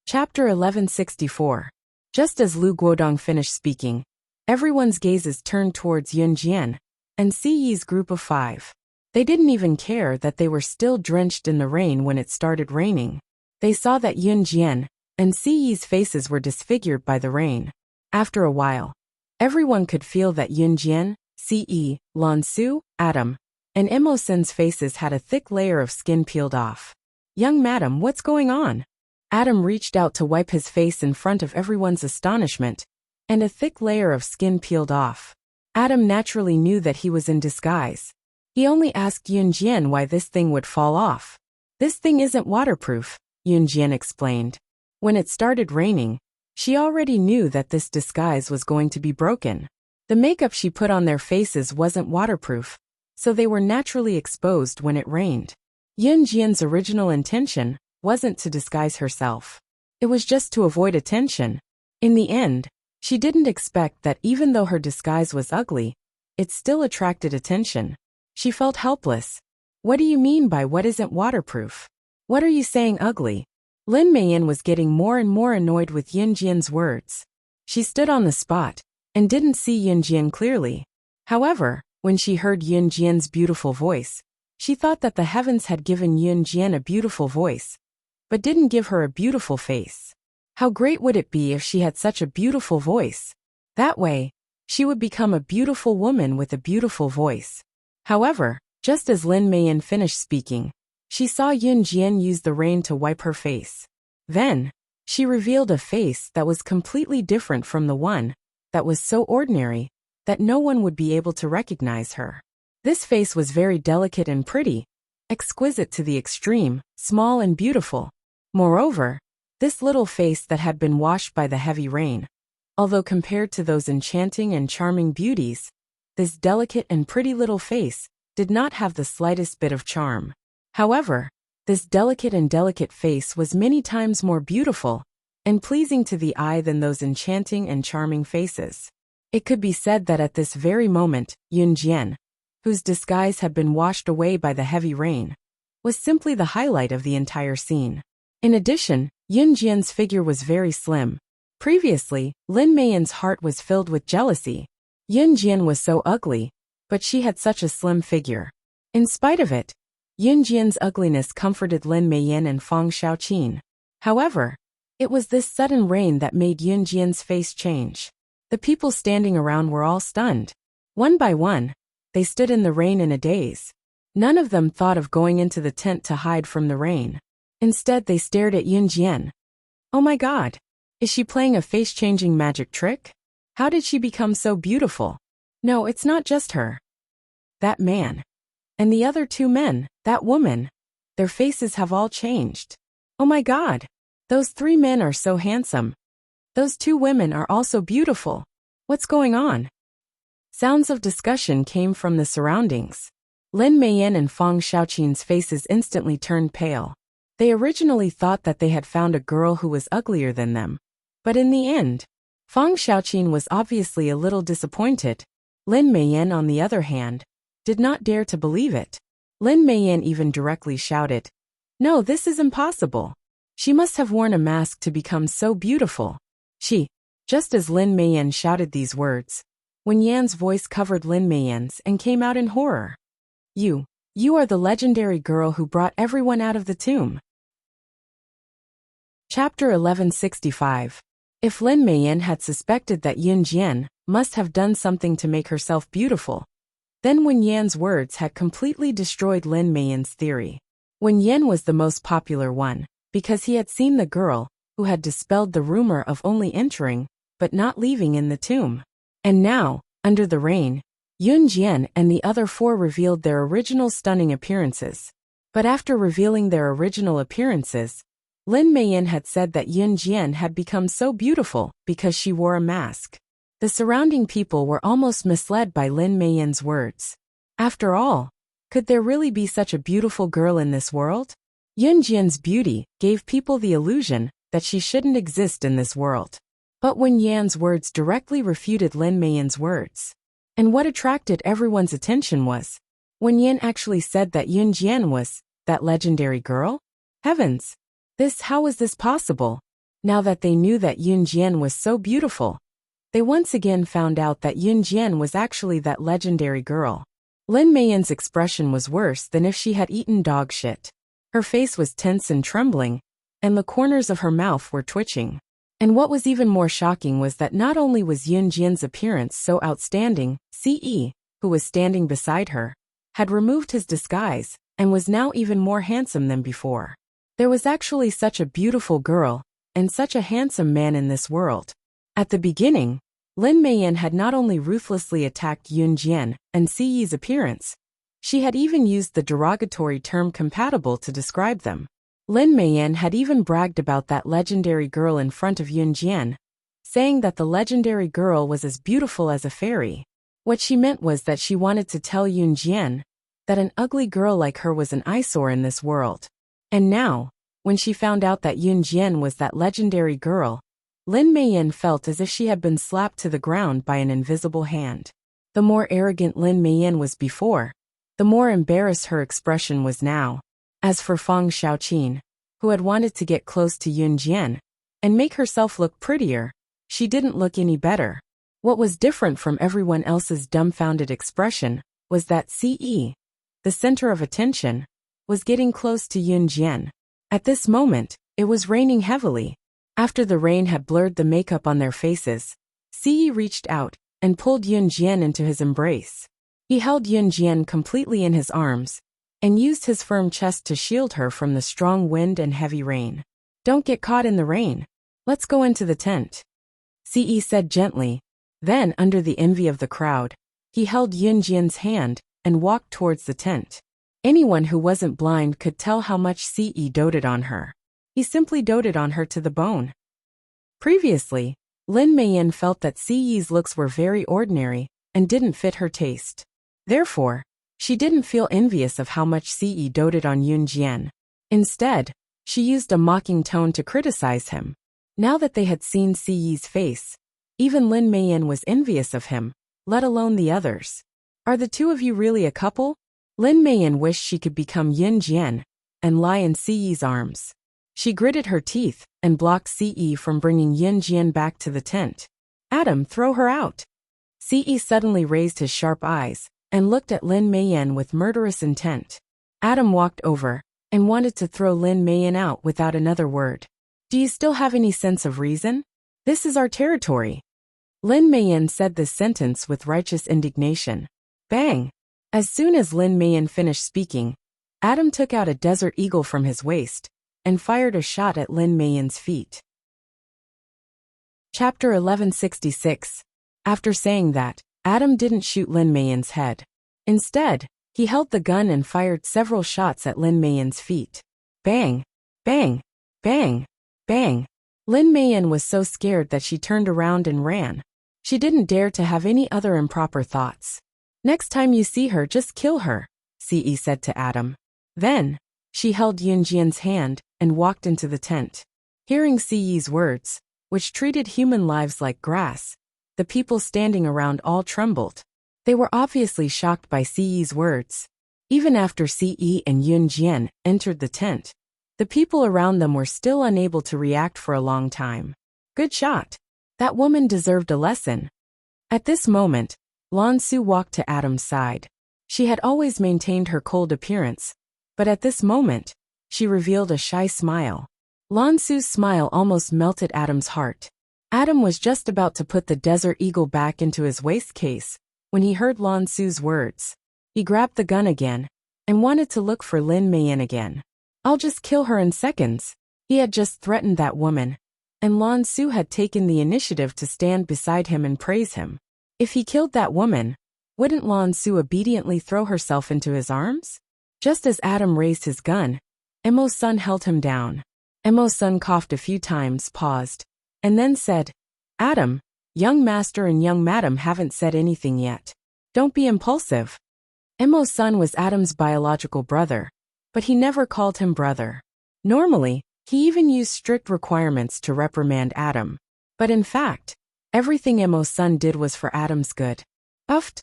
Chapter 1164. Just as Lu Guodong finished speaking, everyone's gazes turned towards Yun Jian and Siyi's group of 5. They didn't even care that they were still drenched in the rain when it started raining. They saw that Yun Jian and Siyi's faces were disfigured by the rain. After a while, everyone could feel that Yun Jian, Siyi, Lan Su, Adam, and Imosen's faces had a thick layer of skin peeled off. "Young madam, what's going on?" Adam reached out to wipe his face in front of everyone's astonishment, and a thick layer of skin peeled off. Adam naturally knew that he was in disguise. He only asked Yun Jian why this thing would fall off. "This thing isn't waterproof," Yun Jian explained. When it started raining, she already knew that this disguise was going to be broken. The makeup she put on their faces wasn't waterproof, so they were naturally exposed when it rained. Yun Jian's original intention wasn't to disguise herself. It was just to avoid attention. In the end, she didn't expect that even though her disguise was ugly, it still attracted attention. She felt helpless. "What do you mean by what isn't waterproof? What are you saying ugly?" Lin Meiyan was getting more and more annoyed with Yun Jian's words. She stood on the spot and didn't see Yun Jian clearly. However, when she heard Yun Jian's beautiful voice, she thought that the heavens had given Yun Jian a beautiful voice, but didn't give her a beautiful face. How great would it be if she had such a beautiful voice? That way, she would become a beautiful woman with a beautiful voice. However, just as Lin Meiyan finished speaking, she saw Yun Jian use the rain to wipe her face. Then, she revealed a face that was completely different from the one that was so ordinary that no one would be able to recognize her. This face was very delicate and pretty, exquisite to the extreme, small and beautiful. Moreover, this little face that had been washed by the heavy rain, although compared to those enchanting and charming beauties, this delicate and pretty little face did not have the slightest bit of charm. However, this delicate face was many times more beautiful and pleasing to the eye than those enchanting and charming faces. It could be said that at this very moment, Yun Jian, whose disguise had been washed away by the heavy rain, was simply the highlight of the entire scene. In addition, Yun Jian's figure was very slim. Previously, Lin Meiyan's heart was filled with jealousy. Yun Jian was so ugly, but she had such a slim figure. In spite of it, Yun Jian's ugliness comforted Lin Meiyan and Fang Xiaoqin. However, it was this sudden rain that made Yun Jian's face change. The people standing around were all stunned. One by one, they stood in the rain in a daze. None of them thought of going into the tent to hide from the rain. Instead, they stared at Yun Jian. "Oh my God! Is she playing a face-changing magic trick? How did she become so beautiful? No, it's not just her. That man. And the other 2 men, that woman. Their faces have all changed. Oh my God! Those 3 men are so handsome. Those 2 women are also beautiful. What's going on?" Sounds of discussion came from the surroundings. Lin Meiyan and Fang Xiaoqin's faces instantly turned pale. They originally thought that they had found a girl who was uglier than them. But in the end, Fang Xiaoqin was obviously a little disappointed. Lin Meiyan, on the other hand, did not dare to believe it. Lin Meiyan even directly shouted, "No, this is impossible. She must have worn a mask to become so beautiful." Just as Lin Meiyan shouted these words, Wen Yan's voice covered Lin Meiyan's and came out in horror. You are the legendary girl who brought everyone out of the tomb." Chapter 1165. If Lin Meiyan had suspected that Yun Jian must have done something to make herself beautiful, then Wen Yan's words had completely destroyed Lin Meiyan's theory. Wen Yan was the most popular one, because he had seen the girl who had dispelled the rumor of only entering but not leaving in the tomb. And now, under the rain, Yun Jian and the other 4 revealed their original stunning appearances. But after revealing their original appearances, Lin Meiyan had said that Yun Jian had become so beautiful because she wore a mask. The surrounding people were almost misled by Lin Meiyan's words. After all, could there really be such a beautiful girl in this world? Yun Jian's beauty gave people the illusion that she shouldn't exist in this world. But Wen Yan's words directly refuted Lin Meiyan's words. And what attracted everyone's attention was, Wen Yan actually said that Yun Jian was that legendary girl? Heavens! How was this possible? Now that they knew that Yun Jian was so beautiful, they once again found out that Yun Jian was actually that legendary girl. Lin Meiyan's expression was worse than if she had eaten dog shit. Her face was tense and trembling, and the corners of her mouth were twitching. And what was even more shocking was that not only was Yun Jian's appearance so outstanding, Ce, who was standing beside her, had removed his disguise, and was now even more handsome than before. There was actually such a beautiful girl, and such a handsome man in this world. At the beginning, Lin Meiyan had not only ruthlessly attacked Yun Jian and Ce's appearance, she had even used the derogatory term compatible to describe them. Lin Meiyan had even bragged about that legendary girl in front of Yun Jian, saying that the legendary girl was as beautiful as a fairy. What she meant was that she wanted to tell Yun Jian that an ugly girl like her was an eyesore in this world. And now, when she found out that Yun Jian was that legendary girl, Lin Meiyan felt as if she had been slapped to the ground by an invisible hand. The more arrogant Lin Meiyan was before, the more embarrassed her expression was now. As for Feng Xiaoqin, who had wanted to get close to Yun Jian and make herself look prettier, she didn't look any better. What was different from everyone else's dumbfounded expression was that Ce, the center of attention, was getting close to Yun Jian. At this moment, it was raining heavily. After the rain had blurred the makeup on their faces, Ce reached out and pulled Yun Jian into his embrace. He held Yun Jian completely in his arms and used his firm chest to shield her from the strong wind and heavy rain. "Don't get caught in the rain. Let's go into the tent," Ce said gently. Then, under the envy of the crowd, he held Yun Jian's hand and walked towards the tent. Anyone who wasn't blind could tell how much Ce doted on her. He simply doted on her to the bone. Previously, Lin Meiyan felt that Ce's looks were very ordinary and didn't fit her taste. Therefore, she didn't feel envious of how much Ce doted on Yun Jian. Instead, she used a mocking tone to criticize him. Now that they had seen Ce's face, even Lin Meiyan was envious of him, let alone the others. "Are the two of you really a couple?" Lin Meiyan wished she could become Yun Jian and lie in Ce's arms. She gritted her teeth and blocked Ce from bringing Yun Jian back to the tent. "Adam, throw her out." Ce suddenly raised his sharp eyes and looked at Lin Meiyan with murderous intent. Adam walked over and wanted to throw Lin Meiyan out without another word. "Do you still have any sense of reason? This is our territory." Lin Meiyan said this sentence with righteous indignation. Bang! As soon as Lin Meiyan finished speaking, Adam took out a desert eagle from his waist and fired a shot at Lin Meiyan's feet. Chapter 1166. After saying that, Adam didn't shoot Lin Meiyan's head. Instead, he held the gun and fired several shots at Lin Meiyan's feet. Bang! Bang! Bang! Bang! Lin Meiyan was so scared that she turned around and ran. She didn't dare to have any other improper thoughts. "Next time you see her, just kill her," Ce said to Adam. Then, she held Yun Jian's hand and walked into the tent. Hearing Ce's words, which treated human lives like grass, the people standing around all trembled. They were obviously shocked by Ce's words. Even after Ce and Yun Jian entered the tent, the people around them were still unable to react for a long time. "Good shot. That woman deserved a lesson." At this moment, Lan Su walked to Adam's side. She had always maintained her cold appearance, but at this moment, she revealed a shy smile. Lan Su's smile almost melted Adam's heart. Adam was just about to put the desert eagle back into his waist case when he heard Lan Su's words. He grabbed the gun again and wanted to look for Lin Meiyan again. "I'll just kill her in seconds." He had just threatened that woman, and Lan Su had taken the initiative to stand beside him and praise him. If he killed that woman, wouldn't Lan Su obediently throw herself into his arms? Just as Adam raised his gun, Emo's son held him down. Emo's son coughed a few times, paused, and then said, "Adam, young master and young madam haven't said anything yet. Don't be impulsive." Emo's son was Adam's biological brother, but he never called him brother. Normally, he even used strict requirements to reprimand Adam. But in fact, everything Emo's son did was for Adam's good. Uffed.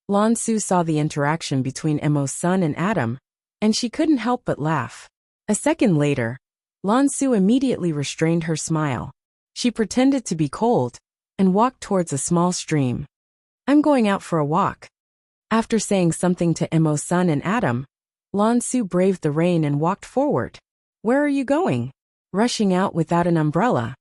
Lan Su saw the interaction between Emo's son and Adam, and she couldn't help but laugh. A second later, Lan Su immediately restrained her smile. She pretended to be cold and walked towards a small stream. I'm going out for a walk. After saying something to Emo-sun and Adam, Lan Su braved the rain and walked forward. Where are you going? Rushing out without an umbrella.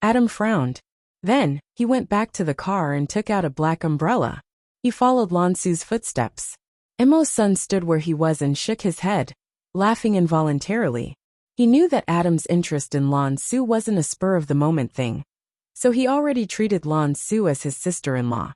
Adam frowned. Then, he went back to the car and took out a black umbrella. He followed Lan Su's footsteps. Emo-sun stood where he was and shook his head, laughing involuntarily. He knew that Adam's interest in Lan Su wasn't a spur-of-the-moment thing, so he already treated Lan Su as his sister-in-law.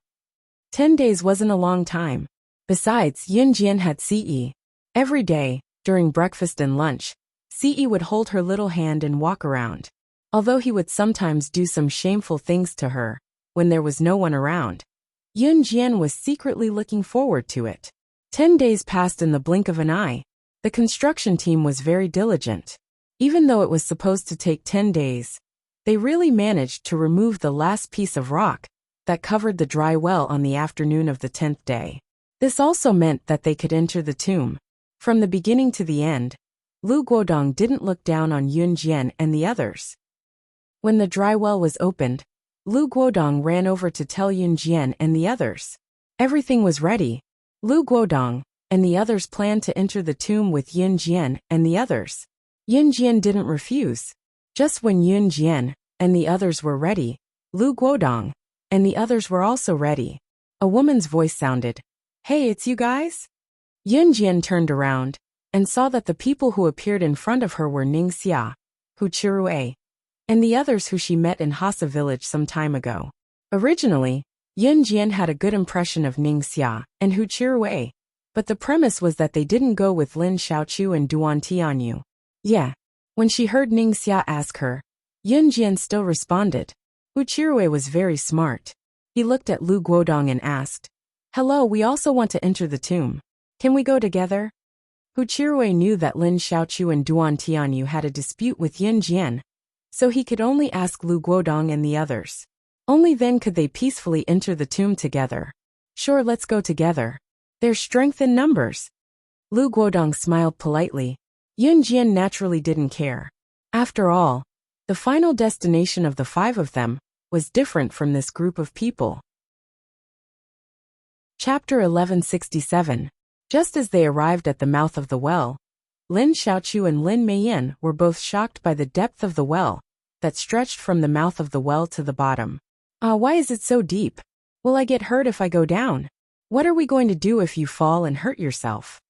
10 days wasn't a long time. Besides, Yunjian had Ce. Every day, during breakfast and lunch, Ce would hold her little hand and walk around. Although he would sometimes do some shameful things to her, when there was no one around, Yunjian was secretly looking forward to it. 10 days passed in the blink of an eye. The construction team was very diligent. Even though it was supposed to take 10 days, they really managed to remove the last piece of rock that covered the dry well on the afternoon of the 10th day. This also meant that they could enter the tomb. From the beginning to the end, Lu Guodong didn't look down on Yunjian and the others. When the dry well was opened, Lu Guodong ran over to tell Yunjian and the others. Everything was ready. Lu Guodong and the others planned to enter the tomb with Yunjian and the others. Yunjian didn't refuse. Just when Yunjian and the others were ready, Lu Guodong and the others were also ready. A woman's voice sounded. Hey, it's you guys? Yunjian turned around and saw that the people who appeared in front of her were Ningxia, Hu Chirue, and the others who she met in Hasa village some time ago. Originally, Yunjian had a good impression of Ningxia and Hu Chirue, but the premise was that they didn't go with Lin Xiaochu and Duan Tianyu. Yeah. When she heard Ningxia ask her, Yunjian still responded. Hu Chirue was very smart. He looked at Lu Guodong and asked, Hello, we also want to enter the tomb. Can we go together? Hu Chirue knew that Lin Xiaochu and Duan Tianyu had a dispute with Yunjian, so he could only ask Lu Guodong and the others. Only then could they peacefully enter the tomb together. Sure, let's go together. There's strength in numbers. Lu Guodong smiled politely. Yunjian naturally didn't care. After all, the final destination of the 5 of them was different from this group of people. Chapter 1167. Just as they arrived at the mouth of the well, Lin Xiaochu and Lin Meiyan were both shocked by the depth of the well that stretched from the mouth of the well to the bottom. Why is it so deep? Will I get hurt if I go down? What are we going to do if you fall and hurt yourself?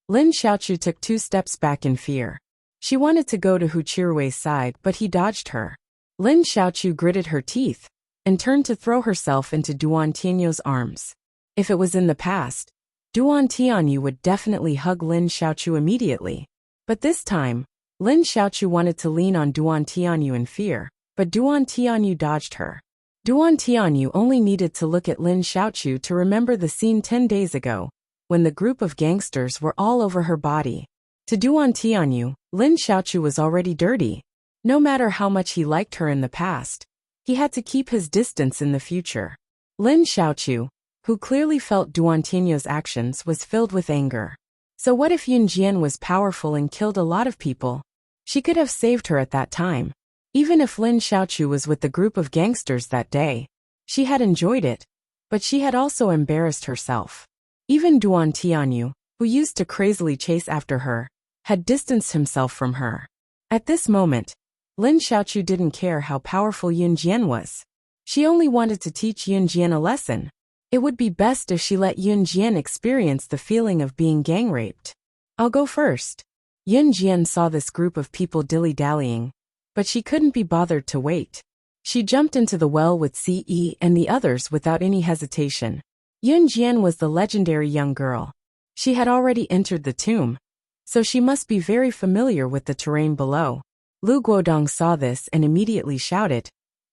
Lin Xiaochu took 2 steps back in fear. She wanted to go to Hu Chirue's side, but he dodged her. Lin Xiaochu gritted her teeth and turned to throw herself into Duan Tianyu's arms. If it was in the past, Duan Tianyu would definitely hug Lin Xiaochu immediately. But this time, Lin Xiaochu wanted to lean on Duan Tianyu in fear, but Duan Tianyu dodged her. Duan Tianyu only needed to look at Lin Xiaochu to remember the scene 10 days ago, when the group of gangsters were all over her body. To Duan Tianyu, Lin Xiaochu was already dirty. No matter how much he liked her in the past, he had to keep his distance in the future. Lin Xiaochu, who clearly felt Duan Tianyu's actions, was filled with anger. So what if Yunjian was powerful and killed a lot of people? She could have saved her at that time. Even if Lin Xiaochu was with the group of gangsters that day, she had enjoyed it, but she had also embarrassed herself. Even Duan Tianyu, who used to crazily chase after her, had distanced himself from her. At this moment, Lin Xiaochu didn't care how powerful Yunjian was. She only wanted to teach Yunjian a lesson. It would be best if she let Yunjian experience the feeling of being gang-raped. I'll go first. Yunjian saw this group of people dilly-dallying, but she couldn't be bothered to wait. She jumped into the well with Ce and the others without any hesitation. Yunjian was the legendary young girl. She had already entered the tomb, so she must be very familiar with the terrain below. Lu Guodong saw this and immediately shouted,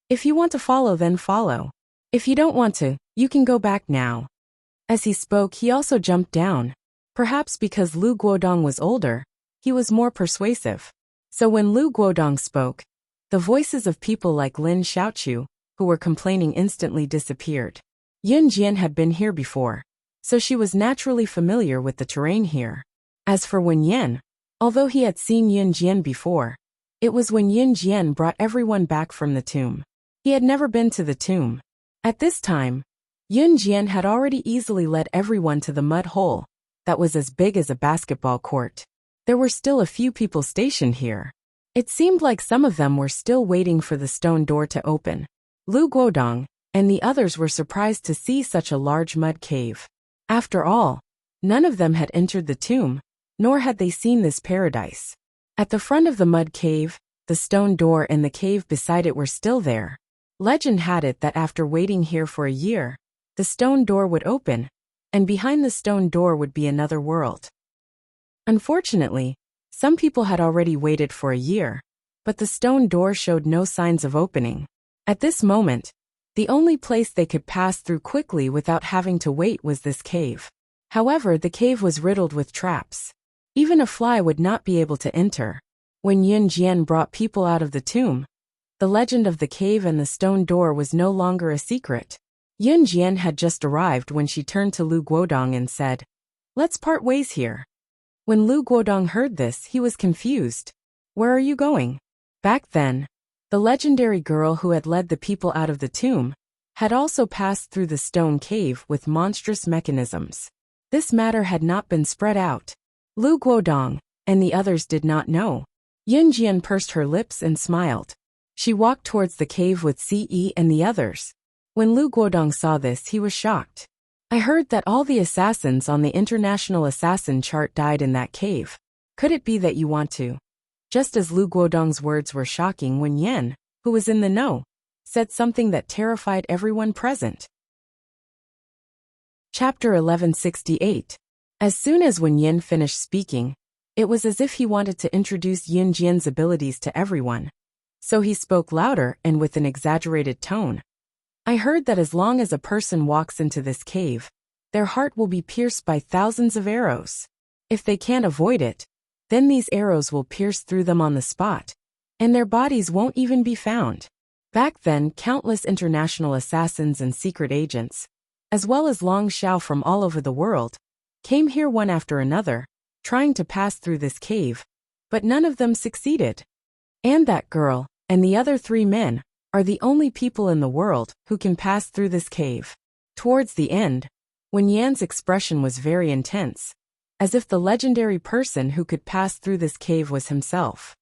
If you want to follow, then follow. If you don't want to, you can go back now. As he spoke, he also jumped down. Perhaps because Lu Guodong was older, he was more persuasive. So when Lu Guodong spoke, the voices of people like Lin Xiaochu, who were complaining, instantly disappeared. Yunjian had been here before, so she was naturally familiar with the terrain here. As for Wen Yan, although he had seen Yunjian before, It was when Yin Jian brought everyone back from the tomb. He had never been to the tomb. At this time, Yin Jian had already easily led everyone to the mud hole that was as big as a basketball court. There were still a few people stationed here. It seemed like some of them were still waiting for the stone door to open. Lu Guodong and the others were surprised to see such a large mud cave. After all, none of them had entered the tomb, nor had they seen this paradise. At the front of the mud cave, the stone door and the cave beside it were still there. Legend had it that after waiting here for a year, the stone door would open, and behind the stone door would be another world. Unfortunately, some people had already waited for a year, but the stone door showed no signs of opening. At this moment, the only place they could pass through quickly without having to wait was this cave. However, the cave was riddled with traps. Even a fly would not be able to enter. When Yin Jian brought people out of the tomb, the legend of the cave and the stone door was no longer a secret. Yin Jian had just arrived when she turned to Lu Guodong and said, "Let's part ways here." When Lu Guodong heard this, he was confused. "Where are you going?" Back then, the legendary girl who had led the people out of the tomb had also passed through the stone cave with monstrous mechanisms. This matter had not been spread out. Lu Guodong and the others did not know. Yin Jian pursed her lips and smiled. She walked towards the cave with Ce and the others. When Lu Guodong saw this, he was shocked. "I heard that all the assassins on the international assassin chart died in that cave. Could it be that you want to?" Just as Lu Guodong's words were shocking when Yen, who was in the know, said something that terrified everyone present. Chapter 1168. As soon as Wen Yin finished speaking, it was as if he wanted to introduce Yin Jian's abilities to everyone. So he spoke louder and with an exaggerated tone. "I heard that as long as a person walks into this cave, their heart will be pierced by thousands of arrows. If they can't avoid it, then these arrows will pierce through them on the spot, and their bodies won't even be found." Back then, countless international assassins and secret agents, as well as Long Xiao from all over the world, came here one after another, trying to pass through this cave, but none of them succeeded. And that girl, and the other 3 men, are the only people in the world who can pass through this cave. Towards the end, Wen Yan's expression was very intense, as if the legendary person who could pass through this cave was himself.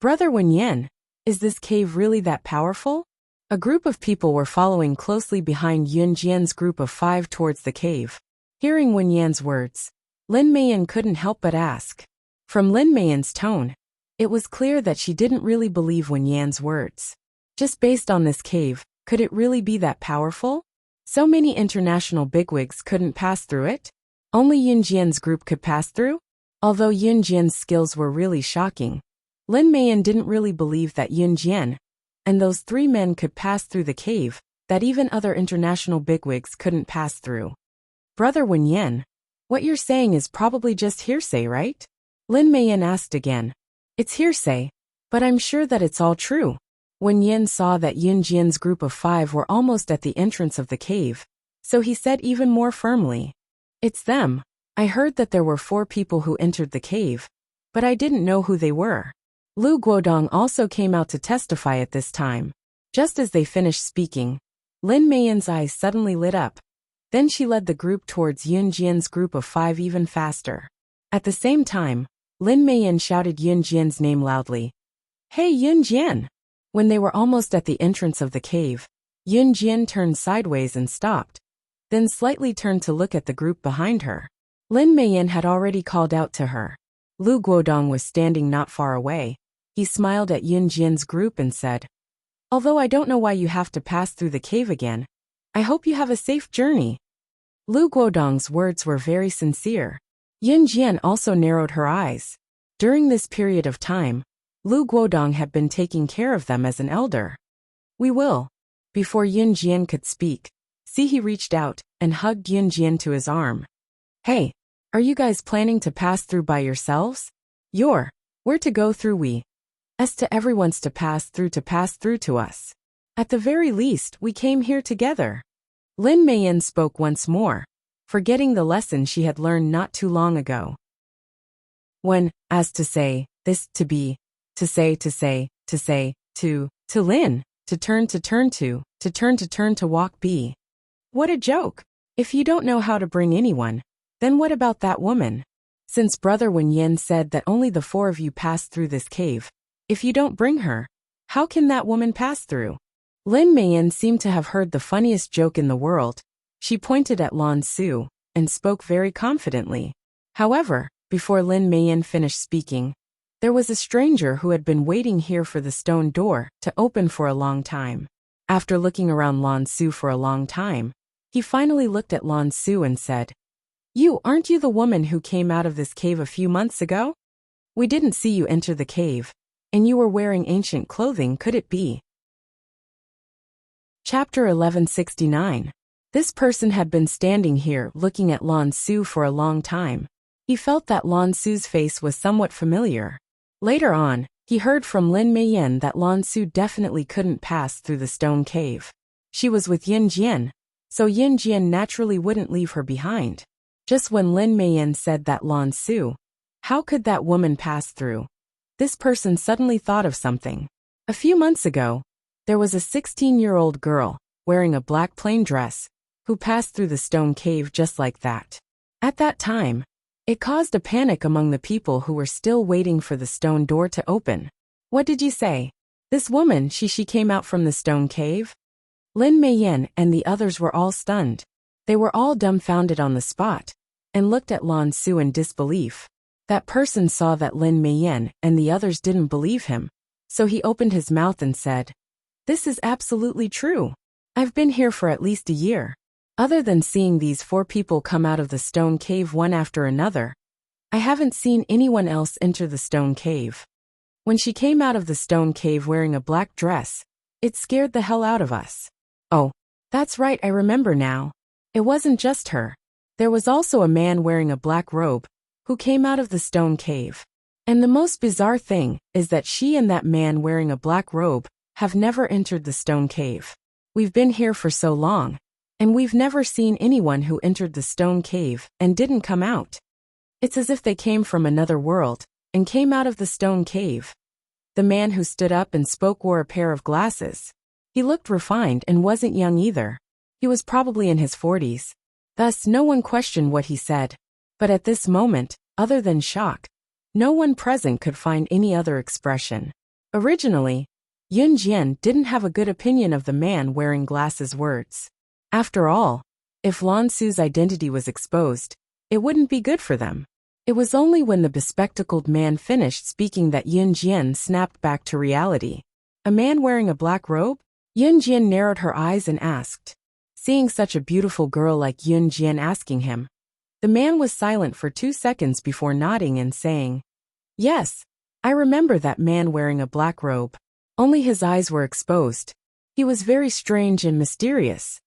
"Brother Wen Yan, is this cave really that powerful?" A group of people were following closely behind Yun Jian's group of 5 towards the cave. Hearing Wen Yan's words, Lin Meiyan couldn't help but ask. From Lin Meiyan's tone, it was clear that she didn't really believe Wen Yan's words. Just based on this cave, could it really be that powerful? So many international bigwigs couldn't pass through it? Only Yun Jian's group could pass through? Although Yun Jian's skills were really shocking, Lin Meiyan didn't really believe that Yun Jian and those 3 men could pass through the cave, that even other international bigwigs couldn't pass through. "Brother Wen Yan, what you're saying is probably just hearsay, right?" Lin Meiyan asked again. "It's hearsay, but I'm sure that it's all true." Wen Yan saw that Yun Jian's group of 5 were almost at the entrance of the cave, so he said even more firmly, "It's them. I heard that there were 4 people who entered the cave, but I didn't know who they were." Lu Guodong also came out to testify at this time. Just as they finished speaking, Lin Meiyan's eyes suddenly lit up. Then she led the group towards Yun Jian's group of 5 even faster. At the same time, Lin Meiyan shouted Yun Jian's name loudly. "Hey Yun Jian!" When they were almost at the entrance of the cave, Yun Jian turned sideways and stopped, then slightly turned to look at the group behind her. Lin Meiyan had already called out to her. Lu Guodong was standing not far away. He smiled at Yun Jian's group and said, "Although I don't know why you have to pass through the cave again, I hope you have a safe journey." Lu Guodong's words were very sincere. Yun Jian also narrowed her eyes. During this period of time, Lu Guodong had been taking care of them as an elder. "We will." Before Yun Jian could speak, he reached out and hugged Yun Jian to his arm. "Hey, are you guys planning to pass through by yourselves? We're to go through as to everyone's to pass through to us. At the very least, we came here together." Lin Meiyan spoke once more, forgetting the lesson she had learned not too long ago. When, as to say, this to be, To say, to say, to say, to Lin, to turn, to turn to turn, to turn, to walk, be. What a joke. If you don't know how to bring anyone, then what about that woman? Since Brother Wen Yin said that only the four of you passed through this cave, if you don't bring her, how can that woman pass through? Lin Meiyin seemed to have heard the funniest joke in the world. She pointed at Lan Su and spoke very confidently. However, before Lin Meiyin finished speaking, there was a stranger who had been waiting here for the stone door to open for a long time. After looking around Lan Su for a long time, he finally looked at Lan Su and said, Aren't you the woman who came out of this cave a few months ago? We didn't see you enter the cave, and you were wearing ancient clothing, could it be? Chapter 1169. This person had been standing here looking at Lan Su for a long time. He felt that Lan Su's face was somewhat familiar. Later on, he heard from Lin Meiyin that Lan Su definitely couldn't pass through the stone cave. She was with Yin Jian, so Yin Jian naturally wouldn't leave her behind. Just when Lin Meiyin said that Lan Su, how could that woman pass through? This person suddenly thought of something. A few months ago, there was a 16-year-old girl, wearing a black plain dress, who passed through the stone cave just like that. At that time, it caused a panic among the people who were still waiting for the stone door to open. What did you say? This woman, she came out from the stone cave? Lin Meiyin and the others were all stunned. They were all dumbfounded on the spot, and looked at Lan Su in disbelief. That person saw that Lin Meiyin and the others didn't believe him, so he opened his mouth and said, This is absolutely true. I've been here for at least a year. Other than seeing these four people come out of the stone cave one after another, I haven't seen anyone else enter the stone cave. When she came out of the stone cave wearing a black dress, it scared the hell out of us. Oh, that's right, I remember now. It wasn't just her. There was also a man wearing a black robe, who came out of the stone cave. And the most bizarre thing is that she and that man wearing a black robe have never entered the stone cave. We've been here for so long, and we've never seen anyone who entered the stone cave and didn't come out. It's as if they came from another world and came out of the stone cave. The man who stood up and spoke wore a pair of glasses. He looked refined and wasn't young either. He was probably in his 40s. Thus, no one questioned what he said. But at this moment, other than shock, no one present could find any other expression. Originally, Yun Jian didn't have a good opinion of the man wearing glasses' words. After all, if Lan Su's identity was exposed, it wouldn't be good for them. It was only when the bespectacled man finished speaking that Yun Jian snapped back to reality. A man wearing a black robe? Yun Jian narrowed her eyes and asked. Seeing such a beautiful girl like Yun Jian asking him, the man was silent for 2 seconds before nodding and saying, Yes, I remember that man wearing a black robe. Only his eyes were exposed. He was very strange and mysterious.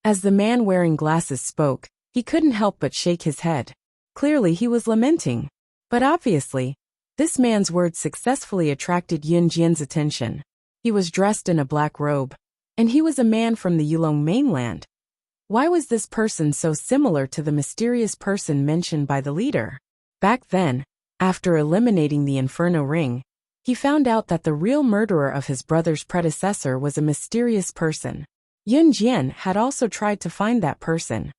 As the man wearing glasses spoke, he couldn't help but shake his head. Clearly he was lamenting. But obviously, this man's words successfully attracted Yun Jian's attention. He was dressed in a black robe, and he was a man from the Yulong mainland. Why was this person so similar to the mysterious person mentioned by the leader? Back then, after eliminating the Inferno Ring, he found out that the real murderer of his brother's predecessor was a mysterious person. Yun Jian had also tried to find that person.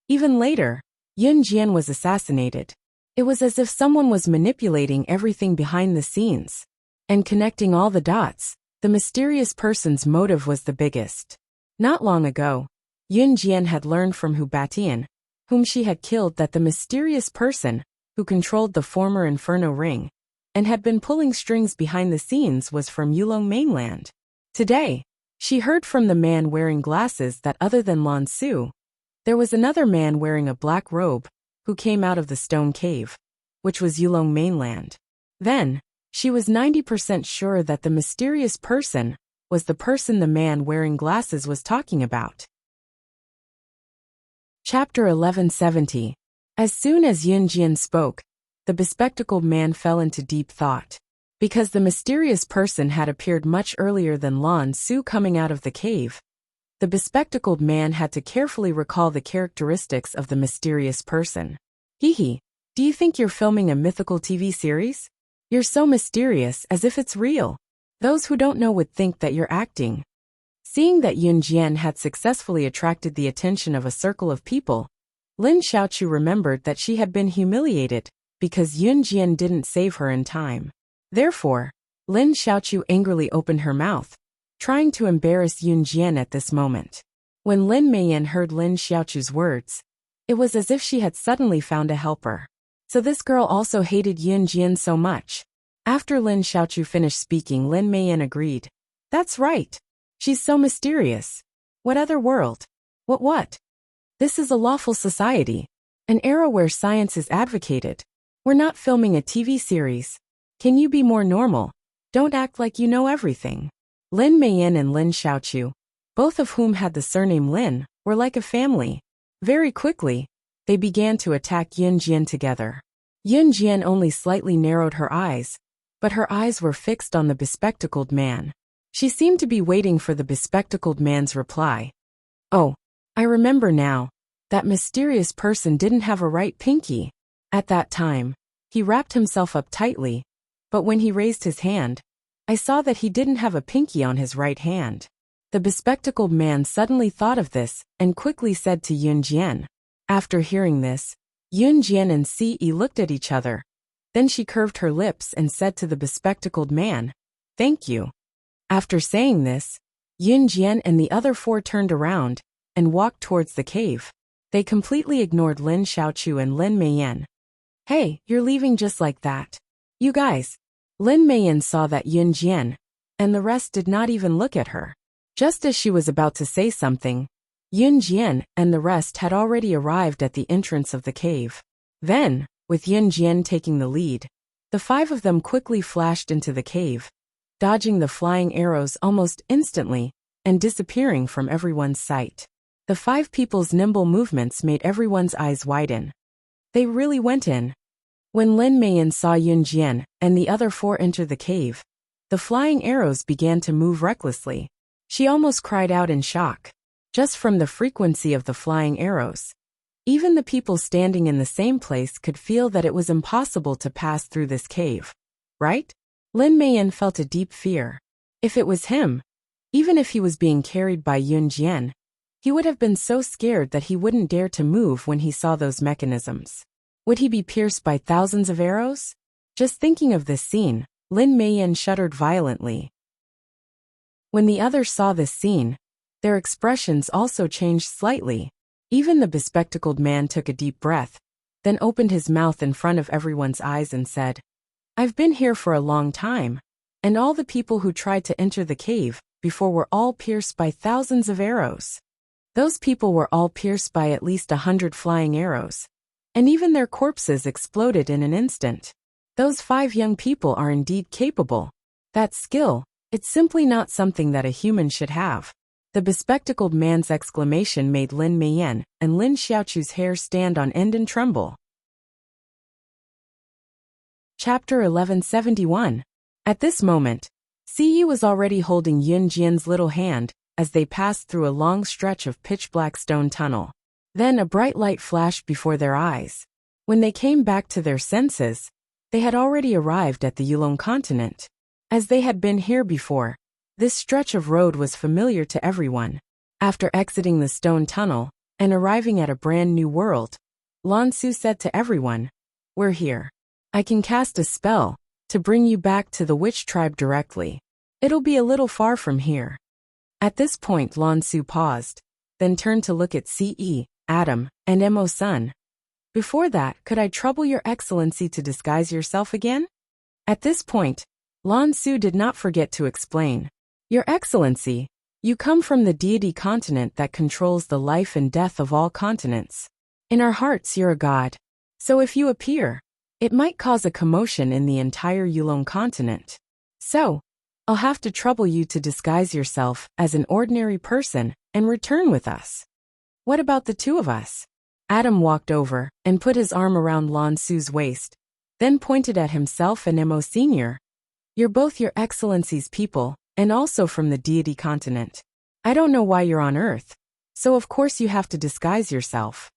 Even later, Yun Jian was assassinated. It was as if someone was manipulating everything behind the scenes. And connecting all the dots, the mysterious person's motive was the biggest. Not long ago, Yun Jian had learned from Hu Batian, whom she had killed, that the mysterious person, who controlled the former Inferno Ring, and had been pulling strings behind the scenes, was from Yulong mainland. Today, she heard from the man wearing glasses that other than Lan Su, there was another man wearing a black robe, who came out of the stone cave, which was Yulong mainland. Then, she was 90% sure that the mysterious person was the person the man wearing glasses was talking about. Chapter 1170. As soon as Yun Jian spoke, the bespectacled man fell into deep thought. Because the mysterious person had appeared much earlier than Lan Su coming out of the cave, the bespectacled man had to carefully recall the characteristics of the mysterious person. Hee hee, do you think you're filming a mythical TV series? You're so mysterious, as if it's real. Those who don't know would think that you're acting. Seeing that Yun Jian had successfully attracted the attention of a circle of people, Lin Xiaochu remembered that she had been humiliated because Yun Jian didn't save her in time. Therefore, Lin Xiaochu angrily opened her mouth, trying to embarrass Yun Jian at this moment. When Lin Meiyan heard Lin Xiaochu's words, it was as if she had suddenly found a helper. So this girl also hated Yun Jian so much. After Lin Xiaochu finished speaking, Lin Meiyan agreed. That's right. She's so mysterious. What other world? What? This is a lawful society, an era where science is advocated. We're not filming a TV series. Can you be more normal? Don't act like you know everything. Lin Meiyan and Lin Xiaochu, both of whom had the surname Lin, were like a family. Very quickly, they began to attack Yun Jian together. Yun Jian only slightly narrowed her eyes, but her eyes were fixed on the bespectacled man. She seemed to be waiting for the bespectacled man's reply. Oh, I remember now. That mysterious person didn't have a right pinky. At that time, he wrapped himself up tightly, but when he raised his hand, I saw that he didn't have a pinky on his right hand. The bespectacled man suddenly thought of this and quickly said to Yun Jian. After hearing this, Yun Jian and Ce looked at each other. Then she curved her lips and said to the bespectacled man, "Thank you." After saying this, Yun Jian and the other four turned around and walked towards the cave. They completely ignored Lin Xiaochu and Lin Meiyan. Hey, you're leaving just like that. You guys. Lin Meiyan saw that Yun Jian and the rest did not even look at her. Just as she was about to say something, Yun Jian and the rest had already arrived at the entrance of the cave. Then, with Yun Jian taking the lead, the five of them quickly flashed into the cave, dodging the flying arrows almost instantly and disappearing from everyone's sight. The five people's nimble movements made everyone's eyes widen. They really went in. When Lin Meiyan saw Yun Jian and the other four enter the cave, the flying arrows began to move recklessly. She almost cried out in shock. Just from the frequency of the flying arrows, even the people standing in the same place could feel that it was impossible to pass through this cave. Right? Lin Meiyan felt a deep fear. If it was him, even if he was being carried by Yun Jian, he would have been so scared that he wouldn't dare to move when he saw those mechanisms. Would he be pierced by thousands of arrows? Just thinking of this scene, Lin Meiyan shuddered violently. When the others saw this scene, their expressions also changed slightly. Even the bespectacled man took a deep breath, then opened his mouth in front of everyone's eyes and said, "I've been here for a long time, and all the people who tried to enter the cave before were all pierced by thousands of arrows. Those people were all pierced by at least 100 flying arrows, and even their corpses exploded in an instant. Those 5 young people are indeed capable. That skill, it's simply not something that a human should have." The bespectacled man's exclamation made Lin Meiyan and Lin Xiaochu's hair stand on end and tremble. Chapter 1171. At this moment, Ce was already holding Yun Jian's little hand as they passed through a long stretch of pitch-black stone tunnel. Then a bright light flashed before their eyes. When they came back to their senses, they had already arrived at the Yulong continent. As they had been here before, this stretch of road was familiar to everyone. After exiting the stone tunnel and arriving at a brand new world, Lan Su said to everyone, "We're here. I can cast a spell to bring you back to the witch tribe directly. It'll be a little far from here." At this point Lan Su paused, then turned to look at Ce, Adam, and Mo-san. "Before that, could I trouble your excellency to disguise yourself again?" At this point, Lan Su did not forget to explain. "Your excellency, you come from the deity continent that controls the life and death of all continents. In our hearts you're a god. So if you appear, it might cause a commotion in the entire Yulong continent. So, I'll have to trouble you to disguise yourself as an ordinary person and return with us. What about the two of us?" Adam walked over and put his arm around Lan Su's waist, then pointed at himself and Mo Sr. "You're both your excellency's people, and also from the deity continent. I don't know why you're on Earth, so of course you have to disguise yourself."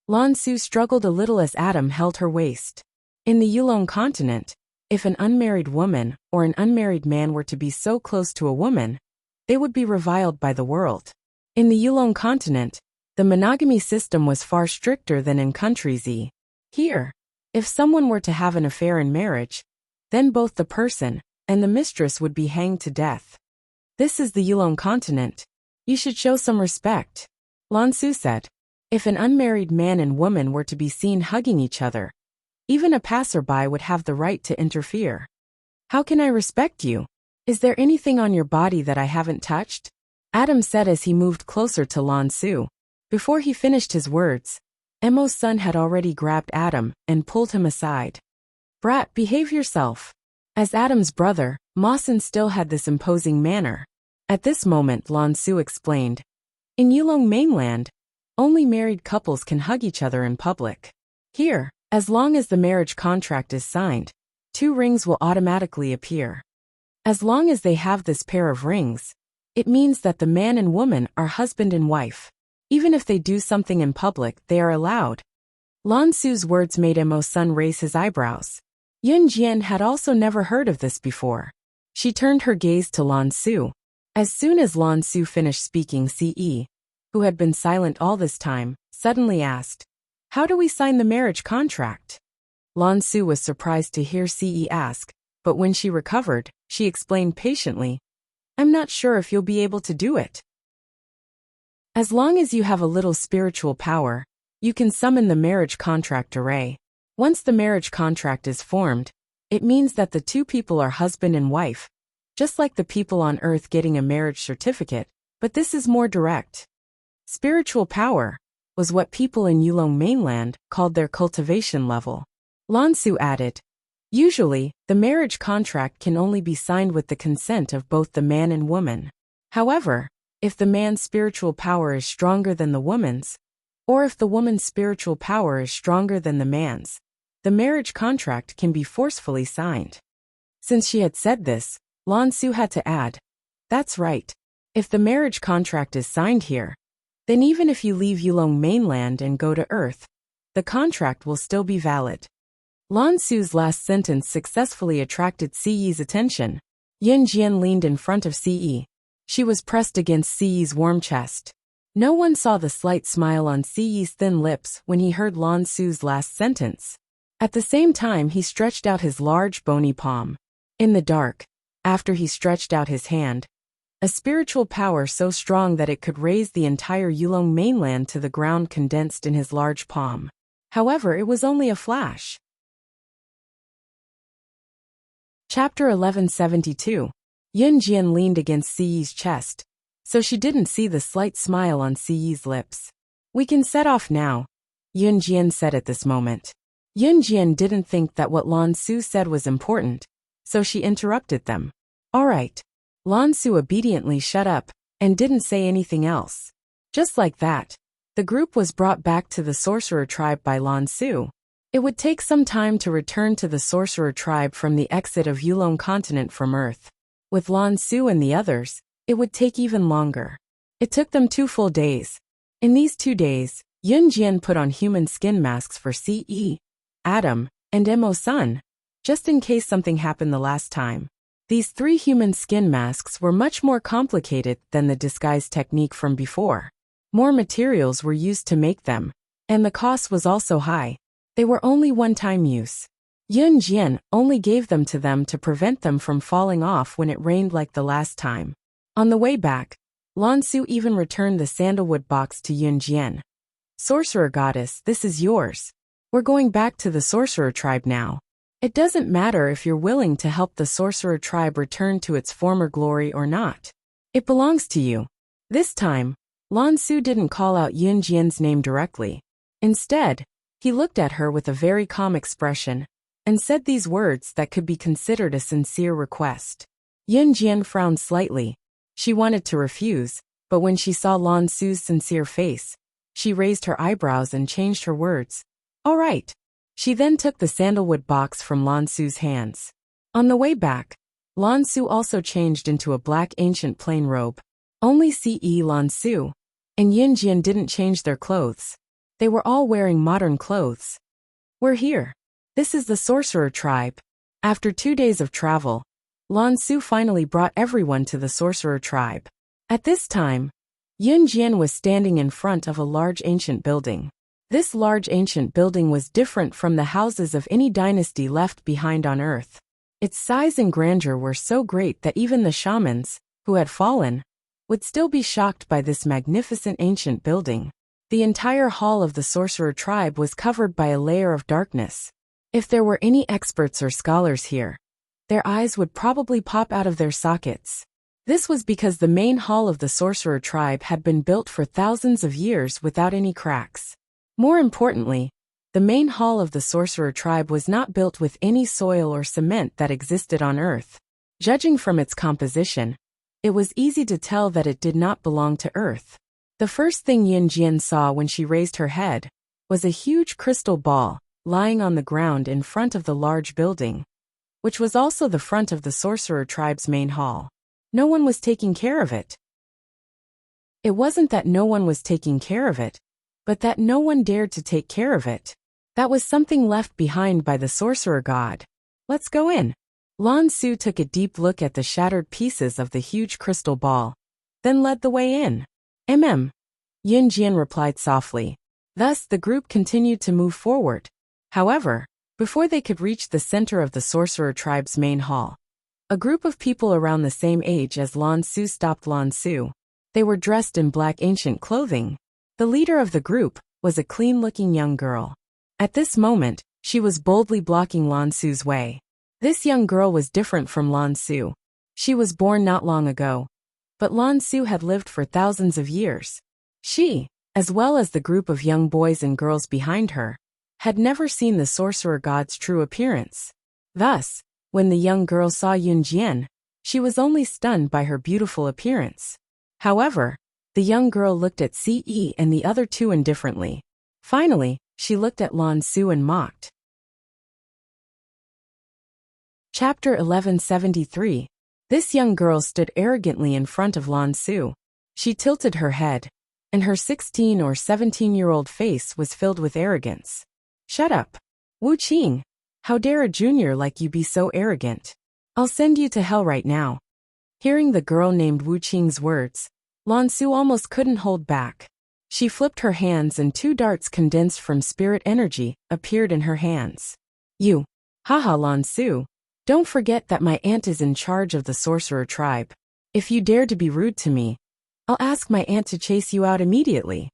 Lan Su struggled a little as Adam held her waist. In the Yulong continent, If an unmarried woman or an unmarried man were to be so close to a woman, they would be reviled by the world. In the Yulong continent, the monogamy system was far stricter than in countries E. Here, if someone were to have an affair in marriage, then both the person and the mistress would be hanged to death. This is the Yulong continent. You should show some respect, Lan Su said. If an unmarried man and woman were to be seen hugging each other, even a passerby would have the right to interfere. How can I respect you? Is there anything on your body that I haven't touched? Adam said as he moved closer to Lan Su. Before he finished his words, Emo's son had already grabbed Adam and pulled him aside. Brat, behave yourself. As Adam's brother, Mawson still had this imposing manner. At this moment, Lan Su explained, in Yulong mainland, only married couples can hug each other in public. Here, as long as the marriage contract is signed, 2 rings will automatically appear. As long as they have this pair of rings, it means that the man and woman are husband and wife. Even if they do something in public, they are allowed. Lan Su's words made Emo's son raise his eyebrows. Yun Jian had also never heard of this before. She turned her gaze to Lan Su. As soon as Lan Su finished speaking, Ce, who had been silent all this time, suddenly asked, how do we sign the marriage contract? Lan Su was surprised to hear Ce ask, but when she recovered, she explained patiently, I'm not sure if you'll be able to do it. As long as you have a little spiritual power, you can summon the marriage contract array. Once the marriage contract is formed, it means that the 2 people are husband and wife, just like the people on Earth getting a marriage certificate, but this is more direct. Spiritual power was what people in Yulong mainland called their cultivation level. Lan Su added, usually, the marriage contract can only be signed with the consent of both the man and woman. However, if the man's spiritual power is stronger than the woman's, or if the woman's spiritual power is stronger than the man's, the marriage contract can be forcefully signed. Since she had said this, Lan Su had to add, that's right. If the marriage contract is signed here, then even if you leave Yulong mainland and go to Earth, the contract will still be valid. Lan Su's last sentence successfully attracted Ce's attention. Yun Jian leaned in front of Ce. She was pressed against Ce's warm chest. No one saw the slight smile on Ce's thin lips when he heard Lan Su's last sentence. At the same time, he stretched out his large bony palm. In the dark, after he stretched out his hand, a spiritual power so strong that it could raise the entire Yulong mainland to the ground condensed in his large palm. However, it was only a flash. Chapter 1172. Yun Jian leaned against Ce's chest, so she didn't see the slight smile on Ce's lips. We can set off now, Yun Jian said at this moment. Yun Jian didn't think that what Lan Su said was important, so she interrupted them. All right. Lan Su obediently shut up and didn't say anything else. Just like that, the group was brought back to the sorcerer tribe by Lan Su. It would take some time to return to the sorcerer tribe from the exit of Yulong continent from Earth. With Lan Su and the others, it would take even longer. It took them 2 full days. In these 2 days, Yun Jian put on human skin masks for Ce, Adam, and Emo's son, just in case something happened the last time. These 3 human skin masks were much more complicated than the disguise technique from before. More materials were used to make them, and the cost was also high. They were only one-time use. Yun Jian only gave them to prevent them from falling off when it rained like the last time. On the way back, Lan Su even returned the sandalwood box to Yun Jian. Sorcerer goddess, this is yours. We're going back to the sorcerer tribe now. It doesn't matter if you're willing to help the sorcerer tribe return to its former glory or not. It belongs to you. This time, Lan Su didn't call out Yun Jian's name directly. Instead, he looked at her with a very calm expression and said these words that could be considered a sincere request. Yun Jian frowned slightly. She wanted to refuse, but when she saw Lan Su's sincere face, she raised her eyebrows and changed her words. All right. She then took the sandalwood box from Lan Su's hands. On the way back, Lan Su also changed into a black ancient plain robe. Only Ce, Lan Su, and Yun Jian didn't change their clothes. They were all wearing modern clothes. We're here. This is the sorcerer tribe. After 2 days of travel, Lan Su finally brought everyone to the sorcerer tribe. At this time, Yun Jian was standing in front of a large ancient building. This large ancient building was different from the houses of any dynasty left behind on Earth. Its size and grandeur were so great that even the shamans, who had fallen, would still be shocked by this magnificent ancient building. The entire hall of the sorcerer tribe was covered by a layer of darkness. If there were any experts or scholars here, their eyes would probably pop out of their sockets. This was because the main hall of the sorcerer tribe had been built for thousands of years without any cracks. More importantly, the main hall of the sorcerer tribe was not built with any soil or cement that existed on Earth. Judging from its composition, it was easy to tell that it did not belong to Earth. The first thing Yun Jian saw when she raised her head was a huge crystal ball lying on the ground in front of the large building, which was also the front of the sorcerer tribe's main hall. No one was taking care of it. It wasn't that no one was taking care of it, but that no one dared to take care of it. That was something left behind by the sorcerer god. Let's go in. Lan Su took a deep look at the shattered pieces of the huge crystal ball, then led the way in. Yun Jian replied softly. Thus the group continued to move forward. However, before they could reach the center of the sorcerer tribe's main hall, a group of people around the same age as Lan Su stopped Lan Su. They were dressed in black ancient clothing. The leader of the group was a clean-looking young girl. At this moment, she was boldly blocking Lan Su's way. This young girl was different from Lan Su. She was born not long ago, but Lan Su had lived for thousands of years. She, as well as the group of young boys and girls behind her, had never seen the sorcerer god's true appearance. Thus, when the young girl saw Yun Jian, she was only stunned by her beautiful appearance. However, the young girl looked at Ce and the other two indifferently. Finally, she looked at Lan Su and mocked. Chapter 1173. This young girl stood arrogantly in front of Lan Su. She tilted her head, and her 16 or 17-year-old face was filled with arrogance. Shut up. Wu Qing. How dare a junior like you be so arrogant? I'll send you to hell right now. Hearing the girl named Wu Qing's words, Lan Su almost couldn't hold back. She flipped her hands and 2 darts condensed from spirit energy appeared in her hands. You. Haha Lan Su. Don't forget that my aunt is in charge of the sorcerer tribe. If you dare to be rude to me, I'll ask my aunt to chase you out immediately.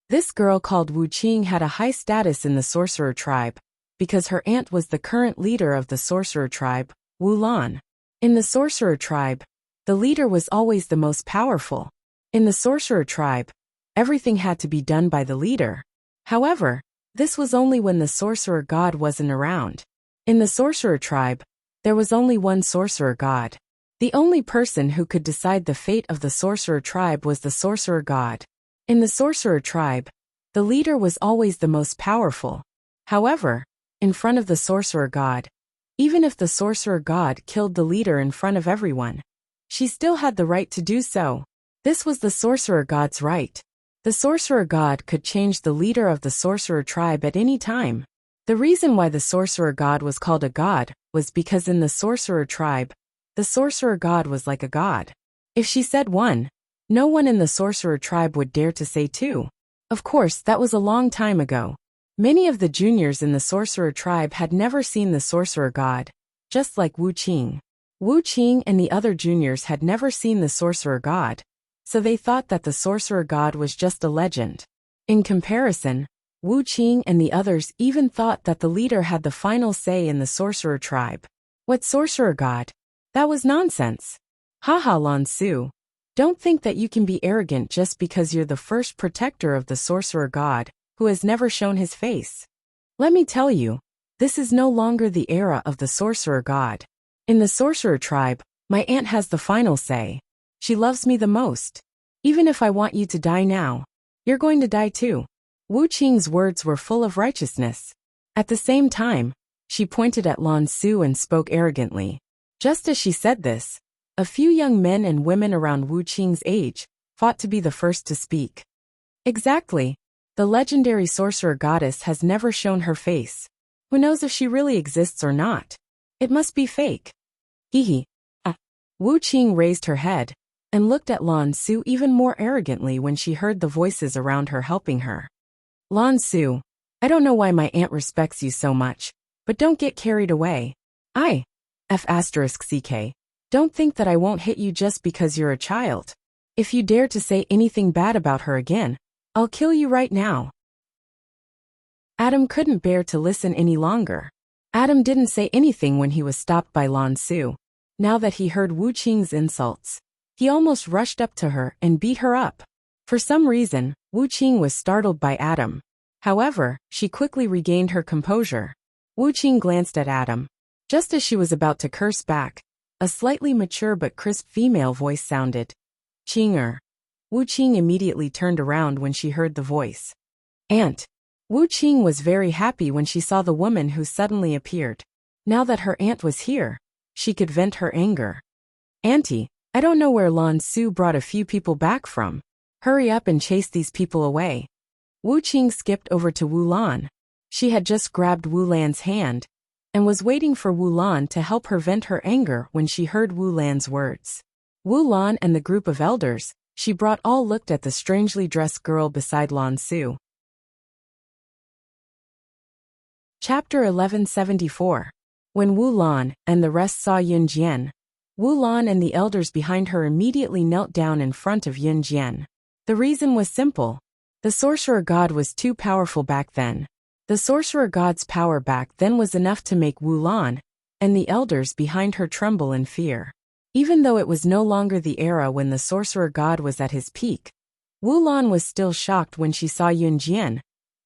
This girl called Wu Qing had a high status in the sorcerer tribe, because her aunt was the current leader of the sorcerer tribe, Wu Lan. In the sorcerer tribe, the leader was always the most powerful. In the sorcerer tribe, everything had to be done by the leader. However, this was only when the sorcerer god wasn't around. In the sorcerer tribe, there was only one sorcerer god. The only person who could decide the fate of the sorcerer tribe was the sorcerer god. In the sorcerer tribe, the leader was always the most powerful. However, in front of the sorcerer god, even if the sorcerer god killed the leader in front of everyone, she still had the right to do so. This was the sorcerer god's right. The sorcerer god could change the leader of the sorcerer tribe at any time. The reason why the sorcerer god was called a god was because in the sorcerer tribe, the sorcerer god was like a god. If she said 1, no one in the sorcerer tribe would dare to say 2. Of course, that was a long time ago. Many of the juniors in the sorcerer tribe had never seen the sorcerer god, just like Wu Qing. Wu Qing and the other juniors had never seen the sorcerer god, so they thought that the sorcerer god was just a legend. In comparison, Wu Qing and the others even thought that the leader had the final say in the sorcerer tribe. What sorcerer god? That was nonsense. Haha Lan Su. Don't think that you can be arrogant just because you're the first protector of the sorcerer god, who has never shown his face. Let me tell you, this is no longer the era of the sorcerer god. In the sorcerer tribe, my aunt has the final say. She loves me the most. Even if I want you to die now, you're going to die too. Wu Qing's words were full of righteousness. At the same time, she pointed at Lan Su and spoke arrogantly. Just as she said this, a few young men and women around Wu Qing's age fought to be the first to speak. Exactly. The legendary sorcerer goddess has never shown her face. Who knows if she really exists or not? It must be fake. Hee hee. Wu Qing raised her head and looked at Lan Su even more arrogantly when she heard the voices around her helping her. Lan Su, I don't know why my aunt respects you so much, but don't get carried away. F***ck. Don't think that I won't hit you just because you're a child. If you dare to say anything bad about her again, I'll kill you right now. Adam couldn't bear to listen any longer. Adam didn't say anything when he was stopped by Lan Su. Now that he heard Wu Qing's insults, he almost rushed up to her and beat her up. For some reason, Wu Qing was startled by Adam. However, she quickly regained her composure. Wu Qing glanced at Adam. Just as she was about to curse back, a slightly mature but crisp female voice sounded. Qing-er. Wu Qing immediately turned around when she heard the voice. Aunt. Wu Qing was very happy when she saw the woman who suddenly appeared. Now that her aunt was here, she could vent her anger. Auntie, I don't know where Lan Su brought a few people back from. Hurry up and chase these people away. Wu Qing skipped over to Wu Lan. She had just grabbed Wu Lan's hand and was waiting for Wu Lan to help her vent her anger when she heard Wu Lan's words. Wu Lan and the group of elders she brought all looked at the strangely dressed girl beside Lan Su. Chapter 1174. When Wu Lan and the rest saw Yun Jian, Wu Lan and the elders behind her immediately knelt down in front of Yun Jian. The reason was simple. The sorcerer god was too powerful back then. The sorcerer god's power back then was enough to make Wu Lan and the elders behind her tremble in fear. Even though it was no longer the era when the sorcerer god was at his peak, Wu Lan was still shocked when she saw Yun Jian,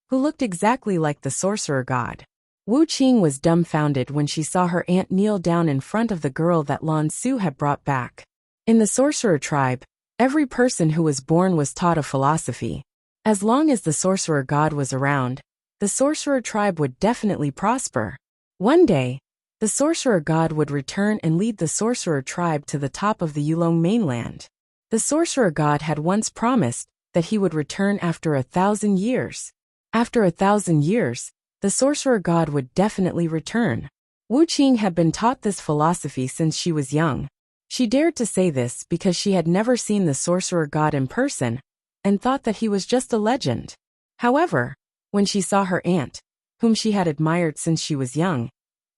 who looked exactly like the sorcerer god. Wu Qing was dumbfounded when she saw her aunt kneel down in front of the girl that Lan Su had brought back. In the sorcerer tribe, every person who was born was taught a philosophy. As long as the sorcerer god was around, the sorcerer tribe would definitely prosper. One day, the sorcerer god would return and lead the sorcerer tribe to the top of the Yulong mainland. The sorcerer god had once promised that he would return after 1,000 years. After 1,000 years, the sorcerer god would definitely return. Wu Qing had been taught this philosophy since she was young. She dared to say this because she had never seen the sorcerer god in person and thought that he was just a legend. However, when she saw her aunt, whom she had admired since she was young,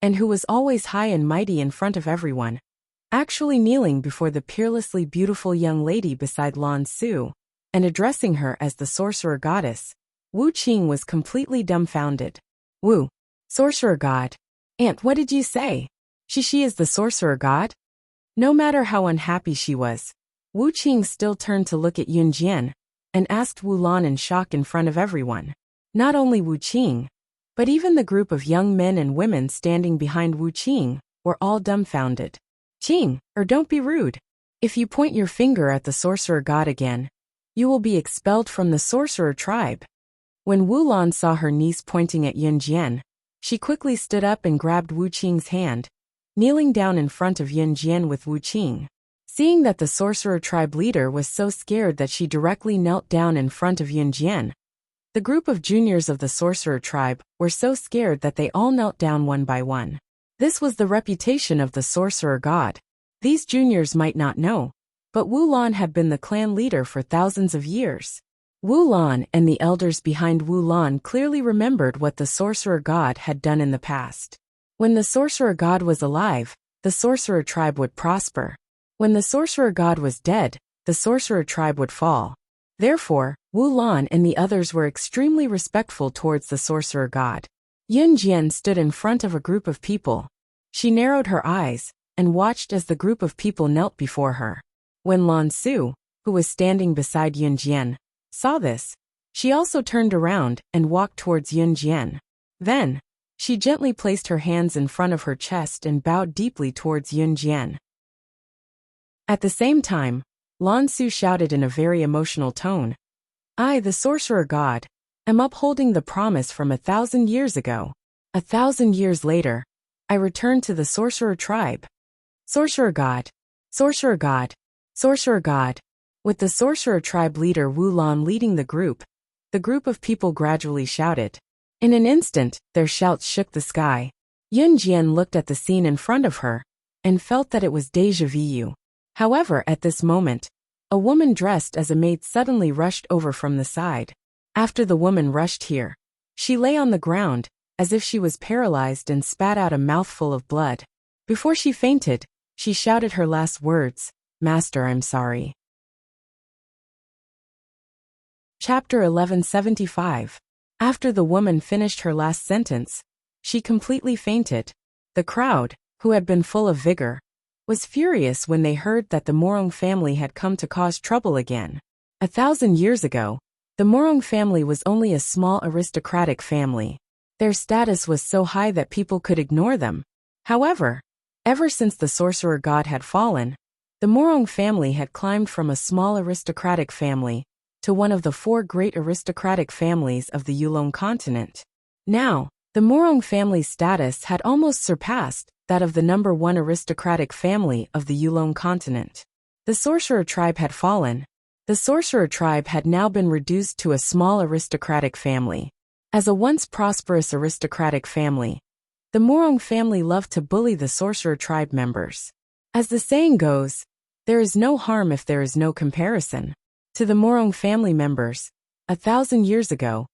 and who was always high and mighty in front of everyone, actually kneeling before the peerlessly beautiful young lady beside Lan Su, and addressing her as the sorcerer goddess, Wu Qing was completely dumbfounded. Wu, sorcerer god. Aunt, what did you say? She is the sorcerer god? No matter how unhappy she was, Wu Qing still turned to look at Yun Jian and asked Wu Lan in shock in front of everyone. Not only Wu Qing, but even the group of young men and women standing behind Wu Qing were all dumbfounded. Qing, or don't be rude. If you point your finger at the sorcerer god again, you will be expelled from the sorcerer tribe. When Wu Lan saw her niece pointing at Yun Jian, she quickly stood up and grabbed Wu Qing's hand, kneeling down in front of Yun Jian with Wu Qing. Seeing that the sorcerer tribe leader was so scared that she directly knelt down in front of Yun Jian, the group of juniors of the sorcerer tribe were so scared that they all knelt down one by one. This was the reputation of the sorcerer god. These juniors might not know, but Wu Lan had been the clan leader for thousands of years. Wu Lan and the elders behind Wu Lan clearly remembered what the sorcerer god had done in the past. When the sorcerer god was alive, the sorcerer tribe would prosper. When the sorcerer god was dead, the sorcerer tribe would fall. Therefore, Wu Lan and the others were extremely respectful towards the sorcerer god. Yun Jian stood in front of a group of people. She narrowed her eyes and watched as the group of people knelt before her. When Lan Su, who was standing beside Yun Jian, saw this, she also turned around and walked towards Yun Jian. Then, she gently placed her hands in front of her chest and bowed deeply towards Yun Jian. At the same time, Lan Su shouted in a very emotional tone, I, the sorcerer god, am upholding the promise from 1,000 years ago. 1,000 years later, I return to the sorcerer tribe. Sorcerer god, sorcerer god, sorcerer god. With the sorcerer tribe leader Wu Lan leading the group of people gradually shouted. In an instant, their shouts shook the sky. Yun Jian looked at the scene in front of her and felt that it was déjà vu. However, at this moment, a woman dressed as a maid suddenly rushed over from the side. After the woman rushed here, she lay on the ground, as if she was paralyzed and spat out a mouthful of blood. Before she fainted, she shouted her last words, "Master, I'm sorry." Chapter 1175. After the woman finished her last sentence, she completely fainted. The crowd, who had been full of vigor, was furious when they heard that the Morong family had come to cause trouble again. 1,000 years ago, the Morong family was only a small aristocratic family. Their status was so high that people could ignore them. However, ever since the sorcerer god had fallen, the Morong family had climbed from a small aristocratic family to one of the 4 great aristocratic families of the Yulong continent. Now, the Morong family's status had almost surpassed that of the number 1 aristocratic family of the Yulong continent. The sorcerer tribe had fallen. The sorcerer tribe had now been reduced to a small aristocratic family. As a once prosperous aristocratic family, the Morong family loved to bully the sorcerer tribe members. As the saying goes, there is no harm if there is no comparison. To the Morong family members, 1,000 years ago,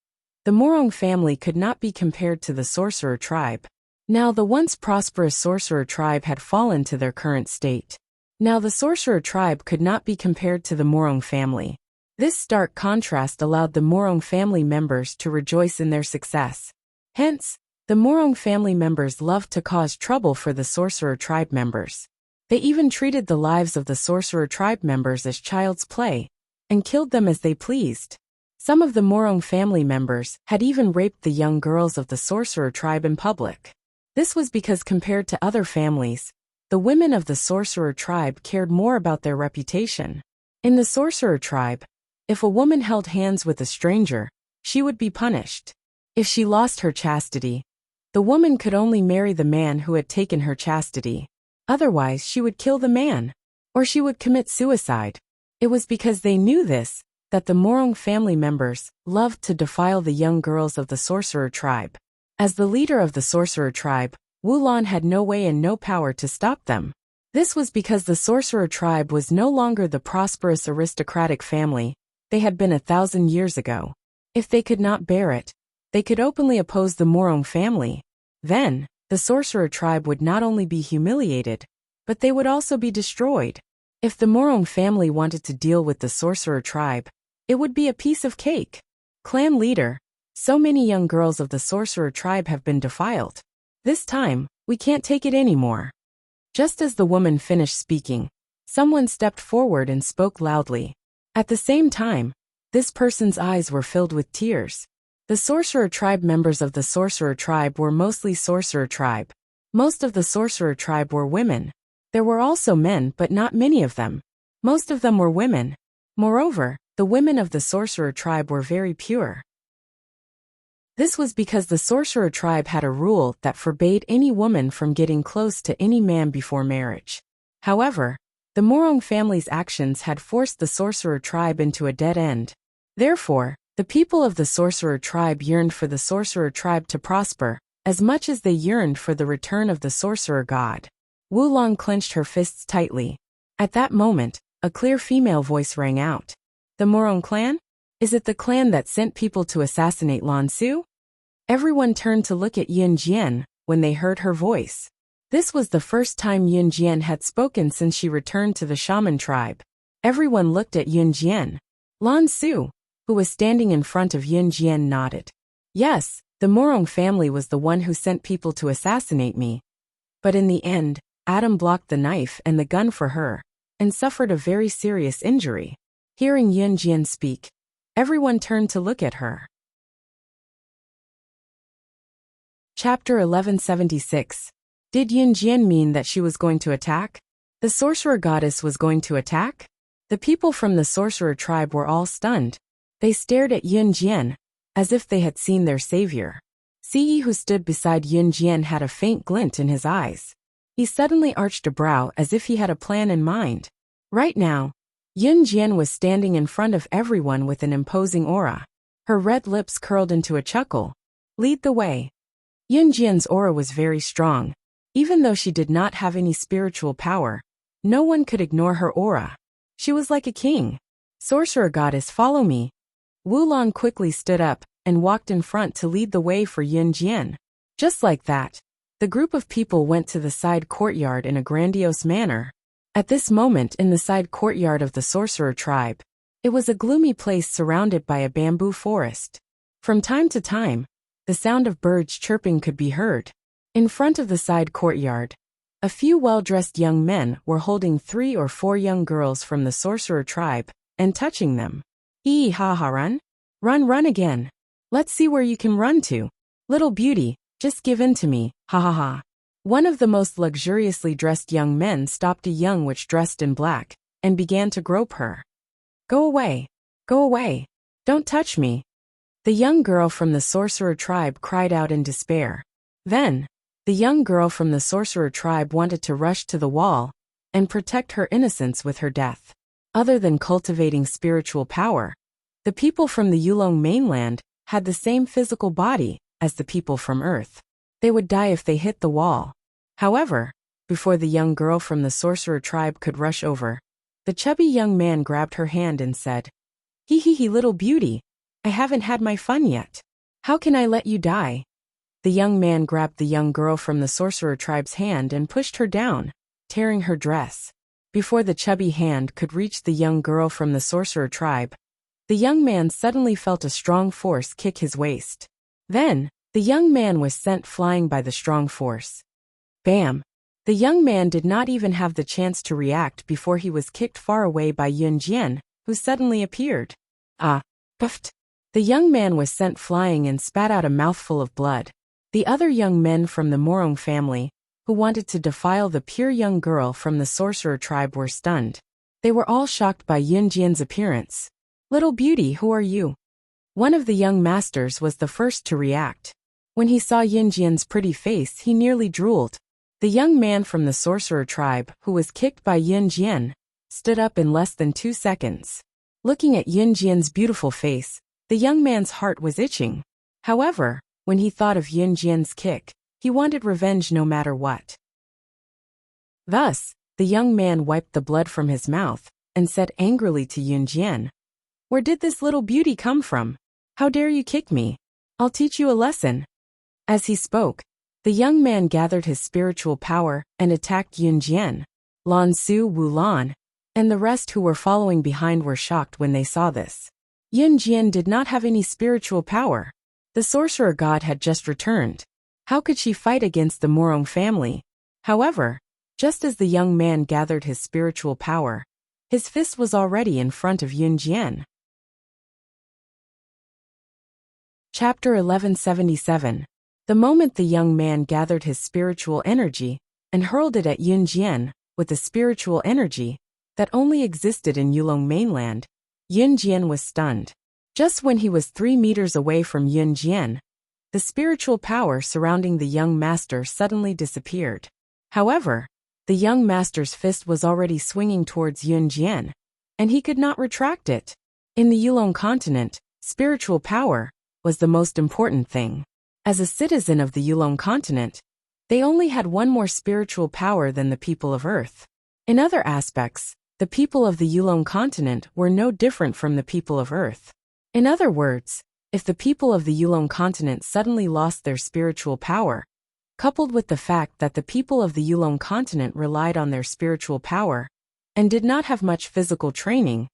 the Morong family could not be compared to the sorcerer tribe. Now the once prosperous sorcerer tribe had fallen to their current state. Now the sorcerer tribe could not be compared to the Morong family. This stark contrast allowed the Morong family members to rejoice in their success. Hence, the Morong family members loved to cause trouble for the sorcerer tribe members. They even treated the lives of the sorcerer tribe members as child's play, and killed them as they pleased. Some of the Morong family members had even raped the young girls of the sorcerer tribe in public. This was because compared to other families, the women of the sorcerer tribe cared more about their reputation. In the sorcerer tribe, if a woman held hands with a stranger, she would be punished. If she lost her chastity, the woman could only marry the man who had taken her chastity. Otherwise, she would kill the man, or she would commit suicide. It was because they knew this that the Morong family members loved to defile the young girls of the sorcerer tribe. As the leader of the sorcerer tribe, Wulon had no way and no power to stop them. This was because the sorcerer tribe was no longer the prosperous aristocratic family they had been 1,000 years ago. If they could not bear it, they could openly oppose the Morong family. Then, the sorcerer tribe would not only be humiliated, but they would also be destroyed. If the Morong family wanted to deal with the sorcerer tribe, it would be a piece of cake. Clan leader, so many young girls of the sorcerer tribe have been defiled. This time, we can't take it anymore. Just as the woman finished speaking, someone stepped forward and spoke loudly. At the same time, this person's eyes were filled with tears. The sorcerer tribe members of the sorcerer tribe were mostly sorcerer tribe. Most of the sorcerer tribe were women. There were also men, but not many of them. Most of them were women. Moreover, the women of the sorcerer tribe were very pure. This was because the sorcerer tribe had a rule that forbade any woman from getting close to any man before marriage. However, the Morong family's actions had forced the sorcerer tribe into a dead end. Therefore, the people of the sorcerer tribe yearned for the sorcerer tribe to prosper, as much as they yearned for the return of the sorcerer god. Wulong clenched her fists tightly. At that moment, a clear female voice rang out. The Morong clan? Is it the clan that sent people to assassinate Lan Su? Everyone turned to look at Yun Jian when they heard her voice. This was the first time Yun Jian had spoken since she returned to the shaman tribe. Everyone looked at Yun Jian. Lan Su, who was standing in front of Yun Jian, nodded. Yes, the Morong family was the one who sent people to assassinate me. But in the end, Adam blocked the knife and the gun for her, and suffered a very serious injury. Hearing Yun Jian speak, everyone turned to look at her. Chapter 1176. Did Yun Jian mean that she was going to attack? The sorcerer goddess was going to attack? The people from the sorcerer tribe were all stunned. They stared at Yun Jian, as if they had seen their savior. Siyi, who stood beside Yun Jian, had a faint glint in his eyes. He suddenly arched a brow as if he had a plan in mind. Right now, Yun Jian was standing in front of everyone with an imposing aura. Her red lips curled into a chuckle. Lead the way. Yunjian's aura was very strong. Even though she did not have any spiritual power, no one could ignore her aura. She was like a king. Sorcerer goddess, follow me. Wulan quickly stood up and walked in front to lead the way for Yunjian. Just like that, the group of people went to the side courtyard in a grandiose manner. At this moment in the side courtyard of the sorcerer tribe, it was a gloomy place surrounded by a bamboo forest. From time to time, the sound of birds chirping could be heard. In front of the side courtyard, a few well-dressed young men were holding 3 or 4 young girls from the sorcerer tribe and touching them. Ha, run! Run again! Let's see where you can run to. Little beauty, just give in to me, ha. One of the most luxuriously dressed young men stopped a young witch dressed in black and began to grope her. Go away! Don't touch me! The young girl from the sorcerer tribe cried out in despair. Then, the young girl from the sorcerer tribe wanted to rush to the wall and protect her innocence with her death. Other than cultivating spiritual power, the people from the Yulong mainland had the same physical body as the people from Earth. They would die if they hit the wall. However, before the young girl from the sorcerer tribe could rush over, the chubby young man grabbed her hand and said, He, little beauty, I haven't had my fun yet. How can I let you die? The young man grabbed the young girl from the sorcerer tribe's hand and pushed her down, tearing her dress. Before the chubby hand could reach the young girl from the sorcerer tribe, the young man suddenly felt a strong force kick his waist. Then, the young man was sent flying by the strong force. Bam! The young man did not even have the chance to react before he was kicked far away by Yunjian, who suddenly appeared. Puffed! The young man was sent flying and spat out a mouthful of blood. The other young men from the Morong family, who wanted to defile the pure young girl from the sorcerer tribe, were stunned. They were all shocked by Yunjian's appearance. Little beauty, who are you? One of the young masters was the first to react. When he saw Yunjian's pretty face, he nearly drooled. The young man from the sorcerer tribe, who was kicked by Yunjian, stood up in less than 2 seconds. Looking at Yunjian's beautiful face, the young man's heart was itching. However, when he thought of Yunjian's kick, he wanted revenge no matter what. Thus, the young man wiped the blood from his mouth and said angrily to Yunjian, Where did this little beauty come from? How dare you kick me? I'll teach you a lesson. As he spoke, the young man gathered his spiritual power and attacked Yunjian. Lan Su, Wulan, and the rest who were following behind were shocked when they saw this. Yunjian did not have any spiritual power. The sorcerer god had just returned. How could she fight against the Morong family? However, just as the young man gathered his spiritual power, his fist was already in front of Yunjian. Chapter 1177. The moment the young man gathered his spiritual energy and hurled it at Yunjian with the spiritual energy that only existed in Yulong mainland, Yunjian was stunned. Just when he was 3 meters away from Yunjian, the spiritual power surrounding the young master suddenly disappeared. However, the young master's fist was already swinging towards Yunjian, and he could not retract it. In the Yulong continent, spiritual power was the most important thing. As a citizen of the Yulong continent, they only had one more spiritual power than the people of Earth. In other aspects, the people of the Yulong continent were no different from the people of Earth. In other words, if the people of the Yulong continent suddenly lost their spiritual power, coupled with the fact that the people of the Yulong continent relied on their spiritual power and did not have much physical training,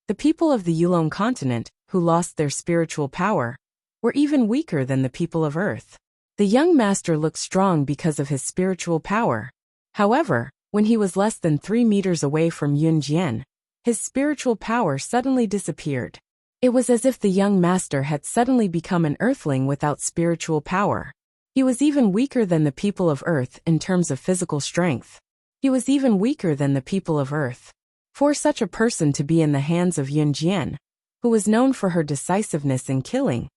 the people of the Yulong continent, who lost their spiritual power, were even weaker than the people of Earth. The young master looked strong because of his spiritual power. However, when he was less than 3 meters away from Yunjian, his spiritual power suddenly disappeared. It was as if the young master had suddenly become an earthling without spiritual power. He was even weaker than the people of Earth in terms of physical strength. He was even weaker than the people of Earth. For such a person to be in the hands of Yunjian, who was known for her decisiveness in killing,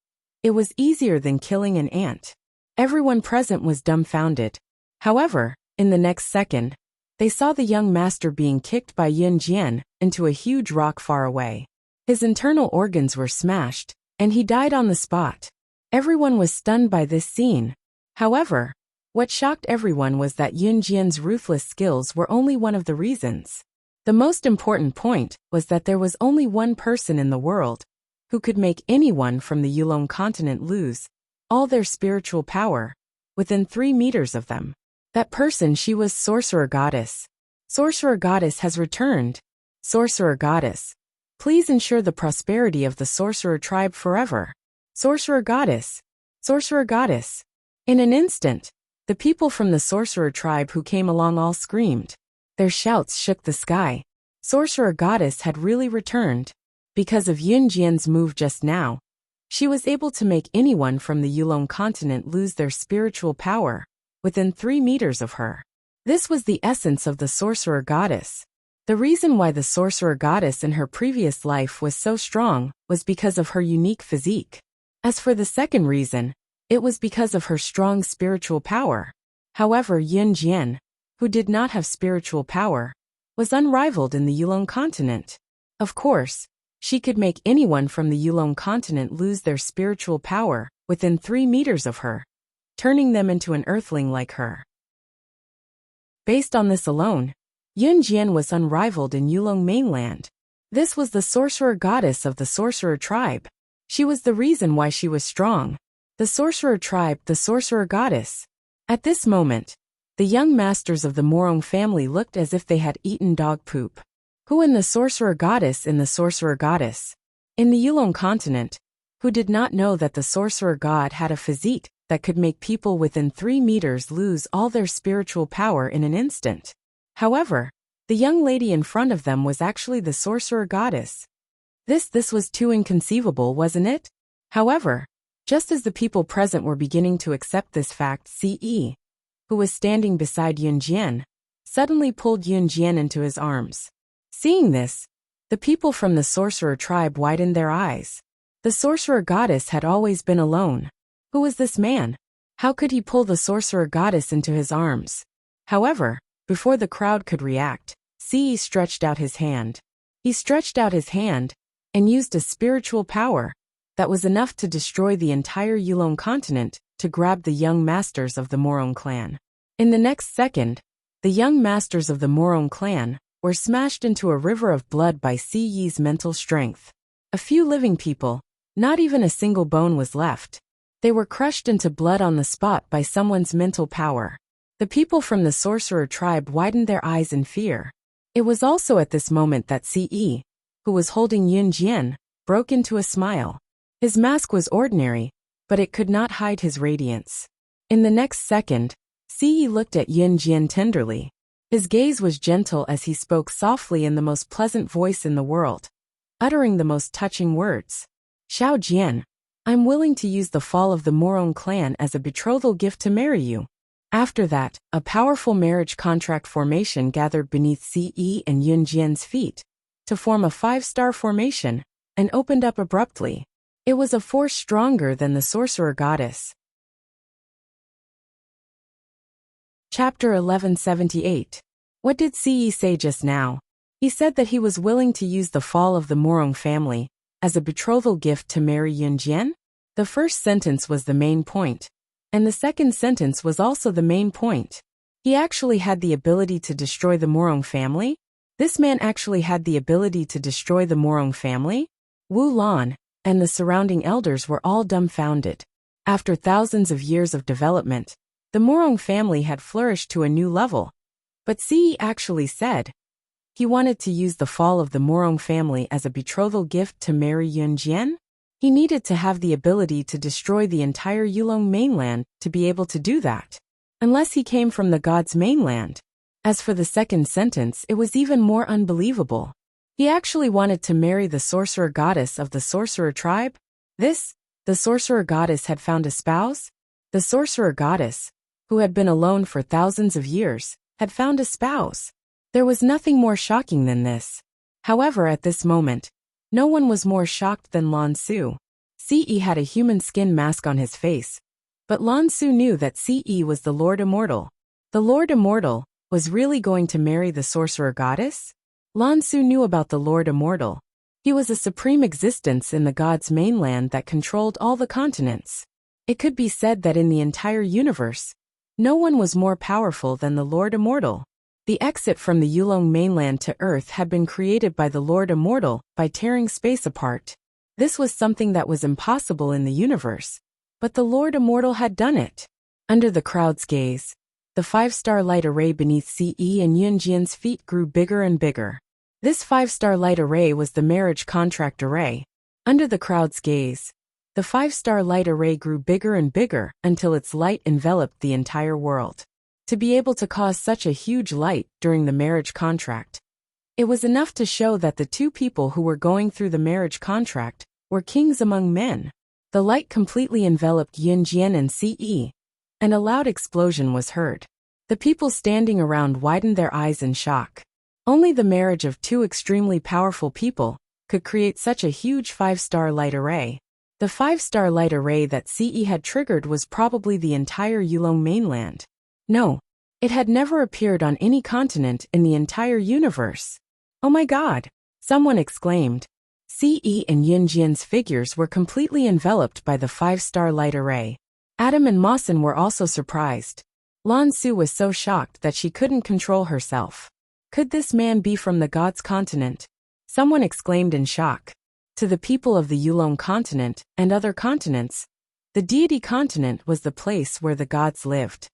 it was easier than killing an ant. Everyone present was dumbfounded. However, in the next second, they saw the young master being kicked by Yunjian into a huge rock far away. His internal organs were smashed, and he died on the spot. Everyone was stunned by this scene. However, what shocked everyone was that Yunjian's ruthless skills were only one of the reasons. The most important point was that there was only one person in the world who could make anyone from the Yulong continent lose all their spiritual power within 3 meters of them. That person, she was Sorcerer Goddess. Sorcerer Goddess has returned. Sorcerer Goddess, please ensure the prosperity of the Sorcerer tribe forever. Sorcerer Goddess. Sorcerer Goddess. In an instant, the people from the Sorcerer tribe who came along all screamed. Their shouts shook the sky. Sorcerer Goddess had really returned. Because of Yunjian's move just now, she was able to make anyone from the Yulong continent lose their spiritual power within 3 meters of her. This was the essence of the Sorcerer Goddess. The reason why the Sorcerer Goddess in her previous life was so strong was because of her unique physique. As for the second reason, it was because of her strong spiritual power. However, Yunjian, who did not have spiritual power, was unrivaled in the Yulong continent. Of course, she could make anyone from the Yulong continent lose their spiritual power within 3 meters of her, turning them into an earthling like her. Based on this alone, Yunjian was unrivaled in Yulong mainland. This was the Sorcerer Goddess of the Sorcerer tribe. She was the reason why she was strong. The Sorcerer tribe, the Sorcerer Goddess. At this moment, the young masters of the Morong family looked as if they had eaten dog poop. Who in the Sorcerer Goddess in the Sorcerer Goddess? In the Yulong continent, who did not know that the Sorcerer God had a physique that could make people within 3 meters lose all their spiritual power in an instant. However, the young lady in front of them was actually the Sorcerer Goddess. This was too inconceivable, wasn't it? However, just as the people present were beginning to accept this fact, Ce, who was standing beside Yunjian, suddenly pulled Yunjian into his arms. Seeing this, the people from the Sorcerer tribe widened their eyes. The Sorcerer Goddess had always been alone. Who was this man? How could he pull the Sorcerer Goddess into his arms? However, before the crowd could react, Ce stretched out his hand. He stretched out his hand and used a spiritual power that was enough to destroy the entire Yulong continent to grab the young masters of the Morong clan. In the next second, the young masters of the Morong clan were smashed into a river of blood by Ce's mental strength. A few living people, not even a single bone was left. They were crushed into blood on the spot by someone's mental power. The people from the Sorcerer tribe widened their eyes in fear. It was also at this moment that Ce, who was holding Yunjian, broke into a smile. His mask was ordinary, but it could not hide his radiance. In the next second, Ce looked at Yunjian tenderly. His gaze was gentle as he spoke softly in the most pleasant voice in the world, uttering the most touching words. Xiao Jian, I'm willing to use the fall of the Morong clan as a betrothal gift to marry you. After that, a powerful marriage contract formation gathered beneath Ce and Yunjian's feet to form a 5-star formation and opened up abruptly. It was a force stronger than the Sorcerer Goddess. Chapter 1178. What did Ce say just now? He said that he was willing to use the fall of the Morong family as a betrothal gift to marry Yunjian? The first sentence was the main point, and the second sentence was also the main point. He actually had the ability to destroy the Morong family? This man actually had the ability to destroy the Morong family? Wu Lan and the surrounding elders were all dumbfounded. After thousands of years of development, the Morong family had flourished to a new level. But Ce actually said he wanted to use the fall of the Morong family as a betrothal gift to marry Yunjian? He needed to have the ability to destroy the entire Yulong mainland to be able to do that. Unless he came from the gods' mainland. As for the second sentence, it was even more unbelievable. He actually wanted to marry the Sorcerer Goddess of the Sorcerer tribe? The Sorcerer Goddess had found a spouse? The Sorcerer Goddess, who had been alone for thousands of years, had found a spouse. There was nothing more shocking than this. However, at this moment, no one was more shocked than Lan Su. Ce had a human skin mask on his face, but Lan Su knew that Ce was the Lord Immortal. The Lord Immortal was really going to marry the Sorcerer Goddess? Lan Su knew about the Lord Immortal. He was a supreme existence in the gods' mainland that controlled all the continents. It could be said that in the entire universe, no one was more powerful than the Lord Immortal. The exit from the Yulong mainland to Earth had been created by the Lord Immortal by tearing space apart. This was something that was impossible in the universe, but the Lord Immortal had done it. Under the crowd's gaze, the 5-star light array beneath Ce and Yunjian's feet grew bigger and bigger. This 5-star light array was the marriage contract array. Under the crowd's gaze, the 5-star light array grew bigger and bigger until its light enveloped the entire world. To be able to cause such a huge light during the marriage contract, it was enough to show that the two people who were going through the marriage contract were kings among men. The light completely enveloped Yunjian and Ce, and a loud explosion was heard. The people standing around widened their eyes in shock. Only the marriage of two extremely powerful people could create such a huge 5-star light array. The 5-star light array that Ce had triggered was probably the entire Yulong mainland. No, it had never appeared on any continent in the entire universe. Oh my God! Someone exclaimed. Ce and Yunjian's figures were completely enveloped by the 5-star light array. Adam and Mawson were also surprised. Lan Su was so shocked that she couldn't control herself. Could this man be from the gods' continent? Someone exclaimed in shock. To the people of the Yulong continent and other continents, the deity continent was the place where the gods lived.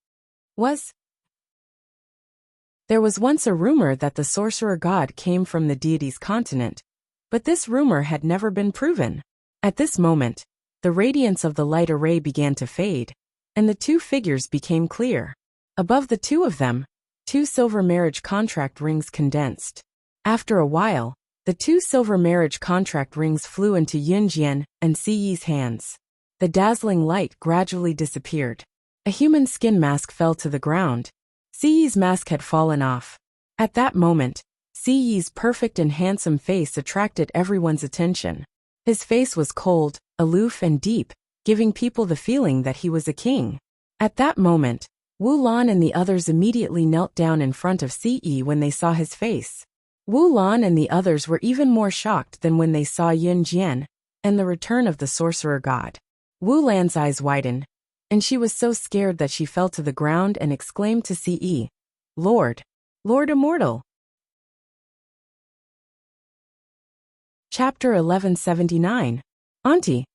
There was once a rumor that the sorcerer god came from the deity's continent, but this rumor had never been proven. At this moment, the radiance of the light array began to fade, and the two figures became clear. Above the two of them, 2 silver marriage contract rings condensed. After a while, the 2 silver marriage contract rings flew into Yunjian and Ce's hands. The dazzling light gradually disappeared. A human skin mask fell to the ground. Ce's mask had fallen off. At that moment, Ce's perfect and handsome face attracted everyone's attention. His face was cold, aloof and deep, giving people the feeling that he was a king. At that moment, Wu Lan and the others immediately knelt down in front of Ce when they saw his face. Wu Lan and the others were even more shocked than when they saw Yunjian and the return of the sorcerer god. Wu Lan's eyes widened, and she was so scared that she fell to the ground and exclaimed to Ce, Lord Immortal. Chapter 1179. Auntie.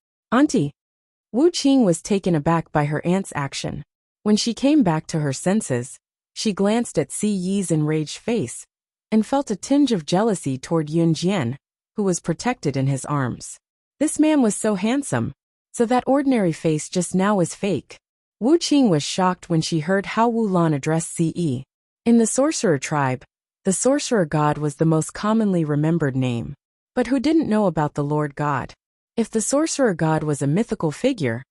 Wu Qing was taken aback by her aunt's action. When she came back to her senses, she glanced at Ce's enraged face and felt a tinge of jealousy toward Yunjian, who was protected in his arms. This man was so handsome, so that ordinary face just now was fake. Wu Qing was shocked when she heard how Wu Lan addressed Ce. In the sorcerer tribe, the sorcerer god was the most commonly remembered name. But who didn't know about the Lord God? If the sorcerer god was a mythical figure,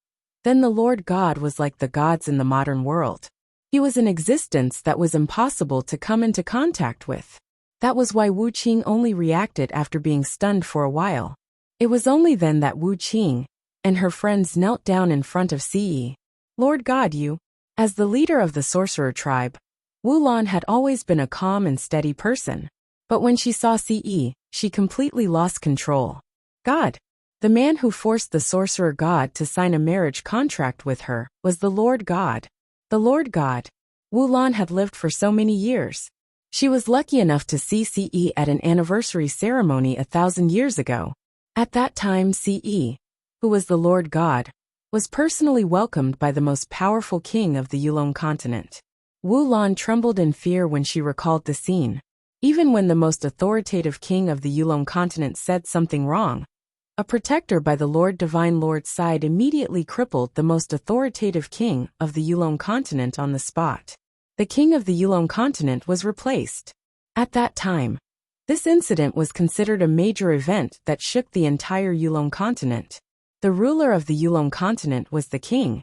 then the Lord God was like the gods in the modern world. He was an existence that was impossible to come into contact with. That was why Wu Qing only reacted after being stunned for a while. It was only then that Wu Qing and her friends knelt down in front of Ce. Lord God, you. As the leader of the sorcerer tribe, Wu Lan had always been a calm and steady person. But when she saw Ce, she completely lost control. God. The man who forced the sorcerer god to sign a marriage contract with her was the Lord God. The Lord God. Wu Lan had lived for so many years. She was lucky enough to see Ce at an anniversary ceremony 1,000 years ago. At that time Ce, who was the Lord God, was personally welcomed by the most powerful king of the Yulong continent. Wu Lan trembled in fear when she recalled the scene. Even when the most authoritative king of the Yulong continent said something wrong, a protector by the Lord Divine Lord's side immediately crippled the most authoritative king of the Yulong continent on the spot. The king of the Yulong continent was replaced. At that time, this incident was considered a major event that shook the entire Yulong continent. The ruler of the Yulong continent was the king,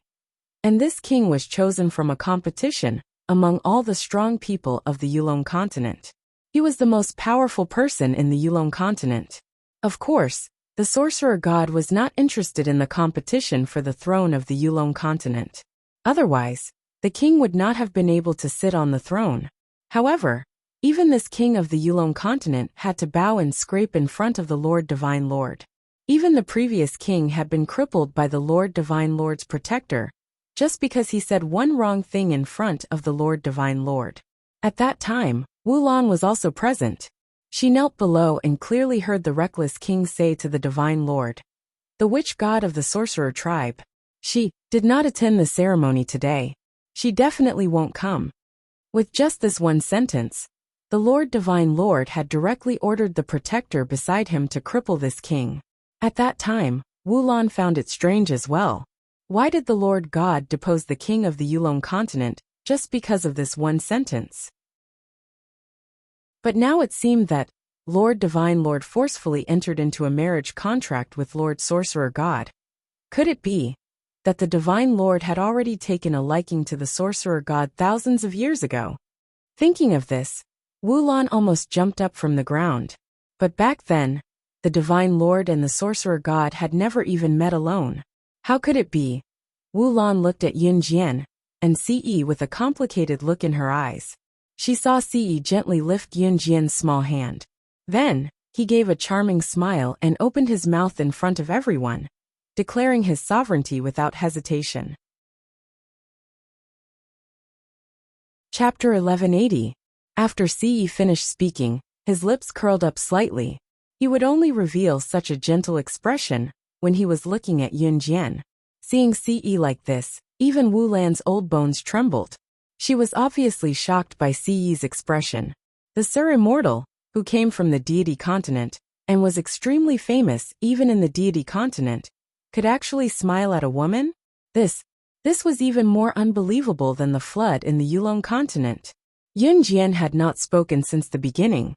and this king was chosen from a competition among all the strong people of the Yulong continent. He was the most powerful person in the Yulong continent. Of course, the sorcerer god was not interested in the competition for the throne of the Yulong continent. Otherwise, the king would not have been able to sit on the throne. However, even this king of the Yulong continent had to bow and scrape in front of the Lord Divine Lord. Even the previous king had been crippled by the Lord Divine Lord's protector, just because he said one wrong thing in front of the Lord Divine Lord. At that time, Wulan was also present. She knelt below and clearly heard the reckless king say to the Divine Lord, the witch god of the sorcerer tribe, she did not attend the ceremony today. She definitely won't come. With just this one sentence, the Lord Divine Lord had directly ordered the protector beside him to cripple this king. At that time, Wulan found it strange as well. Why did the Lord God depose the king of the Yulong continent just because of this one sentence? But now it seemed that Lord Divine Lord forcefully entered into a marriage contract with Lord Sorcerer God. Could it be that the Divine Lord had already taken a liking to the Sorcerer God thousands of years ago? Thinking of this, Wulan almost jumped up from the ground. But back then, the Divine Lord and the Sorcerer God had never even met alone. How could it be? Wulan looked at Yun Jian and Ce with a complicated look in her eyes. She saw Ce gently lift Yun Jian's small hand. Then, he gave a charming smile and opened his mouth in front of everyone, declaring his sovereignty without hesitation. Chapter 1180. After Ce finished speaking, his lips curled up slightly. He would only reveal such a gentle expression when he was looking at Yun Jian. Seeing Ce like this, even Wu Lan's old bones trembled. She was obviously shocked by Ce's expression. The Sir Immortal, who came from the deity continent, and was extremely famous even in the deity continent, could actually smile at a woman? This was even more unbelievable than the flood in the Yulong continent. Yun Jian had not spoken since the beginning,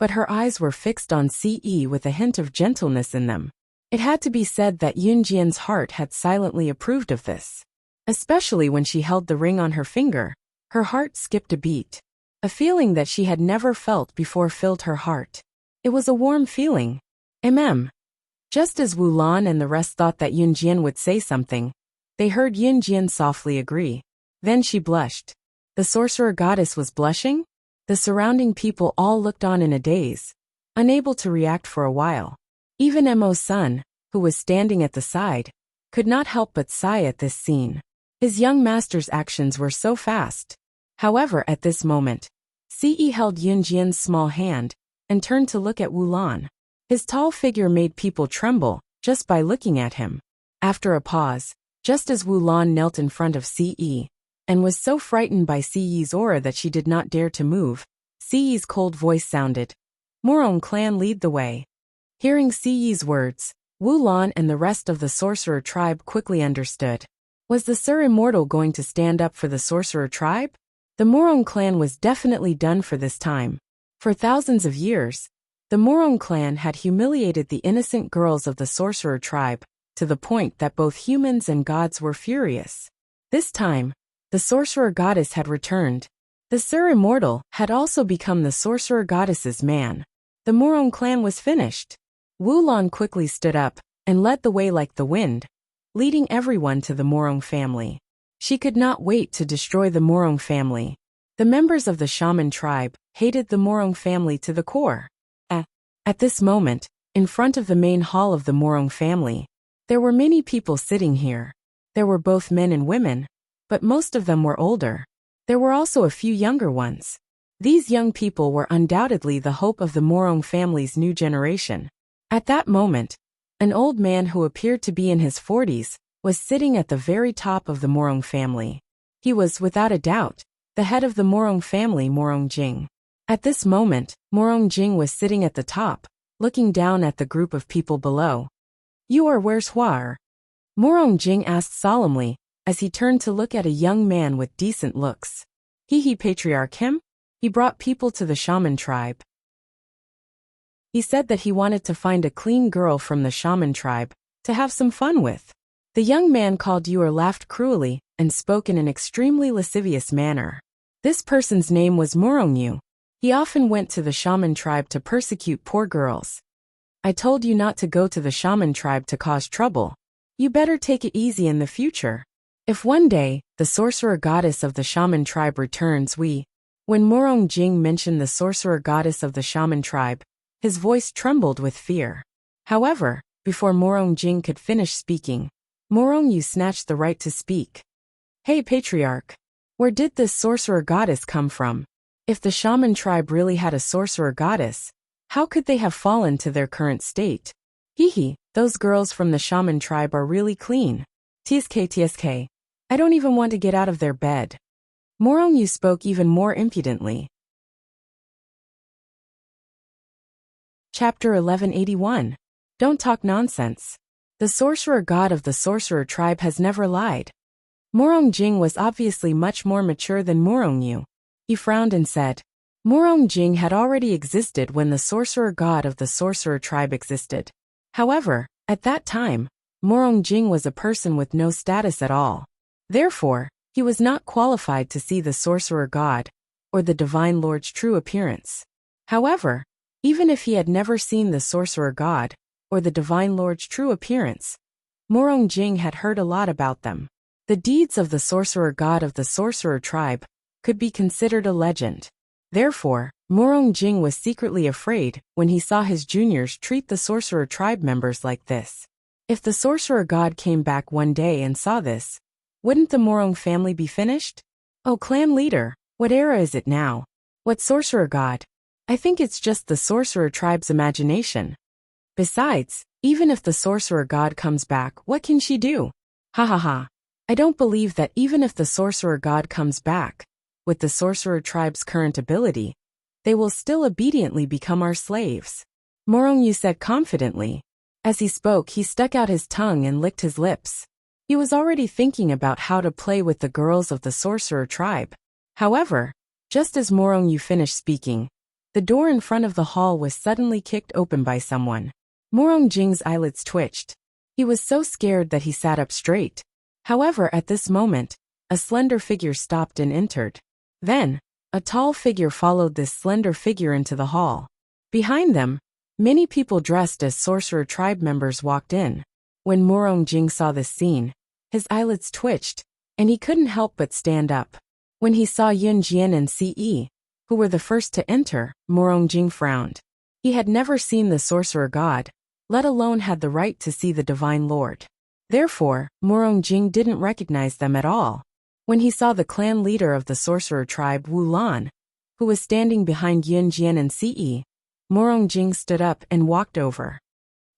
but her eyes were fixed on Ce with a hint of gentleness in them. It had to be said that Yun Jian's heart had silently approved of this. Especially when she held the ring on her finger, her heart skipped a beat. A feeling that she had never felt before filled her heart. It was a warm feeling. Just as Wulan and the rest thought that Yun Jian would say something, they heard Yun Jian softly agree. Then she blushed. The sorcerer goddess was blushing? The surrounding people all looked on in a daze, unable to react for a while. Even Mo's son, who was standing at the side, could not help but sigh at this scene. His young master's actions were so fast. However, at this moment, Ce held Yun Jian's small hand and turned to look at Wulan. His tall figure made people tremble just by looking at him. After a pause, just as Wulan knelt in front of Ce and was so frightened by Ce's aura that she did not dare to move, Ce's cold voice sounded, "Morong clan, lead the way." Hearing Ce's words, Wulan and the rest of the sorcerer tribe quickly understood. Was the Sir Immortal going to stand up for the sorcerer tribe? The Morong clan was definitely done for this time. For thousands of years, the Morong clan had humiliated the innocent girls of the sorcerer tribe, to the point that both humans and gods were furious. This time, the sorcerer goddess had returned. The Sir Immortal had also become the sorcerer goddess's man. The Morong clan was finished. Wulan quickly stood up and led the way like the wind, leading everyone to the Morong family. She could not wait to destroy the Morong family. The members of the shaman tribe hated the Morong family to the core. At this moment, in front of the main hall of the Morong family, there were many people sitting here. There were both men and women, but most of them were older. There were also a few younger ones. These young people were undoubtedly the hope of the Morong family's new generation. At that moment, an old man who appeared to be in his 40s was sitting at the very top of the Morong family. He was, without a doubt, the head of the Morong family, Morong Jing. At this moment, Morong Jing was sitting at the top, looking down at the group of people below. "You are where's Huar?" Morong Jing asked solemnly, as he turned to look at a young man with decent looks. He Patriarch him? He brought people to the shaman tribe. He said that he wanted to find a clean girl from the shaman tribe to have some fun with. The young man called Yuer laughed cruelly and spoke in an extremely lascivious manner. This person's name was Morongyu. He often went to the shaman tribe to persecute poor girls. I told you not to go to the shaman tribe to cause trouble. You better take it easy in the future. If one day, the sorcerer goddess of the shaman tribe returns, When Morong Jing mentioned the sorcerer goddess of the shaman tribe, his voice trembled with fear. However, Before Morong Jing could finish speaking, Morong Yu snatched the right to speak. Hey Patriarch! Where did this sorcerer goddess come from? If the shaman tribe really had a sorcerer goddess, how could they have fallen to their current state? Hee, those girls from the shaman tribe are really clean. TSK. I don't even want to get out of their bed. Morong Yu spoke even more impudently. Chapter 1181. Don't talk nonsense. The sorcerer god of the sorcerer tribe has never lied. Morong Jing was obviously much more mature than Morong Yu. He frowned and said, Morong Jing had already existed when the sorcerer god of the sorcerer tribe existed. However, at that time, Morong Jing was a person with no status at all. Therefore, he was not qualified to see the sorcerer god, or the divine lord's true appearance. However, even if he had never seen the sorcerer god, or the divine lord's true appearance, Morong Jing had heard a lot about them. The deeds of the sorcerer god of the sorcerer tribe could be considered a legend. Therefore, Morong Jing was secretly afraid when he saw his juniors treat the sorcerer tribe members like this. If the sorcerer god came back one day and saw this, wouldn't the Morong family be finished? Oh clan leader, what era is it now? What sorcerer god? I think it's just the sorcerer tribe's imagination. Besides, even if the sorcerer god comes back, what can she do? Ha ha ha. I don't believe that even if the sorcerer god comes back, with the sorcerer tribe's current ability, they will still obediently become our slaves. Morong Yu said confidently. As he spoke, he stuck out his tongue and licked his lips. He was already thinking about how to play with the girls of the sorcerer tribe. However, just as Morong Yu finished speaking, the door in front of the hall was suddenly kicked open by someone. Morong Jing's eyelids twitched. He was so scared that he sat up straight. However, at this moment, a slender figure stopped and entered. Then, a tall figure followed this slender figure into the hall. Behind them, many people dressed as sorcerer tribe members walked in. When Morong Jing saw this scene, his eyelids twitched, and he couldn't help but stand up. When he saw Yun Jian and Ce, who were the first to enter, Morong Jing frowned. He had never seen the sorcerer god, let alone had the right to see the divine lord. Therefore, Morong Jing didn't recognize them at all. When he saw the clan leader of the sorcerer tribe, Wu Lan, who was standing behind Yun Jian and Ce, Morong Jing stood up and walked over.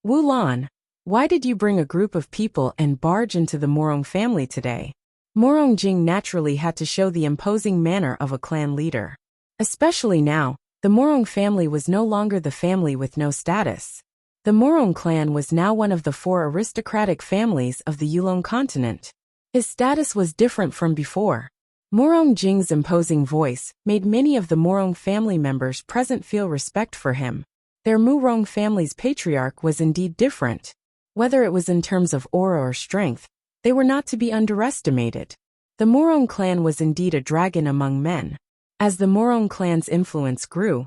Wu Lan, why did you bring a group of people and barge into the Morong family today? Morong Jing naturally had to show the imposing manner of a clan leader. Especially now, the Morong family was no longer the family with no status. The Morong clan was now one of the 4 aristocratic families of the Yulong continent. His status was different from before. Morong Jing's imposing voice made many of the Morong family members present feel respect for him. Their Murong family's patriarch was indeed different. Whether it was in terms of aura or strength, they were not to be underestimated. The Morong clan was indeed a dragon among men. As the Morong clan's influence grew,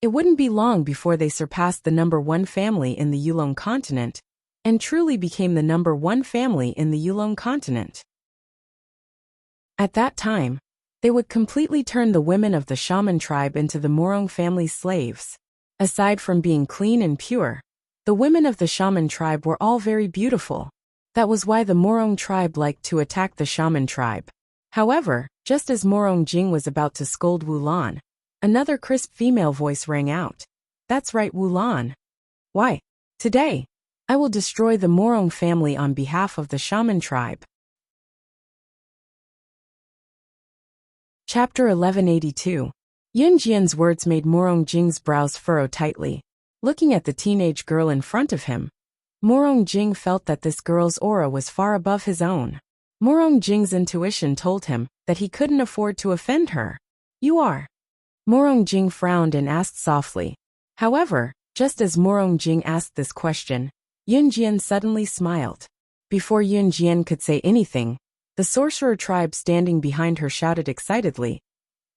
it wouldn't be long before they surpassed the number 1 family in the Yulong continent, and truly became the number 1 family in the Yulong continent. At that time, they would completely turn the women of the shaman tribe into the Morong family's slaves. Aside from being clean and pure, the women of the shaman tribe were all very beautiful. That was why the Morong tribe liked to attack the shaman tribe. However, just as Morong Jing was about to scold Wu Lan, another crisp female voice rang out. That's right, Wu Lan. Why? Today, I will destroy the Morong family on behalf of the shaman tribe. Chapter 1182. Yun Jian's words made Morong Jing's brows furrow tightly. Looking at the teenage girl in front of him, Morong Jing felt that this girl's aura was far above his own. Morong Jing's intuition told him that he couldn't afford to offend her. You are. Morong Jing frowned and asked softly. However, just as Morong Jing asked this question, Yun Jian suddenly smiled. Before Yun Jian could say anything, the sorcerer tribe standing behind her shouted excitedly,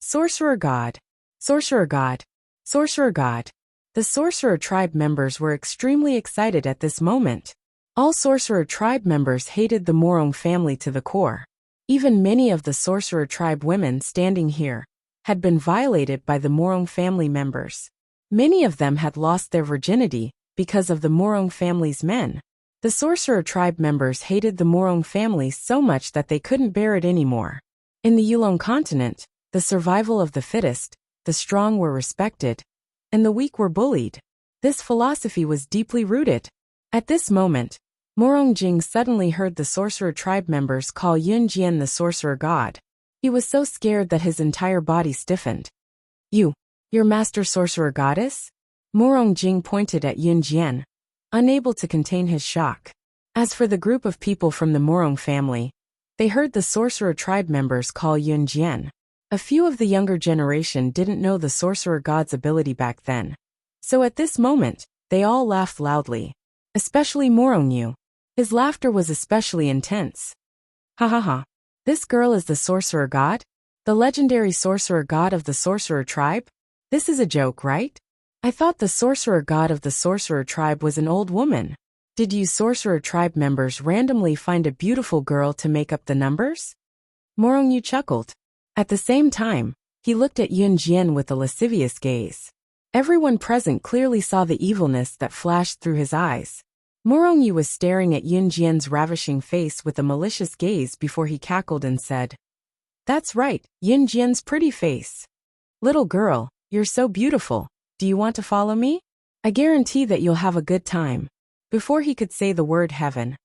Sorcerer God! Sorcerer God! Sorcerer God! The sorcerer tribe members were extremely excited at this moment. All sorcerer tribe members hated the Morong family to the core. Even many of the sorcerer tribe women standing here had been violated by the Morong family members. Many of them had lost their virginity because of the Morong family's men. The sorcerer tribe members hated the Morong family so much that they couldn't bear it anymore. In the Yulong continent, the survival of the fittest, the strong were respected, and the weak were bullied. This philosophy was deeply rooted. At this moment, Morong Jing suddenly heard the sorcerer tribe members call Yun Jian the sorcerer god. He was so scared that his entire body stiffened. Your master sorcerer goddess? Morong Jing pointed at Yun Jian, unable to contain his shock. As for the group of people from the Morong family, they heard the sorcerer tribe members call Yun Jian. A few of the younger generation didn't know the sorcerer god's ability back then. So at this moment, they all laughed loudly. Especially Morong Yu. His laughter was especially intense. Ha ha ha. This girl is the sorcerer god? The legendary sorcerer god of the sorcerer tribe? This is a joke, right? I thought the sorcerer god of the sorcerer tribe was an old woman. Did you sorcerer tribe members randomly find a beautiful girl to make up the numbers? Morong Yu chuckled. At the same time, he looked at Yun Jian with a lascivious gaze. Everyone present clearly saw the evilness that flashed through his eyes. Morong Yu was staring at Yun Jian's ravishing face with a malicious gaze before he cackled and said, "That's right, Yun Jian's pretty face. Little girl, you're so beautiful. Do you want to follow me? I guarantee that you'll have a good time." Before he could say the word heaven,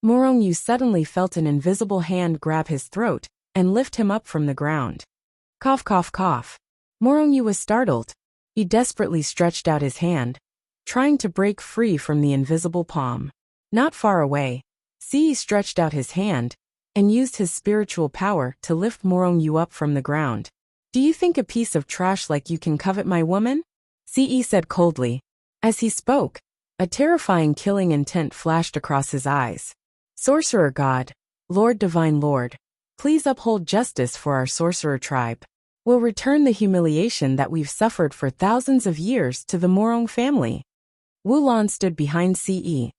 Morong Yu suddenly felt an invisible hand grab his throat and lift him up from the ground. Cough cough cough. Morong Yu was startled. He desperately stretched out his hand, trying to break free from the invisible palm. Not far away, Si stretched out his hand and used his spiritual power to lift Morong Yu up from the ground. "Do you think a piece of trash like you can covet my woman?" Si said coldly. As he spoke, a terrifying killing intent flashed across his eyes. "Sorcerer God, Lord Divine Lord, please uphold justice for our sorcerer tribe. We'll return the humiliation that we've suffered for thousands of years to the Morong family." Wu Lan stood behind Ce.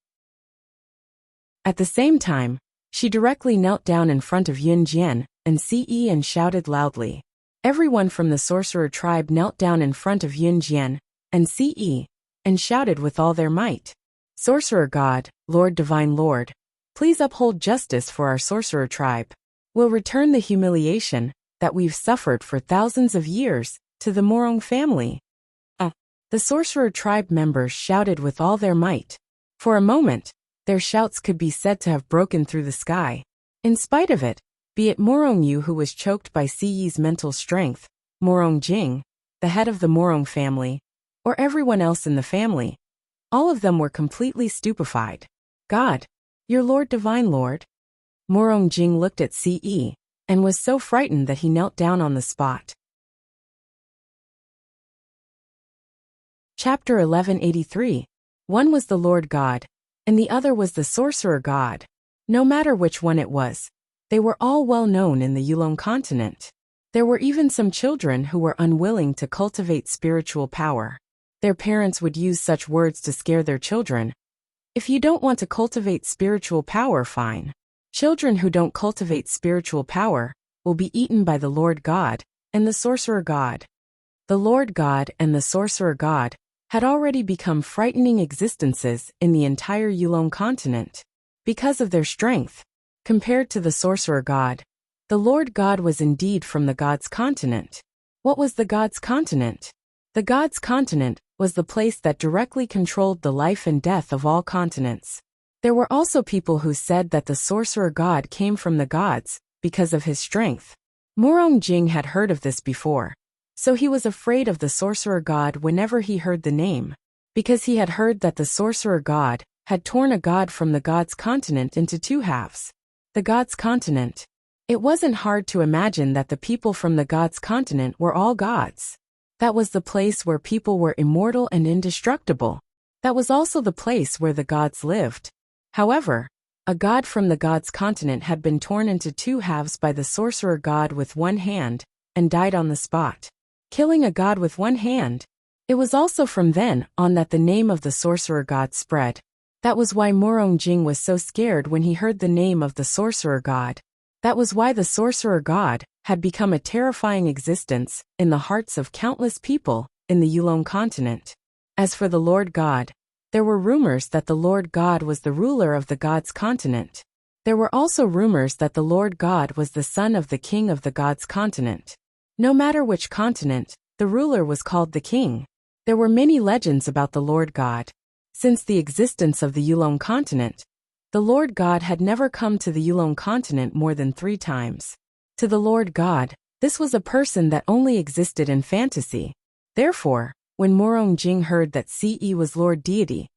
At the same time, she directly knelt down in front of Yun Jian and Ce and shouted loudly. Everyone from the sorcerer tribe knelt down in front of Yun Jian and Ce and shouted with all their might. "Sorcerer God, Lord Divine Lord, please uphold justice for our sorcerer tribe. We'll return the humiliation that we've suffered for thousands of years to the Morong family." The sorcerer tribe members shouted with all their might. For a moment, their shouts could be said to have broken through the sky. In spite of it, be it Morong Yu who was choked by Ce's mental strength, Morong Jing, the head of the Morong family, or everyone else in the family, all of them were completely stupefied. "God, your Lord Divine Lord?" Morong Jing looked at Ce and was so frightened that he knelt down on the spot. Chapter 1183. One was the Lord God, and the other was the sorcerer god. No matter which one it was, they were all well known in the Yulong continent. There were even some children who were unwilling to cultivate spiritual power. Their parents would use such words to scare their children. "If you don't want to cultivate spiritual power, fine. Children who don't cultivate spiritual power will be eaten by the Lord God and the sorcerer god." The Lord God and the sorcerer god had already become frightening existences in the entire Yulong continent. Because of their strength, compared to the sorcerer god, the Lord God was indeed from the God's continent. What was the God's continent? The God's continent was the place that directly controlled the life and death of all continents. There were also people who said that the sorcerer god came from the gods because of his strength. Morong Jing had heard of this before, so he was afraid of the sorcerer god whenever he heard the name, because he had heard that the sorcerer god had torn a god from the God's continent into two halves. The God's continent. It wasn't hard to imagine that the people from the God's continent were all gods. That was the place where people were immortal and indestructible. That was also the place where the gods lived. However, a god from the God's continent had been torn into two halves by the sorcerer god with one hand and died on the spot. Killing a god with one hand. It was also from then on that the name of the sorcerer god spread. That was why Morong Jing was so scared when he heard the name of the sorcerer god. That was why the sorcerer god had become a terrifying existence in the hearts of countless people in the Yulong continent. As for the Lord God, There were rumors that the Lord God was the ruler of the gods' continent. There were also rumors that the Lord God was the son of the king of the gods' continent. No matter which continent, the ruler was called the king. There were many legends about the Lord God. Since the existence of the Yulong continent, the Lord God had never come to the Yulong continent more than 3 times. To the Lord God, this was a person that only existed in fantasy. Therefore, when Morong Jing heard that Ce was Lord Deity,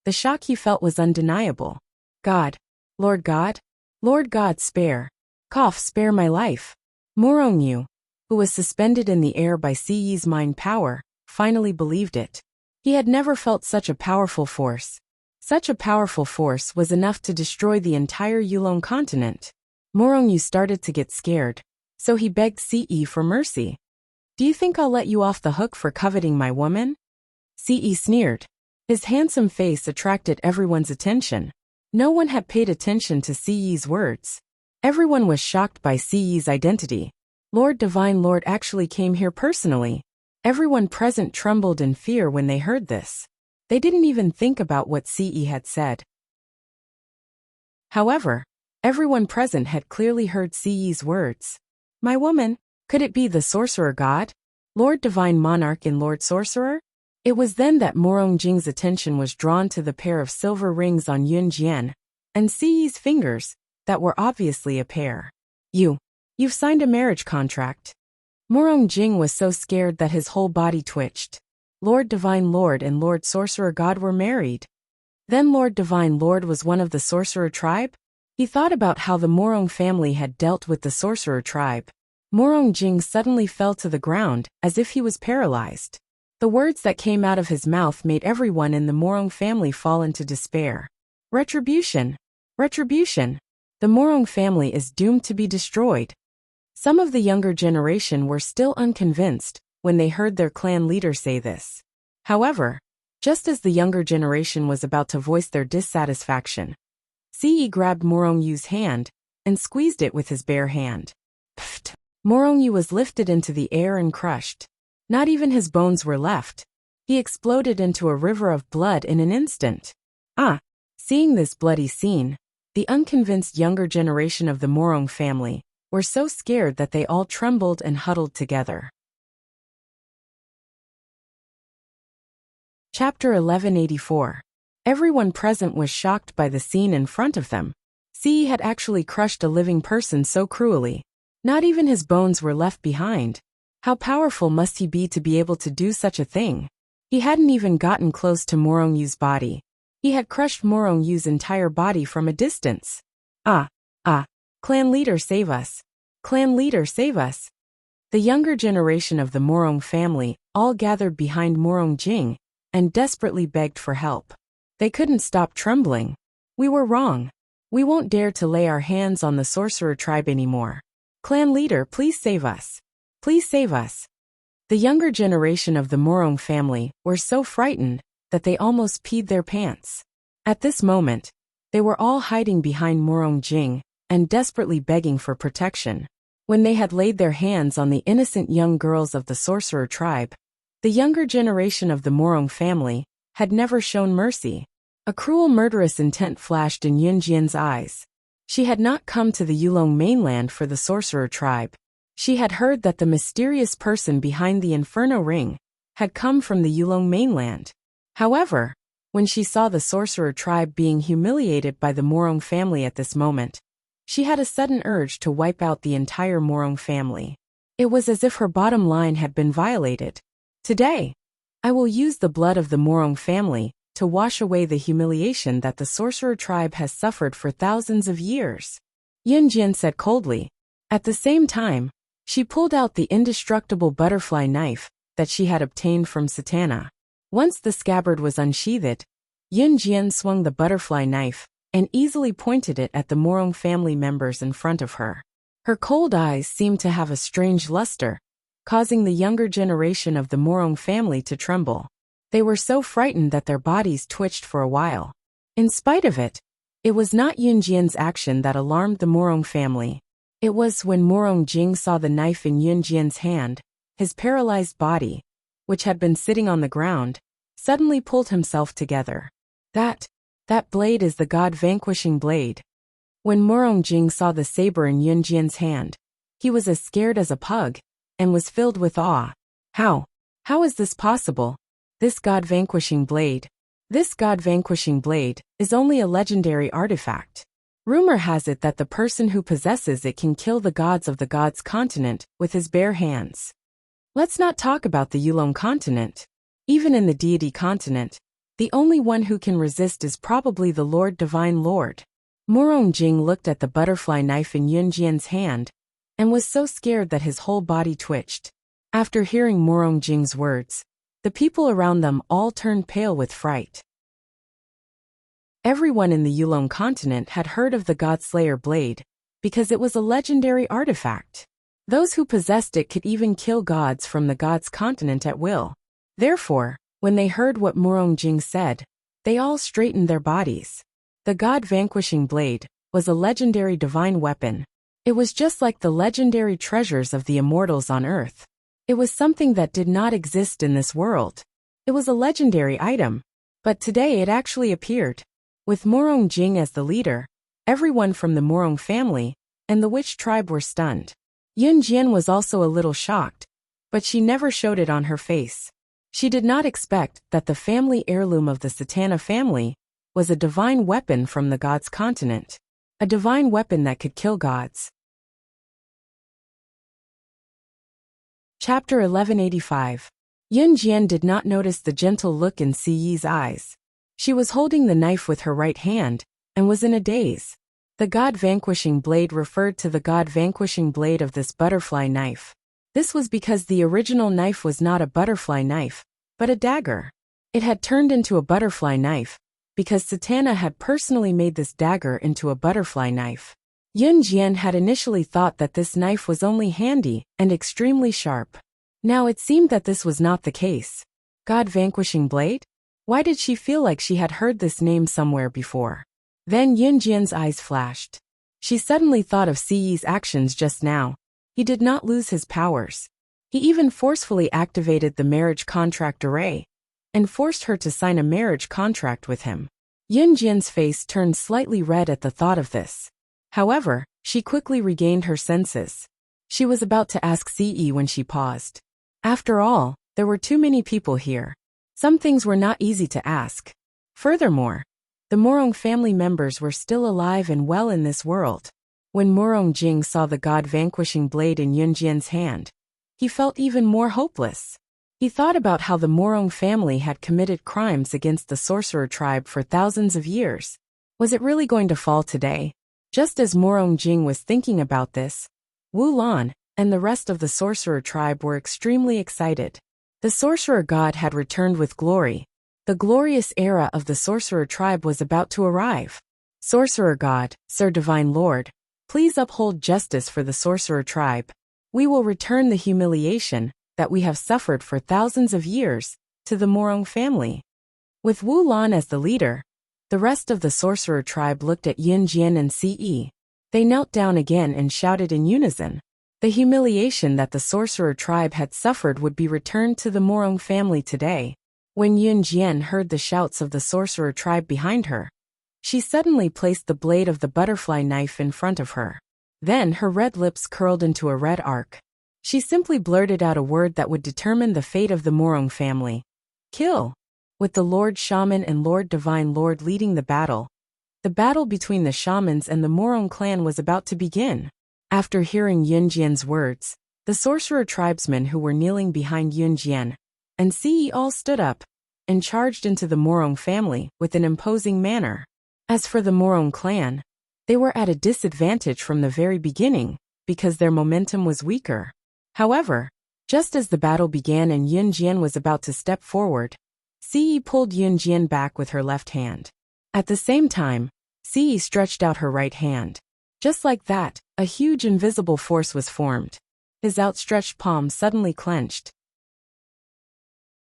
the shock he felt was undeniable. God. Lord God? Lord God, spare my life. Morong Yu, who was suspended in the air by Ce's mind power, finally believed it. He had never felt such a powerful force. Such a powerful force was enough to destroy the entire Yulong continent. Morong Yu started to get scared, so he begged Ce for mercy. Do you think I'll let you off the hook for coveting my woman? Ce sneered. His handsome face attracted everyone's attention. No one had paid attention to Ce's words. Everyone was shocked by Ce's identity. Lord Divine Lord actually came here personally. Everyone present trembled in fear when they heard this. They didn't even think about what Ce had said. However, everyone present had clearly heard Ce's words. My woman, could it be the sorcerer god? Lord Divine Monarch and Lord Sorcerer? It was then that Morong Jing's attention was drawn to the pair of silver rings on Yun Jian and Ce's fingers that were obviously a pair. You've signed a marriage contract. Morong Jing was so scared that his whole body twitched. Lord Divine Lord and Lord Sorcerer God were married. Then Lord Divine Lord was one of the sorcerer tribe? He thought about how the Morong family had dealt with the sorcerer tribe. Morong Jing suddenly fell to the ground as if he was paralyzed. The words that came out of his mouth made everyone in the Morong family fall into despair. Retribution! Retribution! The Morong family is doomed to be destroyed. Some of the younger generation were still unconvinced when they heard their clan leader say this. However, just as the younger generation was about to voice their dissatisfaction, Ce grabbed Morong Yu's hand and squeezed it with his bare hand. Pfft! Morong Yu was lifted into the air and crushed. Not even his bones were left. He exploded into a river of blood in an instant. Seeing this bloody scene, the unconvinced younger generation of the Morong family were so scared that they all trembled and huddled together. Chapter 1184. Everyone present was shocked by the scene in front of them. Ce had actually crushed a living person so cruelly. Not even his bones were left behind. How powerful must he be to be able to do such a thing? He hadn't even gotten close to Morong Yu's body. He had crushed Morong Yu's entire body from a distance. Clan leader, save us. Clan leader, save us. The younger generation of the Morong family all gathered behind Morong Jing and desperately begged for help. They couldn't stop trembling. We were wrong. We won't dare to lay our hands on the sorcerer tribe anymore. Clan leader, please save us. Please save us. The younger generation of the Morong family were so frightened that they almost peed their pants. At this moment, they were all hiding behind Morong Jing and desperately begging for protection. When they had laid their hands on the innocent young girls of the sorcerer tribe, the younger generation of the Morong family had never shown mercy. A cruel murderous intent flashed in Yun Jian's eyes. She had not come to the Yulong mainland for the sorcerer tribe. She had heard that the mysterious person behind the Inferno Ring had come from the Yulong mainland. However, when she saw the sorcerer tribe being humiliated by the Morong family at this moment, she had a sudden urge to wipe out the entire Morong family. It was as if her bottom line had been violated. Today, I will use the blood of the Morong family to wash away the humiliation that the sorcerer tribe has suffered for thousands of years. Yun Jian said coldly. At the same time, she pulled out the indestructible butterfly knife that she had obtained from Satana. Once the scabbard was unsheathed, Yun Jian swung the butterfly knife and easily pointed it at the Morong family members in front of her. Her cold eyes seemed to have a strange luster, causing the younger generation of the Morong family to tremble. They were so frightened that their bodies twitched for a while. In spite of it, it was not Yun Jian's action that alarmed the Morong family. It was when Morong Jing saw the knife in Yun Jian's hand, his paralyzed body, which had been sitting on the ground, suddenly pulled himself together. That blade is the god-vanquishing blade. When Morong Jing saw the saber in Yunjian's hand, he was as scared as a pug, and was filled with awe. How is this possible? This god-vanquishing blade is only a legendary artifact. Rumor has it that the person who possesses it can kill the gods of the gods continent with his bare hands. Let's not talk about the Yulong continent. Even in the deity continent, the only one who can resist is probably the Lord Divine Lord. Morong Jing looked at the butterfly knife in Yunjian's hand, and was so scared that his whole body twitched. After hearing Morong Jing's words, the people around them all turned pale with fright. Everyone in the Yulong continent had heard of the Godslayer blade, because it was a legendary artifact. Those who possessed it could even kill gods from the gods' continent at will. Therefore, when they heard what Morong Jing said, they all straightened their bodies. The god-vanquishing blade was a legendary divine weapon. It was just like the legendary treasures of the immortals on Earth. It was something that did not exist in this world. It was a legendary item. But today it actually appeared. With Morong Jing as the leader, everyone from the Morong family and the witch tribe were stunned. Yunjian was also a little shocked, but she never showed it on her face. She did not expect that the family heirloom of the Satana family was a divine weapon from the gods' continent. A divine weapon that could kill gods. Chapter 1185. Yunjian did not notice the gentle look in Si Yi's eyes. She was holding the knife with her right hand, and was in a daze. The god-vanquishing blade referred to the god-vanquishing blade of this butterfly knife. This was because the original knife was not a butterfly knife, but a dagger. It had turned into a butterfly knife, because Satana had personally made this dagger into a butterfly knife. Yunjian had initially thought that this knife was only handy and extremely sharp. Now it seemed that this was not the case. God-vanquishing blade? Why did she feel like she had heard this name somewhere before? Then Yunjian's eyes flashed. She suddenly thought of Si Yi's actions just now. He did not lose his powers. He even forcefully activated the marriage contract array, and forced her to sign a marriage contract with him. Yunjian's face turned slightly red at the thought of this. However, she quickly regained her senses. She was about to ask Si Yi when she paused. After all, there were too many people here. Some things were not easy to ask. Furthermore, the Morong family members were still alive and well in this world. When Morong Jing saw the god-vanquishing blade in Yunjian's hand, he felt even more hopeless. He thought about how the Morong family had committed crimes against the sorcerer tribe for thousands of years. Was it really going to fall today? Just as Morong Jing was thinking about this, Wu Lan and the rest of the sorcerer tribe were extremely excited. The sorcerer god had returned with glory. The glorious era of the sorcerer tribe was about to arrive. Sorcerer god, Sir Divine Lord, please uphold justice for the sorcerer tribe. We will return the humiliation that we have suffered for thousands of years to the Morong family. With Wu Lan as the leader, the rest of the sorcerer tribe looked at Yunjian and Si Yi. They knelt down again and shouted in unison. The humiliation that the sorcerer tribe had suffered would be returned to the Morong family today. When Yunjian heard the shouts of the sorcerer tribe behind her, she suddenly placed the blade of the butterfly knife in front of her. Then her red lips curled into a red arc. She simply blurted out a word that would determine the fate of the Morong family. Kill! With the Lord Shaman and Lord Divine Lord leading the battle between the shamans and the Morong clan was about to begin. After hearing Yunjian's words, the sorcerer tribesmen who were kneeling behind Yunjian and Si Yi all stood up and charged into the Morong family with an imposing manner. As for the Morong clan, they were at a disadvantage from the very beginning because their momentum was weaker. However, just as the battle began and Yunjian was about to step forward, Si Yi pulled Yunjian back with her left hand. At the same time, Si Yi stretched out her right hand. Just like that, a huge invisible force was formed. His outstretched palm suddenly clenched.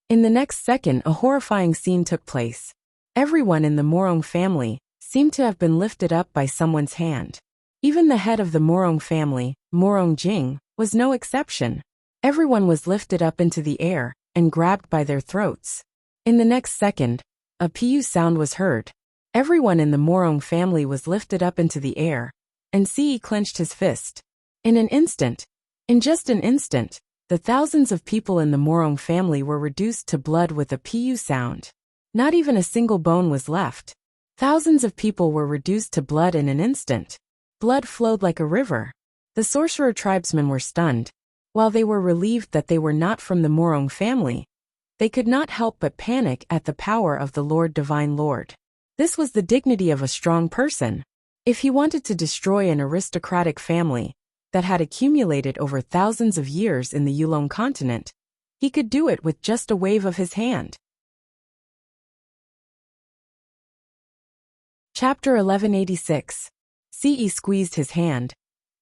In the next second, a horrifying scene took place. Everyone in the Morong family seemed to have been lifted up by someone's hand. Even the head of the Morong family, Morong Jing, was no exception. Everyone was lifted up into the air and grabbed by their throats. In the next second, a Piu sound was heard. Everyone in the Morong family was lifted up into the air, and Ce clenched his fist. In just an instant, the thousands of people in the Morong family were reduced to blood with a Piu sound. Not even a single bone was left. Thousands of people were reduced to blood in an instant. Blood flowed like a river. The sorcerer tribesmen were stunned. While they were relieved that they were not from the Morong family, they could not help but panic at the power of the Lord Divine Lord. This was the dignity of a strong person. If he wanted to destroy an aristocratic family that had accumulated over thousands of years in the Yulong continent, he could do it with just a wave of his hand. Chapter 1186. Ce squeezed his hand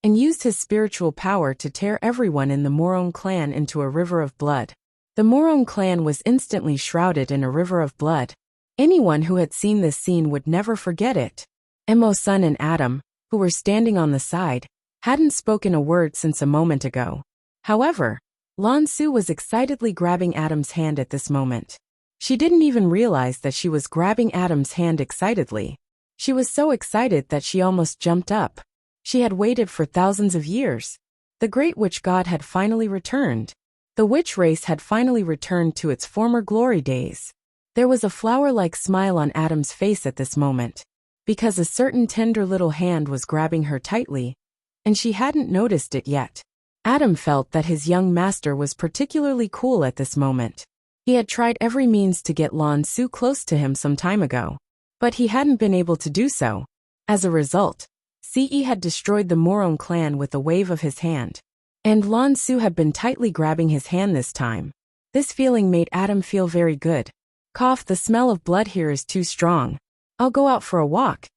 and used his spiritual power to tear everyone in the Morong clan into a river of blood. The Morong clan was instantly shrouded in a river of blood. Anyone who had seen this scene would never forget it. Emo's son and Adam, who were standing on the side, hadn't spoken a word since a moment ago. However, Lan Su was excitedly grabbing Adam's hand at this moment. She didn't even realize that she was grabbing Adam's hand excitedly. She was so excited that she almost jumped up. She had waited for thousands of years. The great witch god had finally returned. The witch race had finally returned to its former glory days. There was a flower-like smile on Adam's face at this moment, because a certain tender little hand was grabbing her tightly, and she hadn't noticed it yet. Adam felt that his young master was particularly cool at this moment. He had tried every means to get Lan Su close to him some time ago, but he hadn't been able to do so. As a result, Ce had destroyed the Morong clan with a wave of his hand, and Lan Su had been tightly grabbing his hand this time. This feeling made Adam feel very good. Cough, the smell of blood here is too strong. I'll go out for a walk.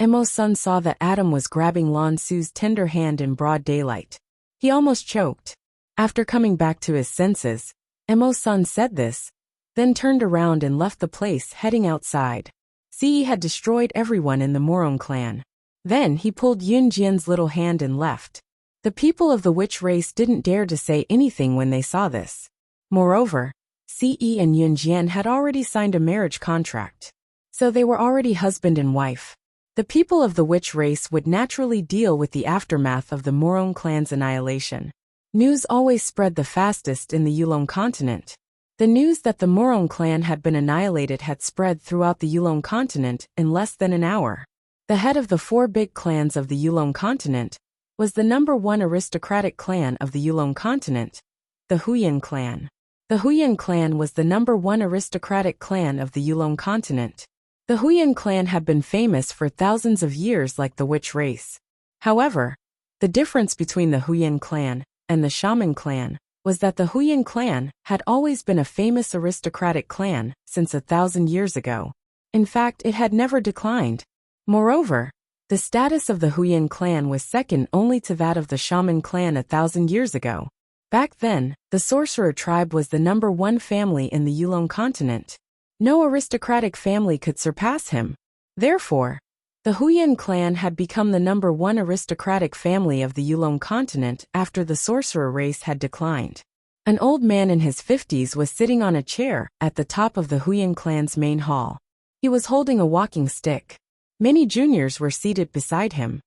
Emo's son saw that Adam was grabbing Lan Su's tender hand in broad daylight. He almost choked. After coming back to his senses, Emo's son said this, then turned around and left the place, heading outside. Ce had destroyed everyone in the Morong clan. Then he pulled Yun Jian's little hand and left. The people of the witch race didn't dare to say anything when they saw this. Moreover, Ce and Yun Jian had already signed a marriage contract, so they were already husband and wife. The people of the witch race would naturally deal with the aftermath of the Morong clan's annihilation. News always spread the fastest in the Yulong continent. The news that the Morong clan had been annihilated had spread throughout the Yulong continent in less than an hour. The head of the four big clans of the Yulong continent was the #1 aristocratic clan of the Yulong continent, the Huyan clan. The Huyan clan was the #1 aristocratic clan of the Yulong continent. The Huyan clan had been famous for thousands of years like the witch race. However, the difference between the Huyan clan and the Shaman clan was that the Huyan clan had always been a famous aristocratic clan since 1,000 years ago. In fact, it had never declined. Moreover, the status of the Huyan clan was second only to that of the Shaman clan 1,000 years ago. Back then, the sorcerer tribe was the #1 family in the Yulong continent. No aristocratic family could surpass him. Therefore, the Huyan clan had become the #1 aristocratic family of the Yulong continent after the sorcerer race had declined. An old man in his 50s was sitting on a chair at the top of the Huyan clan's main hall. He was holding a walking stick. Many juniors were seated beside him.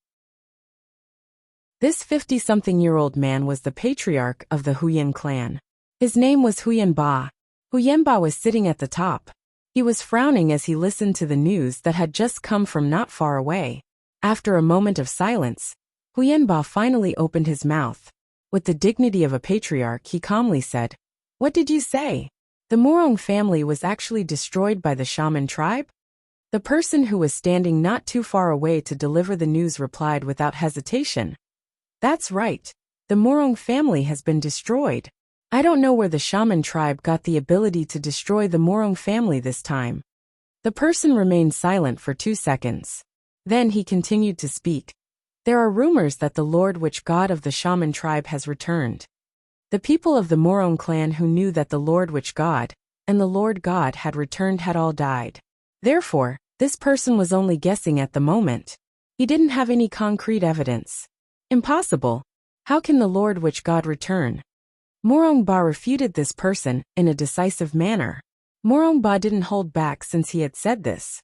This 50-something-year-old man was the patriarch of the Huyan clan. His name was Huyan Ba. Huyan Ba was sitting at the top. He was frowning as he listened to the news that had just come from not far away. After a moment of silence, Huyan Ba finally opened his mouth. With the dignity of a patriarch, he calmly said, "What did you say? The Morong family was actually destroyed by the Shaman tribe?" The person who was standing not too far away to deliver the news replied without hesitation, "That's right. The Morong family has been destroyed. I don't know where the Shaman tribe got the ability to destroy the Morong family this time." The person remained silent for 2 seconds. Then he continued to speak. "There are rumors that the Lord Witch God of the Shaman tribe has returned. The people of the Morong clan who knew that the Lord Witch God and the Lord God had returned had all died. Therefore, this person was only guessing at the moment. He didn't have any concrete evidence. Impossible. How can the Lord Witch God return?" Morong Ba refuted this person in a decisive manner. Morongba didn't hold back since he had said this.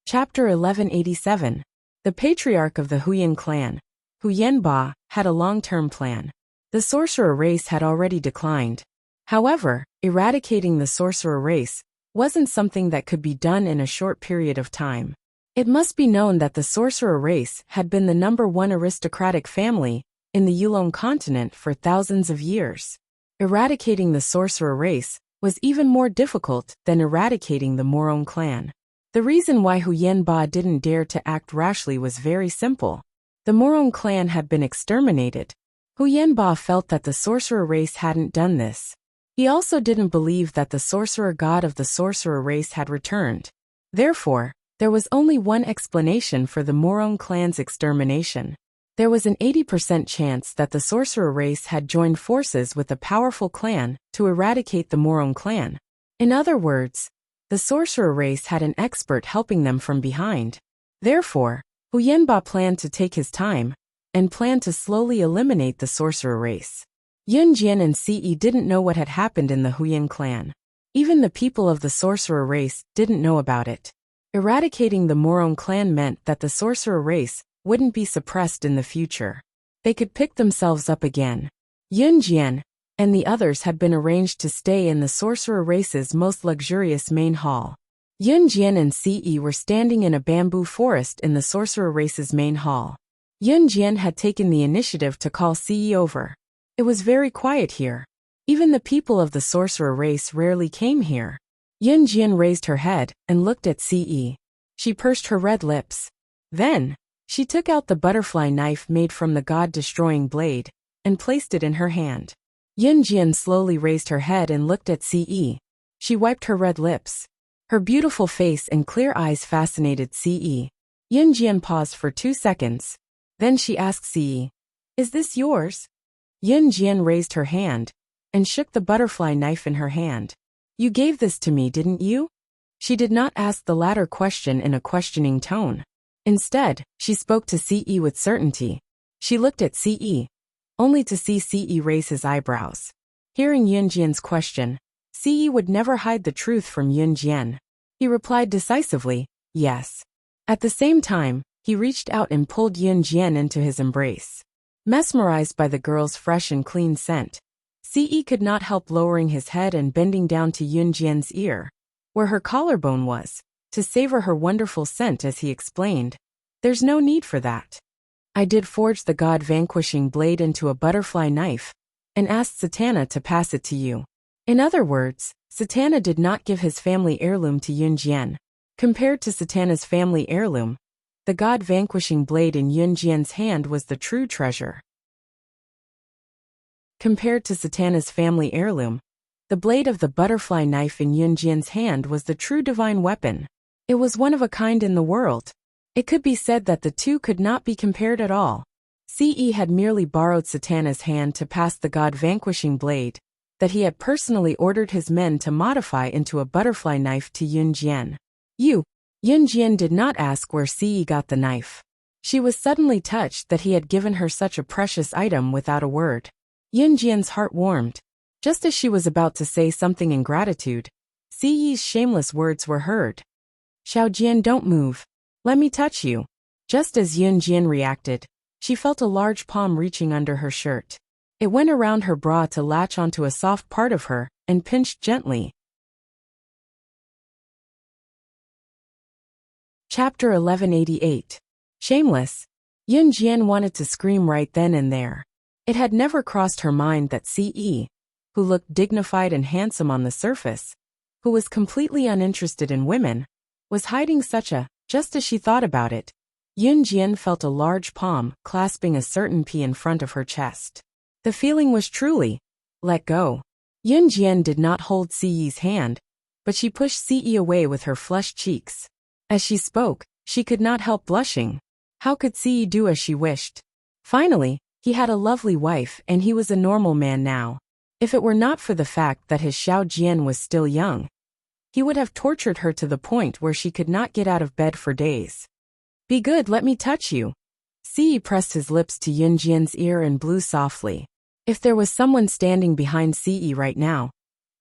Chapter 1187. The patriarch of the Huyan clan, Huyenba, had a long-term plan. The sorcerer race had already declined. However, eradicating the sorcerer race wasn't something that could be done in a short period of time. It must be known that the sorcerer race had been the #1 aristocratic family in the Yulong continent for thousands of years. Eradicating the sorcerer race was even more difficult than eradicating the Morong clan. The reason why Huyenba didn't dare to act rashly was very simple. The Morong clan had been exterminated. Huyenba felt that the sorcerer race hadn't done this. He also didn't believe that the sorcerer god of the sorcerer race had returned. Therefore, there was only one explanation for the Morong clan's extermination. There was an 80% chance that the sorcerer race had joined forces with a powerful clan to eradicate the Morong clan. In other words, the sorcerer race had an expert helping them from behind. Therefore, Huyenba planned to take his time and planned to slowly eliminate the sorcerer race. Yunjian and Ce didn't know what had happened in the Huyan clan. Even the people of the sorcerer race didn't know about it. Eradicating the Morong clan meant that the sorcerer race wouldn't be suppressed in the future. They could pick themselves up again. Yunjian and the others had been arranged to stay in the sorcerer race's most luxurious main hall. Yunjian and Ce were standing in a bamboo forest in the sorcerer race's main hall. Yunjian had taken the initiative to call Ce over. It was very quiet here. Even the people of the sorcerer race rarely came here. Yunjian raised her head and looked at Ce. She pursed her red lips. Then, she took out the butterfly knife made from the god-destroying blade and placed it in her hand. Yunjian slowly raised her head and looked at Ce. She wiped her red lips. Her beautiful face and clear eyes fascinated Ce. Yunjian paused for 2 seconds. Then she asked Ce, "Is this yours?" Yunjian raised her hand and shook the butterfly knife in her hand. "You gave this to me, didn't you?" She did not ask the latter question in a questioning tone. Instead, she spoke to Ce with certainty. She looked at Ce, only to see Ce raise his eyebrows. Hearing Yunjian's question, Ce would never hide the truth from Yunjian. He replied decisively, "Yes." At the same time, he reached out and pulled Yunjian into his embrace. Mesmerized by the girl's fresh and clean scent, Ce could not help lowering his head and bending down to Yunjian's ear, where her collarbone was, to savor her wonderful scent as he explained, "There's no need for that. I did forge the god-vanquishing blade into a butterfly knife and asked Satana to pass it to you." In other words, Satana did not give his family heirloom to Yunjian. Compared to Satana's family heirloom, the god-vanquishing blade in Yunjian's hand was the true treasure. Compared to Satana's family heirloom, the blade of the butterfly knife in Yunjian's hand was the true divine weapon. It was one of a kind in the world. It could be said that the two could not be compared at all. Ce had merely borrowed Satana's hand to pass the god-vanquishing blade that he had personally ordered his men to modify into a butterfly knife to Yunjian. Yunjian did not ask where Ce got the knife. She was suddenly touched that he had given her such a precious item without a word. Yunjian's heart warmed. Just as she was about to say something in gratitude, Ce's shameless words were heard. "Xiaojian, don't move. Let me touch you." Just as Yunjian reacted, she felt a large palm reaching under her shirt. It went around her bra to latch onto a soft part of her and pinched gently. Chapter 1188. Shameless. Yunjian wanted to scream right then and there. It had never crossed her mind that Ce, who looked dignified and handsome on the surface, who was completely uninterested in women, was hiding such a. Just as she thought about it, Yunjian felt a large palm clasping a certain P in front of her chest. The feeling was truly, "Let go." Yunjian did not hold Ce's hand, but she pushed Ce away with her flushed cheeks. As she spoke, she could not help blushing. How could Ce do as she wished? Finally, he had a lovely wife and he was a normal man now. If it were not for the fact that his Xiaojian was still young, he would have tortured her to the point where she could not get out of bed for days. "Be good, let me touch you." Ce pressed his lips to Yunjian's ear and blew softly. If there was someone standing behind Ce right now,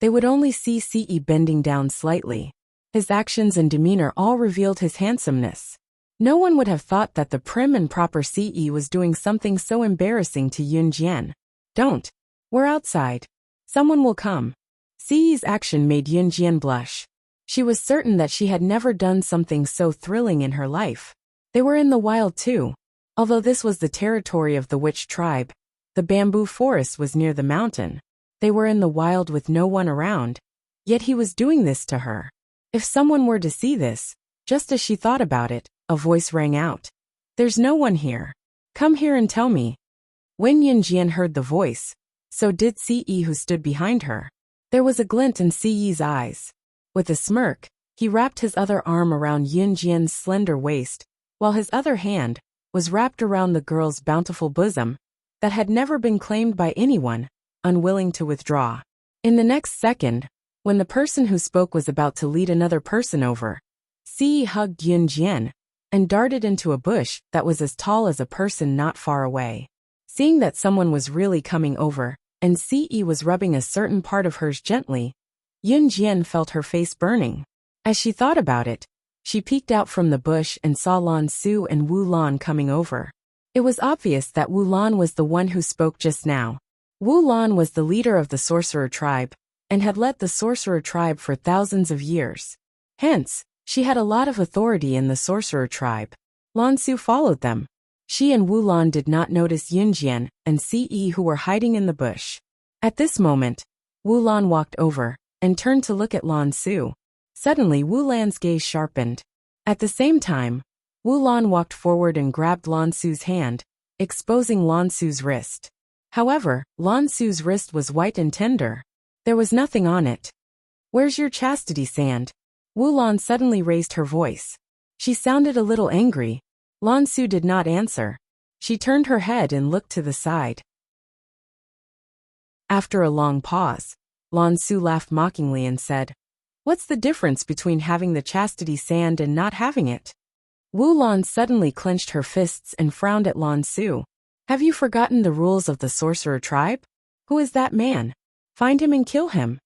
they would only see Ce bending down slightly. His actions and demeanor all revealed his handsomeness. No one would have thought that the prim and proper Ce was doing something so embarrassing to Yunjian. Don't. We're outside. Someone will come. Ce's action made Yunjian blush. She was certain that she had never done something so thrilling in her life. They were in the wild too. Although this was the territory of the witch tribe, the bamboo forest was near the mountain. They were in the wild with no one around. Yet he was doing this to her. If someone were to see this, just as she thought about it, a voice rang out. There's no one here. Come here and tell me. When Yunjian heard the voice, so did Ce who stood behind her. There was a glint in Ce's eyes. With a smirk, he wrapped his other arm around Yunjian's slender waist, while his other hand was wrapped around the girl's bountiful bosom that had never been claimed by anyone, unwilling to withdraw. In the next second, when the person who spoke was about to lead another person over, Ce hugged Yunjian and darted into a bush that was as tall as a person not far away. Seeing that someone was really coming over, and Ce was rubbing a certain part of hers gently, Yunjian felt her face burning. As she thought about it, she peeked out from the bush and saw Lan Su and Wu Lan coming over. It was obvious that Wu Lan was the one who spoke just now. Wu Lan was the leader of the sorcerer tribe, and had led the sorcerer tribe for thousands of years. Hence, she had a lot of authority in the sorcerer tribe. Lan Su followed them. She and Wu Lan did not notice Yunjian and Ce who were hiding in the bush. At this moment, Wu Lan walked over and turned to look at Lan Su. Suddenly Wu Lan's gaze sharpened. At the same time, Wu Lan walked forward and grabbed Lan Su's hand, exposing Lan Su's wrist. However, Lan Su's wrist was white and tender. There was nothing on it. Where's your chastity sand? Wu Lan suddenly raised her voice. She sounded a little angry. Lan Su did not answer. She turned her head and looked to the side. After a long pause, Lan Su laughed mockingly and said, What's the difference between having the chastity sand and not having it? Wu Lan suddenly clenched her fists and frowned at Lan Su. Have you forgotten the rules of the sorcerer tribe? Who is that man? Find him and kill him.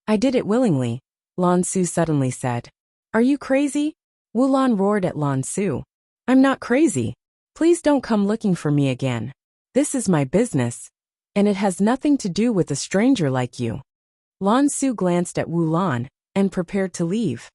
I did it willingly, Lan Su suddenly said. Are you crazy? Wu Lan roared at Lan Su. I'm not crazy. Please don't come looking for me again. This is my business, and it has nothing to do with a stranger like you. Lan Su glanced at Wu Lan and prepared to leave.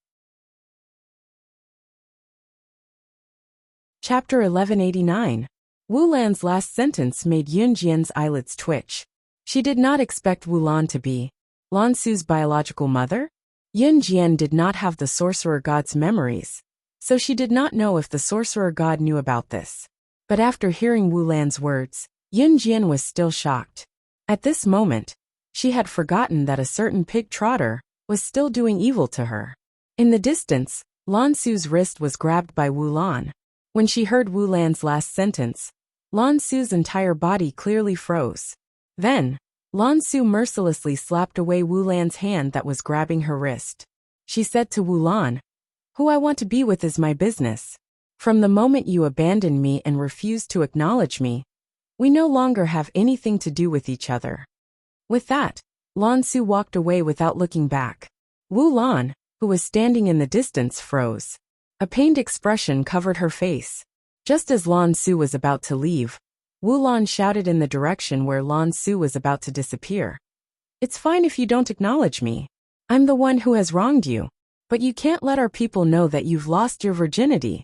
Chapter 1189. Wu Lan's last sentence made Yunjian's eyelids twitch. She did not expect Wu Lan to be Lan Su's biological mother. Yunjian did not have the sorcerer god's memories, so she did not know if the sorcerer god knew about this. But after hearing Wu Lan's words, Yunjian was still shocked. At this moment, she had forgotten that a certain pig trotter was still doing evil to her. In the distance, Lan Su's wrist was grabbed by Wu Lan. When she heard Wu Lan's last sentence, Lan Su's entire body clearly froze. Then, Lan Su mercilessly slapped away Wu Lan's hand that was grabbing her wrist. She said to Wu Lan, Who I want to be with is my business. From the moment you abandoned me and refused to acknowledge me, we no longer have anything to do with each other. With that, Lan Su walked away without looking back. Wu Lan, who was standing in the distance, froze. A pained expression covered her face. Just as Lan Su was about to leave, Wu Lan shouted in the direction where Lan Su was about to disappear. It's fine if you don't acknowledge me. I'm the one who has wronged you, but you can't let our people know that you've lost your virginity.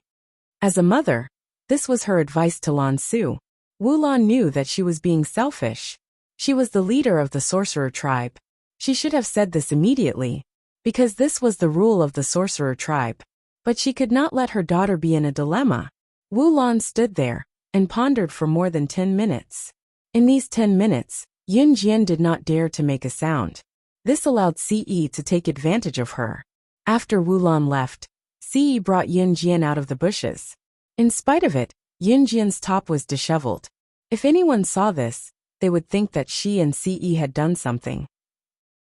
As a mother, this was her advice to Lan Su. Wu Lan knew that she was being selfish. She was the leader of the sorcerer tribe. She should have said this immediately, because this was the rule of the sorcerer tribe. But she could not let her daughter be in a dilemma. Wu Lan stood there and pondered for more than 10 minutes. In these 10 minutes, Yunjian did not dare to make a sound. This allowed Ce to take advantage of her. After Wu Lan left, Ce brought Yunjian out of the bushes. In spite of it, Yunjian's top was disheveled. If anyone saw this, they would think that she and Ce had done something.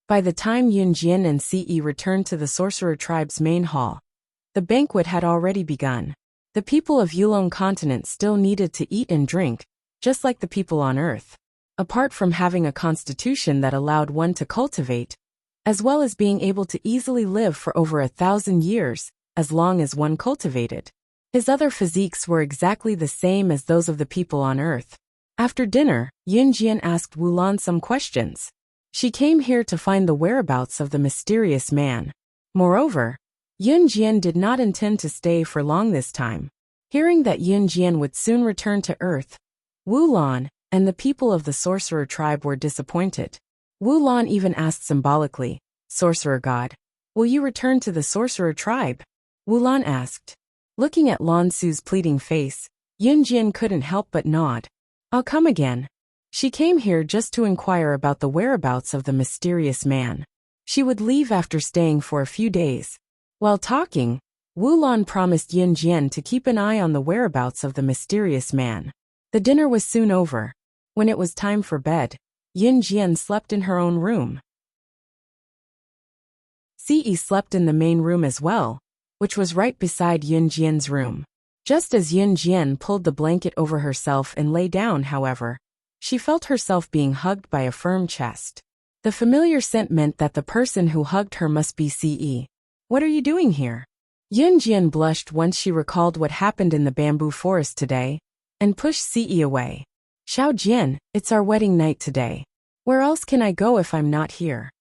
By the time Yunjian and Ce returned to the sorcerer tribe's main hall, the banquet had already begun. The people of Yulong continent still needed to eat and drink, just like the people on Earth. apart from having a constitution that allowed one to cultivate, as well as being able to easily live for over 1,000 years, as long as one cultivated. His other physiques were exactly the same as those of the people on Earth. After dinner, Yunjian asked Wulan some questions. She came here to find the whereabouts of the mysterious man. Moreover, Yunjian did not intend to stay for long this time. Hearing that Yunjian would soon return to Earth, Wulan and the people of the sorcerer tribe were disappointed. Wulan even asked symbolically, "Sorcerer God, will you return to the sorcerer tribe?" Wulan asked. Looking at Lan Su's pleading face, Yunjian couldn't help but nod. "I'll come again." She came here just to inquire about the whereabouts of the mysterious man. She would leave after staying for a few days. While talking, Wulan promised Yunjian to keep an eye on the whereabouts of the mysterious man. The dinner was soon over. When it was time for bed, Yunjian slept in her own room. Ce slept in the main room as well, which was right beside Yunjian's room. Just as Yunjian pulled the blanket over herself and lay down, however, she felt herself being hugged by a firm chest. The familiar scent meant that the person who hugged her must be Ce. "What are you doing here?" Yunjian blushed once she recalled what happened in the bamboo forest today, and pushed Ce away. "Xiaojian, it's our wedding night today. Where else can I go if I'm not here?"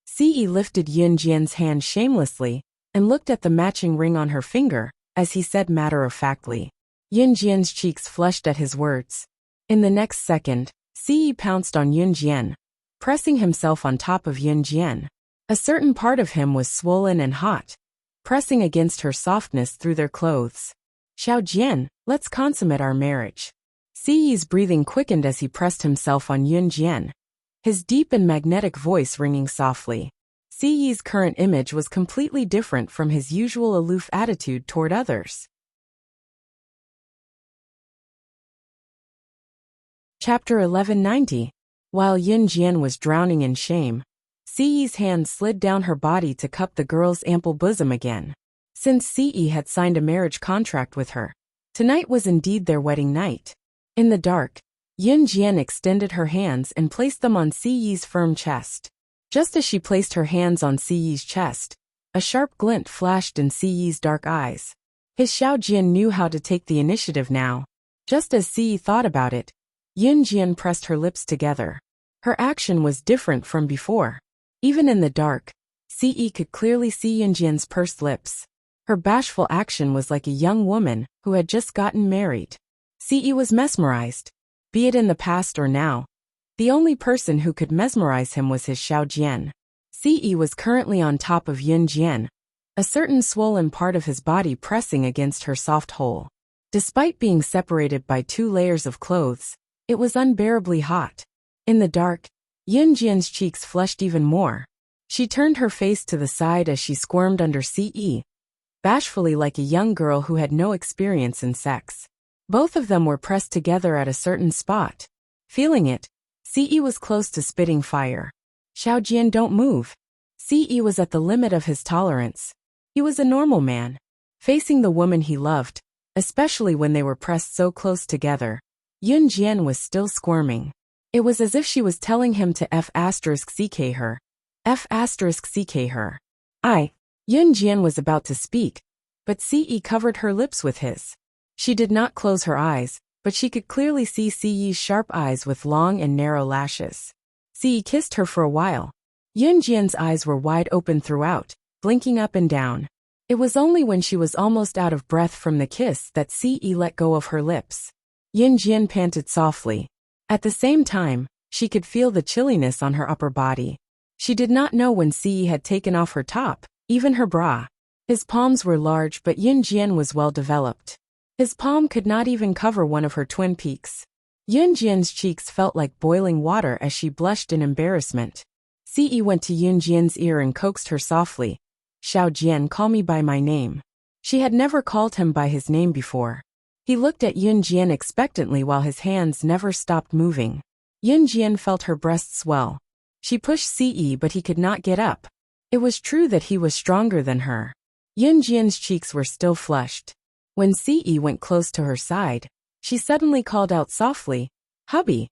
Ce lifted Yunjian's hand shamelessly and looked at the matching ring on her finger, as he said matter-of-factly. Yunjian's cheeks flushed at his words. In the next second, Ce pounced on Yunjian, pressing himself on top of Yunjian. A certain part of him was swollen and hot, pressing against her softness through their clothes. "Xiaojian, let's consummate our marriage." Ce's breathing quickened as he pressed himself on Yunjian, his deep and magnetic voice ringing softly. Ce's current image was completely different from his usual aloof attitude toward others. Chapter 1190. While Yunjian was drowning in shame, Ce's hand slid down her body to cup the girl's ample bosom again. Since Ce had signed a marriage contract with her, tonight was indeed their wedding night. In the dark, Yunjian extended her hands and placed them on Ce's firm chest. Just as she placed her hands on Ce's chest, a sharp glint flashed in Ce's dark eyes. His Xiaojian knew how to take the initiative now. Just as Ce thought about it, Yunjian pressed her lips together. Her action was different from before. Even in the dark, Ce could clearly see Yunjian's pursed lips. Her bashful action was like a young woman who had just gotten married. Ce was mesmerized. Be it in the past or now, the only person who could mesmerize him was his Xiaojian. Ce was currently on top of Yunjian, a certain swollen part of his body pressing against her soft hole. Despite being separated by 2 layers of clothes, it was unbearably hot. In the dark, Yunjian's cheeks flushed even more. She turned her face to the side as she squirmed under Ce, bashfully like a young girl who had no experience in sex. Both of them were pressed together at a certain spot. Feeling it, Ce was close to spitting fire. "Xiaojian, don't move." Ce was at the limit of his tolerance. He was a normal man. Facing the woman he loved, especially when they were pressed so close together, Yunjian was still squirming. It was as if she was telling him to F***ck her. F***ck her. Yunjian was about to speak, but Ce covered her lips with his. She did not close her eyes, but she could clearly see Ce's sharp eyes with long and narrow lashes. Ce kissed her for a while. Yunjian's eyes were wide open throughout, blinking up and down. It was only when she was almost out of breath from the kiss that Ce let go of her lips. Yunjian panted softly. At the same time, she could feel the chilliness on her upper body. She did not know when Ce had taken off her top, even her bra. His palms were large, but Yunjian was well developed. His palm could not even cover one of her twin peaks. Yunjian's cheeks felt like boiling water as she blushed in embarrassment. Ce went to Yunjian's ear and coaxed her softly. "Xiaojian, call me by my name." She had never called him by his name before. He looked at Yunjian expectantly while his hands never stopped moving. Yunjian felt her breasts swell. She pushed Ce, but he could not get up. It was true that he was stronger than her. Yunjian's cheeks were still flushed. When Ce went close to her side, she suddenly called out softly, "Hubby."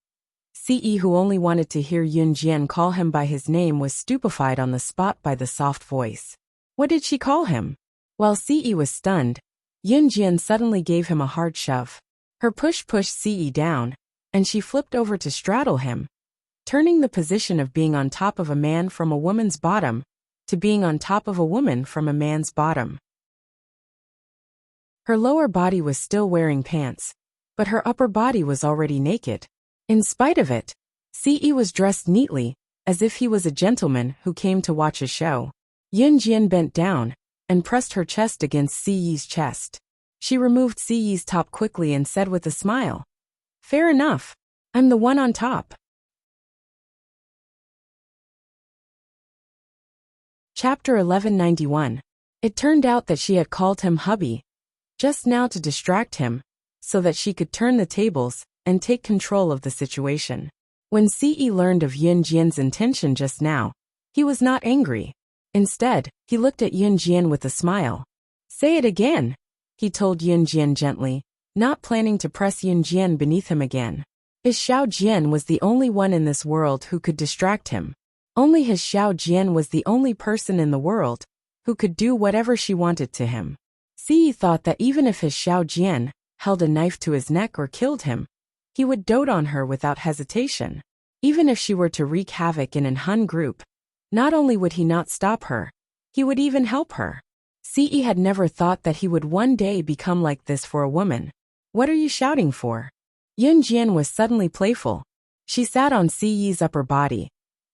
Ce, who only wanted to hear Yun Jian call him by his name, was stupefied on the spot by the soft voice. What did she call him? While Ce was stunned, Yun Jian suddenly gave him a hard shove. Her push pushed Ce down, and she flipped over to straddle him, turning the position of being on top of a man from a woman's bottom to being on top of a woman from a man's bottom. Her lower body was still wearing pants, but her upper body was already naked. In spite of it, Ce was dressed neatly, as if he was a gentleman who came to watch a show. Yun Jian bent down and pressed her chest against Ce's chest. She removed Ce's top quickly and said with a smile, "Fair enough. I'm the one on top." Chapter 1191. It turned out that she had called him hubby just now to distract him, so that she could turn the tables and take control of the situation. When Ce learned of Yun Jian's intention just now, he was not angry. Instead, he looked at Yun Jian with a smile. "Say it again," he told Yun Jian gently, not planning to press Yun Jian beneath him again. His Xiao Jian was the only one in this world who could distract him. Only his Xiao Jian was the only person in the world who could do whatever she wanted to him. Ce thought that even if his Xiao Jian held a knife to his neck or killed him, he would dote on her without hesitation. Even if she were to wreak havoc in an Hun group, not only would he not stop her, he would even help her. Ce had never thought that he would one day become like this for a woman. "What are you shouting for?" Yun Jian was suddenly playful. She sat on Ce's upper body,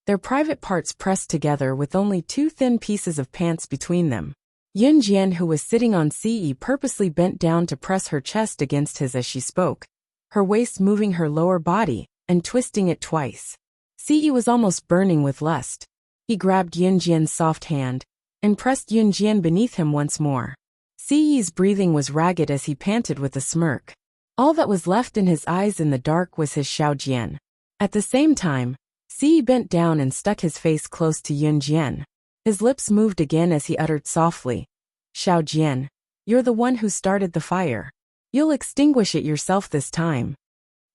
their private parts pressed together with only two thin pieces of pants between them. Yun Jian, who was sitting on Ce, purposely bent down to press her chest against his as she spoke, her waist moving her lower body and twisting it twice. Ce was almost burning with lust. He grabbed Yun Jian's soft hand and pressed Yun Jian beneath him once more. Ce's breathing was ragged as he panted with a smirk. All that was left in his eyes in the dark was his Xiao Jian. At the same time, Ce bent down and stuck his face close to Yun Jian. His lips moved again as he uttered softly, "Xiao Jian, you're the one who started the fire. You'll extinguish it yourself this time."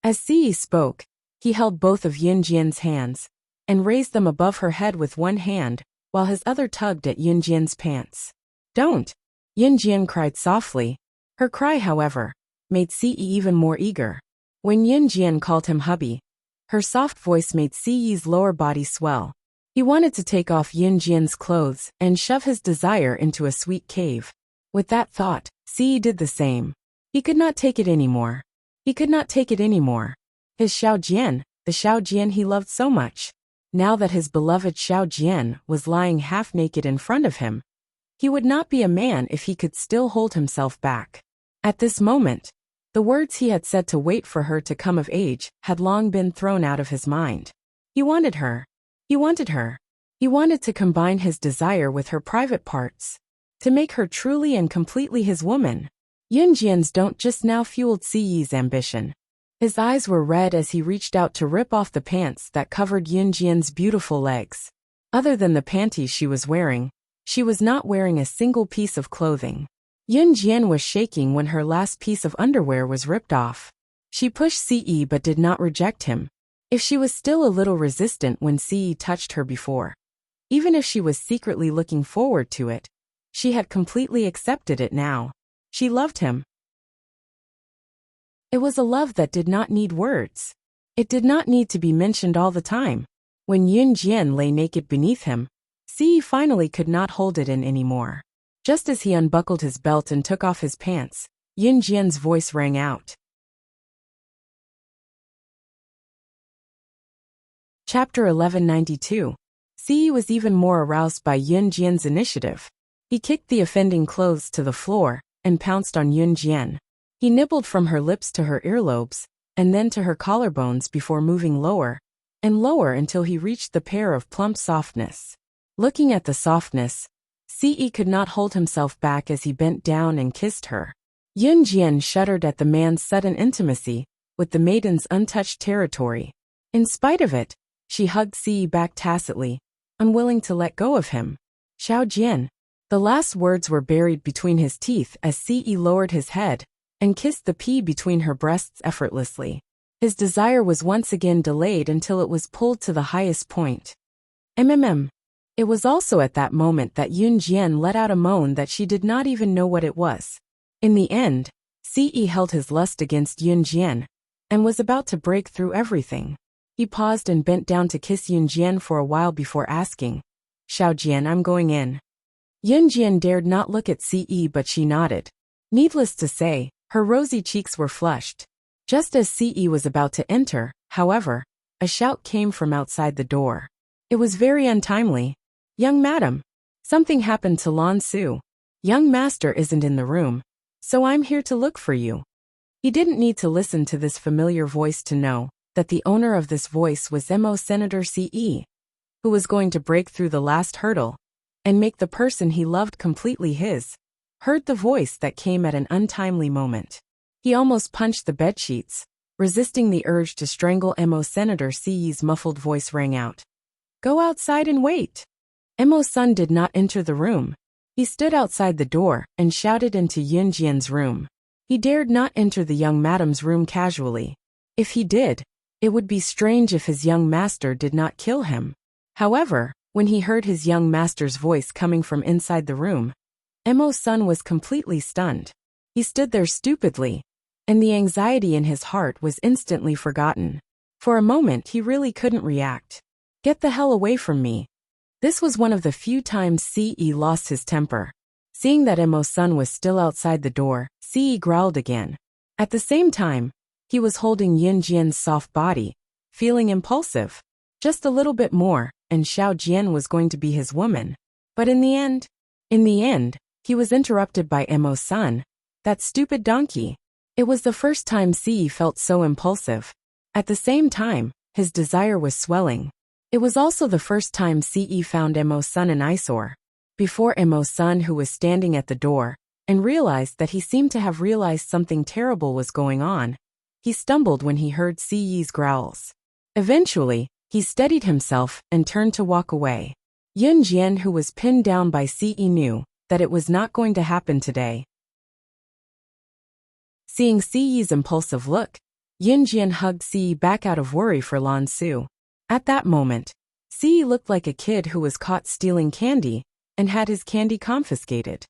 As Ce spoke, he held both of Yun Jian's hands and raised them above her head with one hand, while his other tugged at Yun Jian's pants. "Don't!" Yun Jian cried softly. Her cry, however, made Ce even more eager. When Yun Jian called him hubby, her soft voice made Ce's lower body swell. He wanted to take off Yun Jian's clothes and shove his desire into a sweet cave. With that thought, Ce did the same. He could not take it anymore. He could not take it anymore. His Xiao Jian, the Xiao Jian he loved so much. Now that his beloved Xiao Jian was lying half naked in front of him, he would not be a man if he could still hold himself back. At this moment, the words he had said to wait for her to come of age had long been thrown out of his mind. He wanted her. He wanted her. He wanted to combine his desire with her private parts, to make her truly and completely his woman. Yun Jian's don't just now fueled Ce's ambition. His eyes were red as he reached out to rip off the pants that covered Yun Jian's beautiful legs. Other than the panties she was not wearing a single piece of clothing. Yun Jian was shaking when her last piece of underwear was ripped off. She pushed Ce but did not reject him. If she was still a little resistant when Ce touched her before, even if she was secretly looking forward to it, she had completely accepted it now. She loved him. It was a love that did not need words. It did not need to be mentioned all the time. When Yun Jian lay naked beneath him, Ce finally could not hold it in anymore. Just as he unbuckled his belt and took off his pants, Yun Jian's voice rang out. Chapter 1192. Ce was even more aroused by Yun Jian's initiative. He kicked the offending clothes to the floor and pounced on Yun Jian. He nibbled from her lips to her earlobes, and then to her collarbones before moving lower and lower until he reached the pair of plump softness. Looking at the softness, Ce could not hold himself back as he bent down and kissed her. Yun Jian shuddered at the man's sudden intimacy with the maiden's untouched territory. In spite of it, she hugged Ce back tacitly, unwilling to let go of him. "Xiao Jian." The last words were buried between his teeth as Ce lowered his head and kissed the pea between her breasts effortlessly. His desire was once again delayed until it was pulled to the highest point. MMM. It was also at that moment that Yun Jian let out a moan that she did not even know what it was. In the end, Ce held his lust against Yun Jian and was about to break through everything. He paused and bent down to kiss Yun Jian for a while before asking, "Xiao Jian, I'm going in." Yun Jian dared not look at Ce, but she nodded. Needless to say, her rosy cheeks were flushed. Just as Ce was about to enter, however, a shout came from outside the door. It was very untimely. "Young madam, something happened to Lan Su. Young master isn't in the room, so I'm here to look for you." He didn't need to listen to this familiar voice to know that the owner of this voice was Mo Senator Ce, who was going to break through the last hurdle and make the person he loved completely his. Heard the voice that came at an untimely moment. He almost punched the bedsheets, resisting the urge to strangle Mo Senator Ce's muffled voice rang out. "Go outside and wait." Mo's son did not enter the room. He stood outside the door and shouted into Yun Jian's room. He dared not enter the young madam's room casually. If he did, it would be strange if his young master did not kill him. However, when he heard his young master's voice coming from inside the room, Mo's son was completely stunned. He stood there stupidly, and the anxiety in his heart was instantly forgotten. For a moment he really couldn't react. "Get the hell away from me." This was one of the few times Ce lost his temper. Seeing that Mo's son was still outside the door, Ce growled again. At the same time, he was holding Yun Jian's soft body, feeling impulsive. Just a little bit more, and Xiao Jian was going to be his woman. But in the end, he was interrupted by Mo's son. That stupid donkey. It was the first time Ce felt so impulsive. At the same time, his desire was swelling. It was also the first time Ce found Mo's son an eyesore. Before Mo's son, who was standing at the door, and realized that he seemed to have realized something terrible was going on, he stumbled when he heard Ce's growls. Eventually, he steadied himself and turned to walk away. Yun Jian, who was pinned down by Ce, knew that it was not going to happen today. Seeing Ce's impulsive look, Yun Jian hugged Ce back out of worry for Lan Su. At that moment, Ce looked like a kid who was caught stealing candy and had his candy confiscated.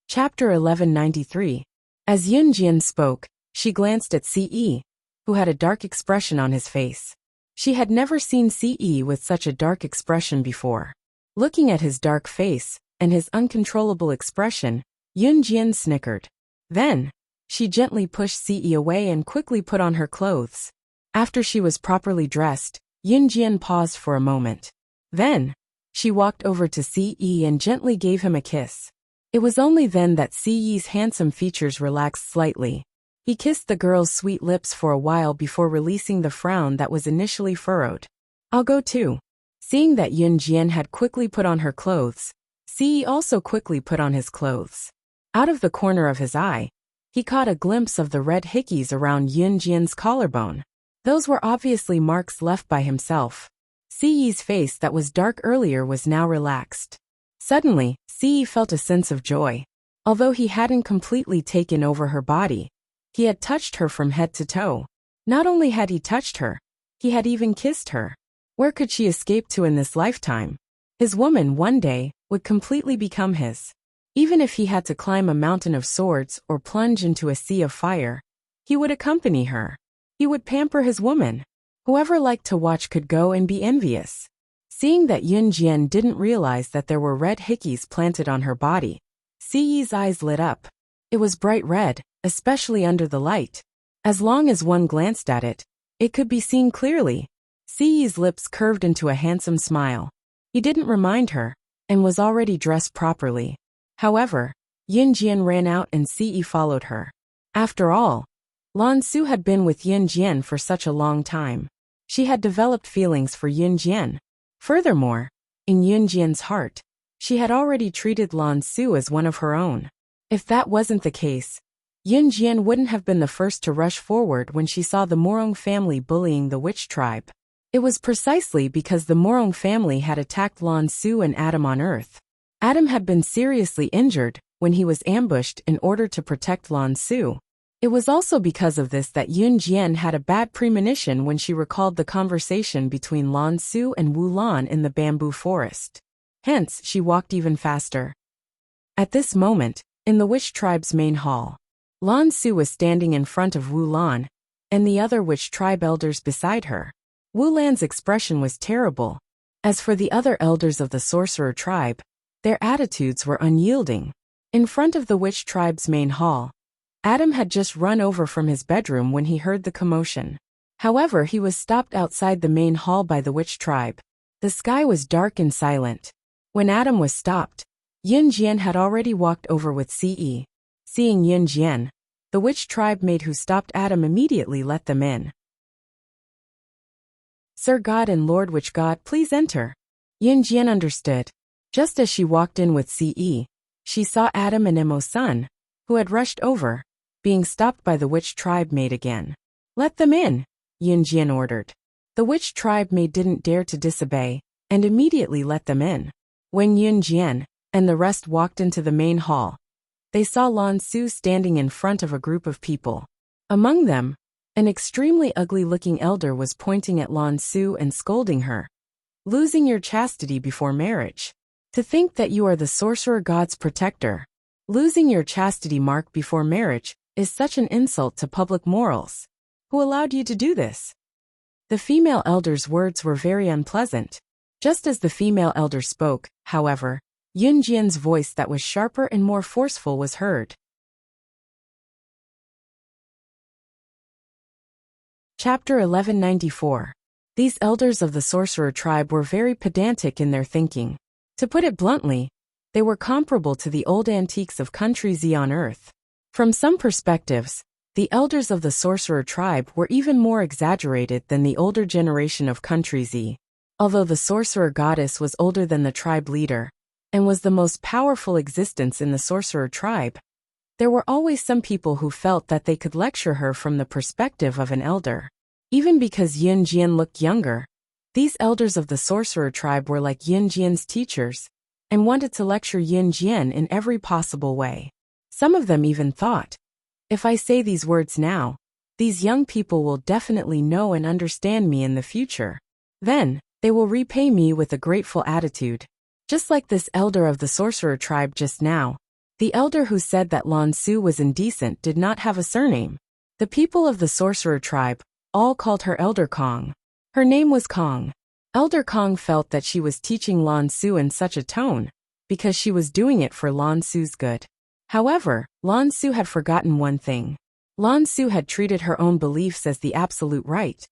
Chapter 1193. As Yun Jian spoke, she glanced at Ce, who had a dark expression on his face. She had never seen Ce with such a dark expression before. Looking at his dark face and his uncontrollable expression, Yun Jian snickered. Then, she gently pushed Ce away and quickly put on her clothes. After she was properly dressed, Yun Jian paused for a moment. Then, she walked over to Ce and gently gave him a kiss. It was only then that Ce's handsome features relaxed slightly. He kissed the girl's sweet lips for a while before releasing the frown that was initially furrowed. "I'll go too." Seeing that Yun Jian had quickly put on her clothes, Ce also quickly put on his clothes. Out of the corner of his eye, he caught a glimpse of the red hickeys around Yun Jian's collarbone. Those were obviously marks left by himself. Ce's face that was dark earlier was now relaxed. Suddenly, Ce felt a sense of joy. Although he hadn't completely taken over her body, he had touched her from head to toe. Not only had he touched her, he had even kissed her. Where could she escape to in this lifetime? His woman one day would completely become his. Even if he had to climb a mountain of swords or plunge into a sea of fire, he would accompany her. He would pamper his woman. Whoever liked to watch could go and be envious. Seeing that Yun Jian didn't realize that there were red hickeys planted on her body, Ce's eyes lit up. It was bright red, especially under the light. As long as one glanced at it, it could be seen clearly. Ce's lips curved into a handsome smile. He didn't remind her, and was already dressed properly. However, Yun Jian ran out and Ce followed her. After all, Lan Su had been with Yun Jian for such a long time. She had developed feelings for Yun Jian. Furthermore, in Yun Jian's heart, she had already treated Lan Su as one of her own. If that wasn't the case, Yun Jian wouldn't have been the first to rush forward when she saw the Morong family bullying the witch tribe. It was precisely because the Morong family had attacked Lan Su and Adam on Earth. Adam had been seriously injured, when he was ambushed in order to protect Lan Su. It was also because of this that Yun Jian had a bad premonition when she recalled the conversation between Lan Su and Wu Lan in the bamboo forest. Hence, she walked even faster. At this moment, in the witch tribe's main hall, Lan Su was standing in front of Wu Lan, and the other witch tribe elders beside her. Wu Lan's expression was terrible. As for the other elders of the sorcerer tribe, their attitudes were unyielding. In front of the witch tribe's main hall, Adam had just run over from his bedroom when he heard the commotion. However, he was stopped outside the main hall by the witch tribe. The sky was dark and silent. When Adam was stopped, Yun Jian had already walked over with Ce. Seeing Yun Jian, the witch tribe maid who stopped Adam immediately let them in. "Sir God and Lord Witch God, please enter." Yun Jian understood. Just as she walked in with Ce, she saw Adam and Emo's son, who had rushed over, being stopped by the witch tribe maid again. "Let them in," Yun Jian ordered. The witch tribe maid didn't dare to disobey, and immediately let them in. When Yun Jian and the rest walked into the main hall, they saw Lan Su standing in front of a group of people. Among them, an extremely ugly-looking elder was pointing at Lan Su and scolding her. "Losing your chastity before marriage. To think that you are the sorcerer god's protector. Losing your chastity mark before marriage is such an insult to public morals. Who allowed you to do this?" The female elder's words were very unpleasant. Just as the female elder spoke, however, Yun Jian's voice that was sharper and more forceful was heard. Chapter 1194. These elders of the sorcerer tribe were very pedantic in their thinking. To put it bluntly, they were comparable to the old antiques of country Z on earth. From some perspectives, the elders of the sorcerer tribe were even more exaggerated than the older generation of country Z. Although the sorcerer goddess was older than the tribe leader, and was the most powerful existence in the sorcerer tribe, there were always some people who felt that they could lecture her from the perspective of an elder. Even because Yun Jian looked younger, these elders of the sorcerer tribe were like Yun Jian's teachers, and wanted to lecture Yun Jian in every possible way. Some of them even thought, "If I say these words now, these young people will definitely know and understand me in the future. Then, they will repay me with a grateful attitude." Just like this elder of the sorcerer tribe just now, the elder who said that Lan Su was indecent did not have a surname. The people of the sorcerer tribe all called her Elder Kong. Her name was Kong. Elder Kong felt that she was teaching Lan Su in such a tone, because she was doing it for Lan Su's good. However, Lan Su had forgotten one thing. Lan Su had treated her own beliefs as the absolute right,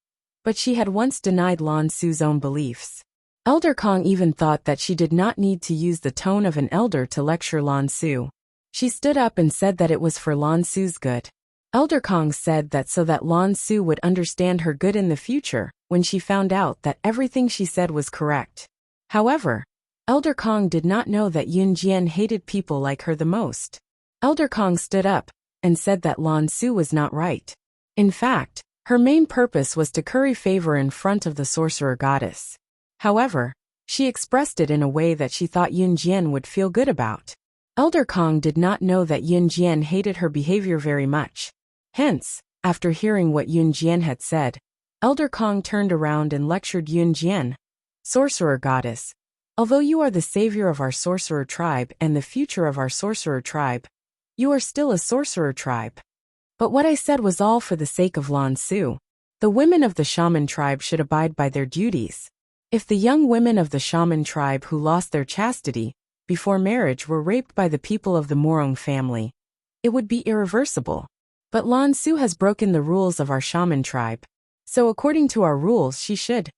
but she had once denied Lan Su's own beliefs. Elder Kong even thought that she did not need to use the tone of an elder to lecture Lan Su. She stood up and said that it was for Lan Su's good. Elder Kong said that so that Lan Su would understand her good in the future, when she found out that everything she said was correct. However, Elder Kong did not know that Yun Jian hated people like her the most. Elder Kong stood up and said that Lan Su was not right. In fact, her main purpose was to curry favor in front of the sorcerer goddess. However, she expressed it in a way that she thought Yun Jian would feel good about. Elder Kong did not know that Yun Jian hated her behavior very much. Hence, after hearing what Yun Jian had said, Elder Kong turned around and lectured Yun Jian. "Sorcerer goddess, although you are the savior of our sorcerer tribe and the future of our sorcerer tribe, you are still a sorcerer tribe. But what I said was all for the sake of Lan Su. The women of the shaman tribe should abide by their duties. If the young women of the shaman tribe who lost their chastity before marriage were raped by the people of the Morong family, it would be irreversible. But Lan Su has broken the rules of our shaman tribe, so according to our rules she should."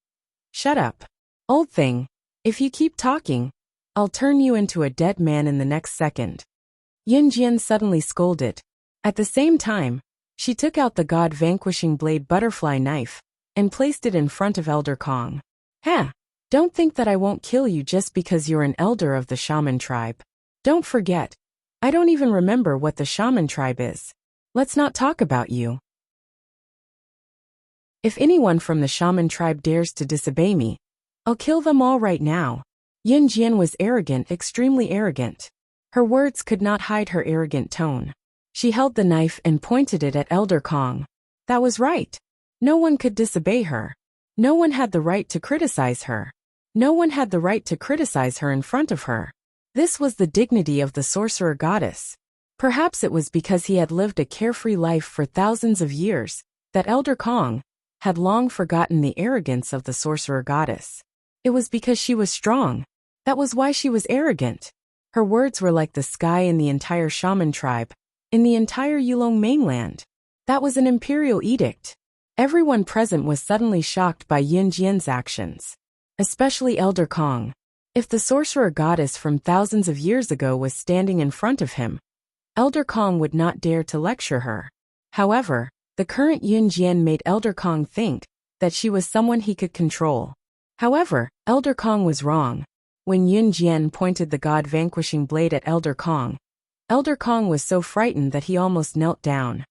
"Shut up, old thing. If you keep talking, I'll turn you into a dead man in the next second." Yun Jian suddenly scolded. At the same time, she took out the god-vanquishing blade butterfly knife and placed it in front of Elder Kong. "Huh, don't think that I won't kill you just because you're an elder of the shaman tribe. Don't forget, I don't even remember what the shaman tribe is. Let's not talk about you. If anyone from the shaman tribe dares to disobey me, I'll kill them all right now." Yun Jian was arrogant, extremely arrogant. Her words could not hide her arrogant tone. She held the knife and pointed it at Elder Kong. That was right. No one could disobey her. No one had the right to criticize her. No one had the right to criticize her in front of her. This was the dignity of the sorcerer goddess. Perhaps it was because he had lived a carefree life for thousands of years that Elder Kong had long forgotten the arrogance of the sorcerer goddess. It was because she was strong. That was why she was arrogant. Her words were like the sky in the entire shaman tribe, in the entire Yulong mainland. That was an imperial edict. Everyone present was suddenly shocked by Yin Jian's actions. Especially Elder Kong. If the sorcerer goddess from thousands of years ago was standing in front of him, Elder Kong would not dare to lecture her. However, the current Yin Jian made Elder Kong think that she was someone he could control. However, Elder Kong was wrong. When Yin Jian pointed the god-vanquishing blade at Elder Kong was so frightened that he almost knelt down.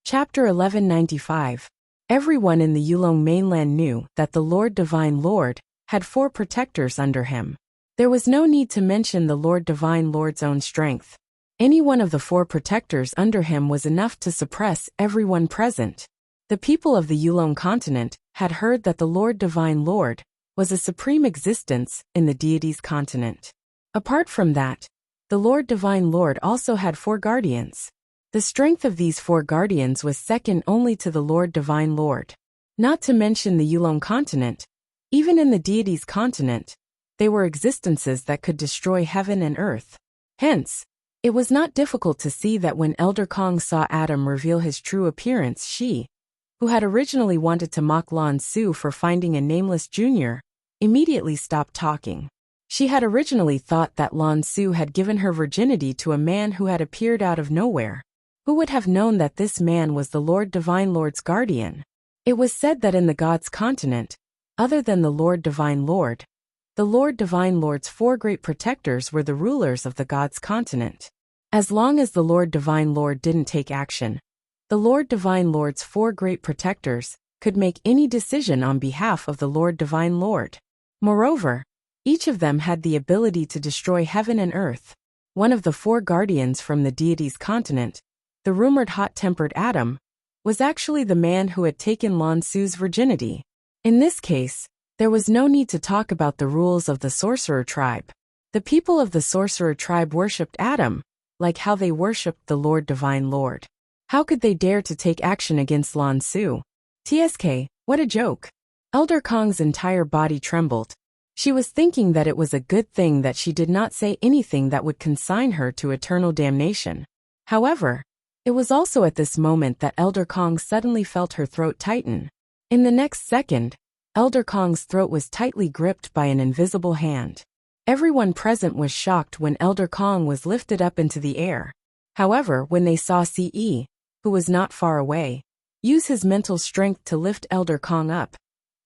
Chapter 1195. Everyone in the Yulong mainland knew that the Lord Divine Lord had 4 protectors under him. There was no need to mention the Lord Divine Lord's own strength. Any one of the 4 protectors under him was enough to suppress everyone present. The people of the Yulong continent had heard that the Lord Divine Lord was a supreme existence in the deity's continent. Apart from that, the Lord Divine Lord also had 4 guardians. The strength of these 4 guardians was second only to the Lord Divine Lord. Not to mention the Yulong continent, even in the deity's continent, they were existences that could destroy heaven and earth. Hence, it was not difficult to see that when Elder Kong saw Adam reveal his true appearance, she, who had originally wanted to mock Lan Su for finding a nameless junior, immediately stopped talking. She had originally thought that Lan Su had given her virginity to a man who had appeared out of nowhere. Who would have known that this man was the Lord Divine Lord's guardian? It was said that in the gods' continent, other than the Lord Divine Lord, the Lord Divine Lord's 4 great protectors were the rulers of the gods' continent. As long as the Lord Divine Lord didn't take action, the Lord Divine Lord's 4 great protectors could make any decision on behalf of the Lord Divine Lord. Moreover, each of them had the ability to destroy heaven and earth. One of the 4 guardians from the deity's continent, the rumored hot-tempered Adam, was actually the man who had taken Lan Su's virginity. In this case, there was no need to talk about the rules of the sorcerer tribe. The people of the sorcerer tribe worshipped Adam, like how they worshipped the Lord Divine Lord. How could they dare to take action against Lan Su? TSK, what a joke. Elder Kong's entire body trembled. She was thinking that it was a good thing that she did not say anything that would consign her to eternal damnation. However, it was also at this moment that Elder Kong suddenly felt her throat tighten. In the next second, Elder Kong's throat was tightly gripped by an invisible hand. Everyone present was shocked when Elder Kong was lifted up into the air. However, when they saw CE, who was not far away, use his mental strength to lift Elder Kong up,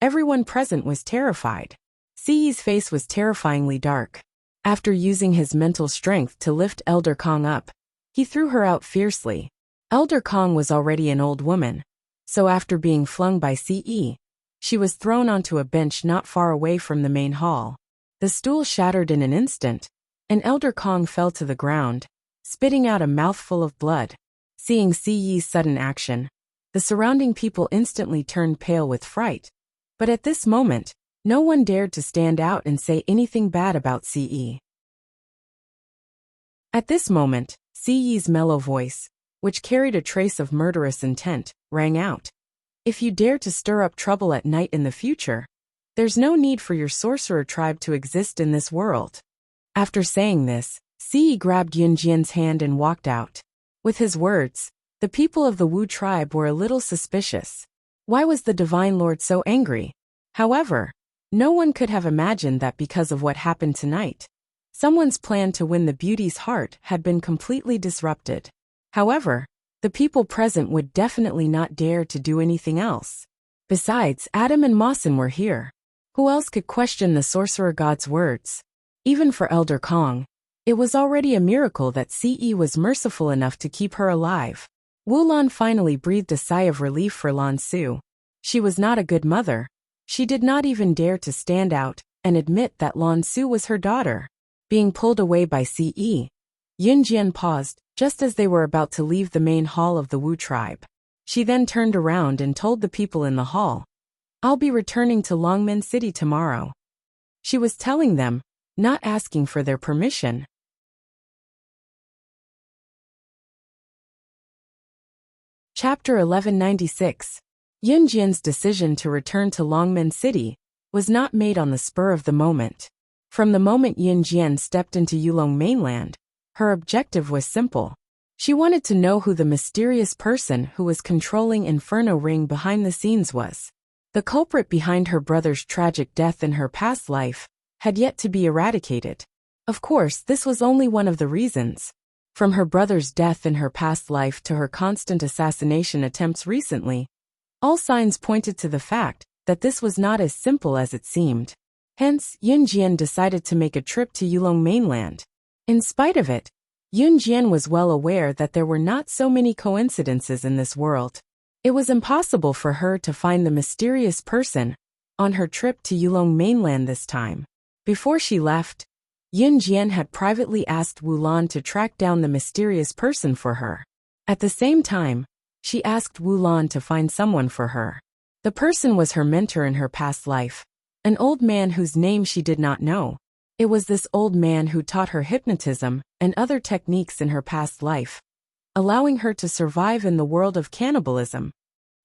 everyone present was terrified. CE's face was terrifyingly dark. After using his mental strength to lift Elder Kong up, he threw her out fiercely. Elder Kong was already an old woman, so after being flung by CE, she was thrown onto a bench not far away from the main hall. The stool shattered in an instant, and Elder Kong fell to the ground, spitting out a mouthful of blood. Seeing CE's sudden action, the surrounding people instantly turned pale with fright. But at this moment, no one dared to stand out and say anything bad about CE. At this moment, CE's mellow voice, which carried a trace of murderous intent, rang out. If you dare to stir up trouble at night in the future, there's no need for your sorcerer tribe to exist in this world. After saying this, CE grabbed Yin Jian's hand and walked out. With his words, the people of the Wu tribe were a little suspicious. Why was the Divine Lord so angry? However, no one could have imagined that because of what happened tonight, someone's plan to win the beauty's heart had been completely disrupted. However, the people present would definitely not dare to do anything else. Besides, Adam and Mawson were here. Who else could question the sorcerer god's words? Even for Elder Kong, it was already a miracle that CE was merciful enough to keep her alive. Wu Lan finally breathed a sigh of relief for Lan Su. She was not a good mother. She did not even dare to stand out and admit that Lan Su was her daughter. Being pulled away by Ce, Yunjian paused, just as they were about to leave the main hall of the Wu tribe. She then turned around and told the people in the hall, "I'll be returning to Longmen City tomorrow." She was telling them, not asking for their permission. Chapter 1196. Yunjian's decision to return to Longmen City was not made on the spur of the moment. From the moment Yunjian stepped into Yulong mainland, her objective was simple. She wanted to know who the mysterious person who was controlling Inferno Ring behind the scenes was. The culprit behind her brother's tragic death in her past life had yet to be eradicated. Of course, this was only one of the reasons. From her brother's death in her past life to her constant assassination attempts recently, all signs pointed to the fact that this was not as simple as it seemed. Hence, Yunjian decided to make a trip to Yulong mainland. In spite of it, Yunjian was well aware that there were not so many coincidences in this world. It was impossible for her to find the mysterious person on her trip to Yulong mainland this time. Before she left, Yunjian had privately asked Wu Lan to track down the mysterious person for her. At the same time, she asked Wu Lan to find someone for her. The person was her mentor in her past life, an old man whose name she did not know. It was this old man who taught her hypnotism and other techniques in her past life, allowing her to survive in the world of cannibalism.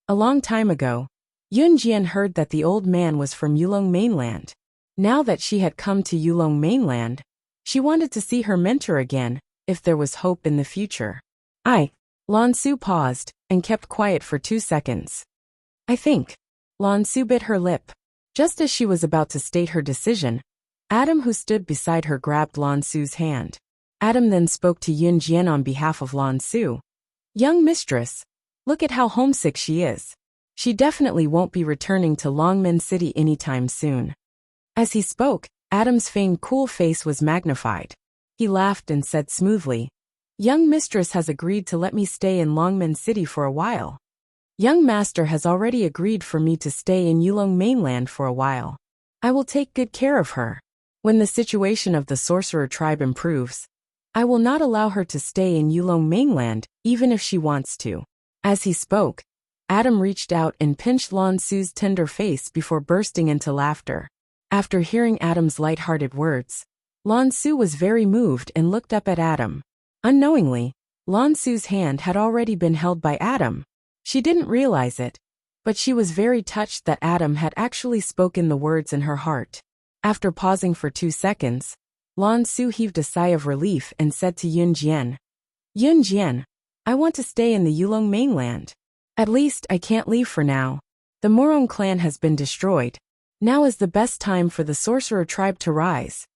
A long time ago, Yunjian heard that the old man was from Yulong mainland. Now that she had come to Yulong mainland, she wanted to see her mentor again, if there was hope in the future. Lan Su paused and kept quiet for 2 seconds. "I think." Lan Su bit her lip. Just as she was about to state her decision, Adam, who stood beside her, grabbed Lan Su's hand. Adam then spoke to Yunjian on behalf of Lan Su. "Young mistress, look at how homesick she is. She definitely won't be returning to Longmen City anytime soon." As he spoke, Adam's feigned cool face was magnified. He laughed and said smoothly, "Young mistress has agreed to let me stay in Longmen City for a while. Young master has already agreed for me to stay in Yulong mainland for a while. I will take good care of her. When the situation of the sorcerer tribe improves, I will not allow her to stay in Yulong mainland, even if she wants to." As he spoke, Adam reached out and pinched Lan Su's tender face before bursting into laughter. After hearing Adam's light-hearted words, Lan Su was very moved and looked up at Adam. Unknowingly, Lan Su's hand had already been held by Adam. She didn't realize it, but she was very touched that Adam had actually spoken the words in her heart. After pausing for 2 seconds, Lan Su heaved a sigh of relief and said to Yunjian, "Yunjian, I want to stay in the Yulong mainland. At least I can't leave for now. The Morong clan has been destroyed. Now is the best time for the sorcerer tribe to rise.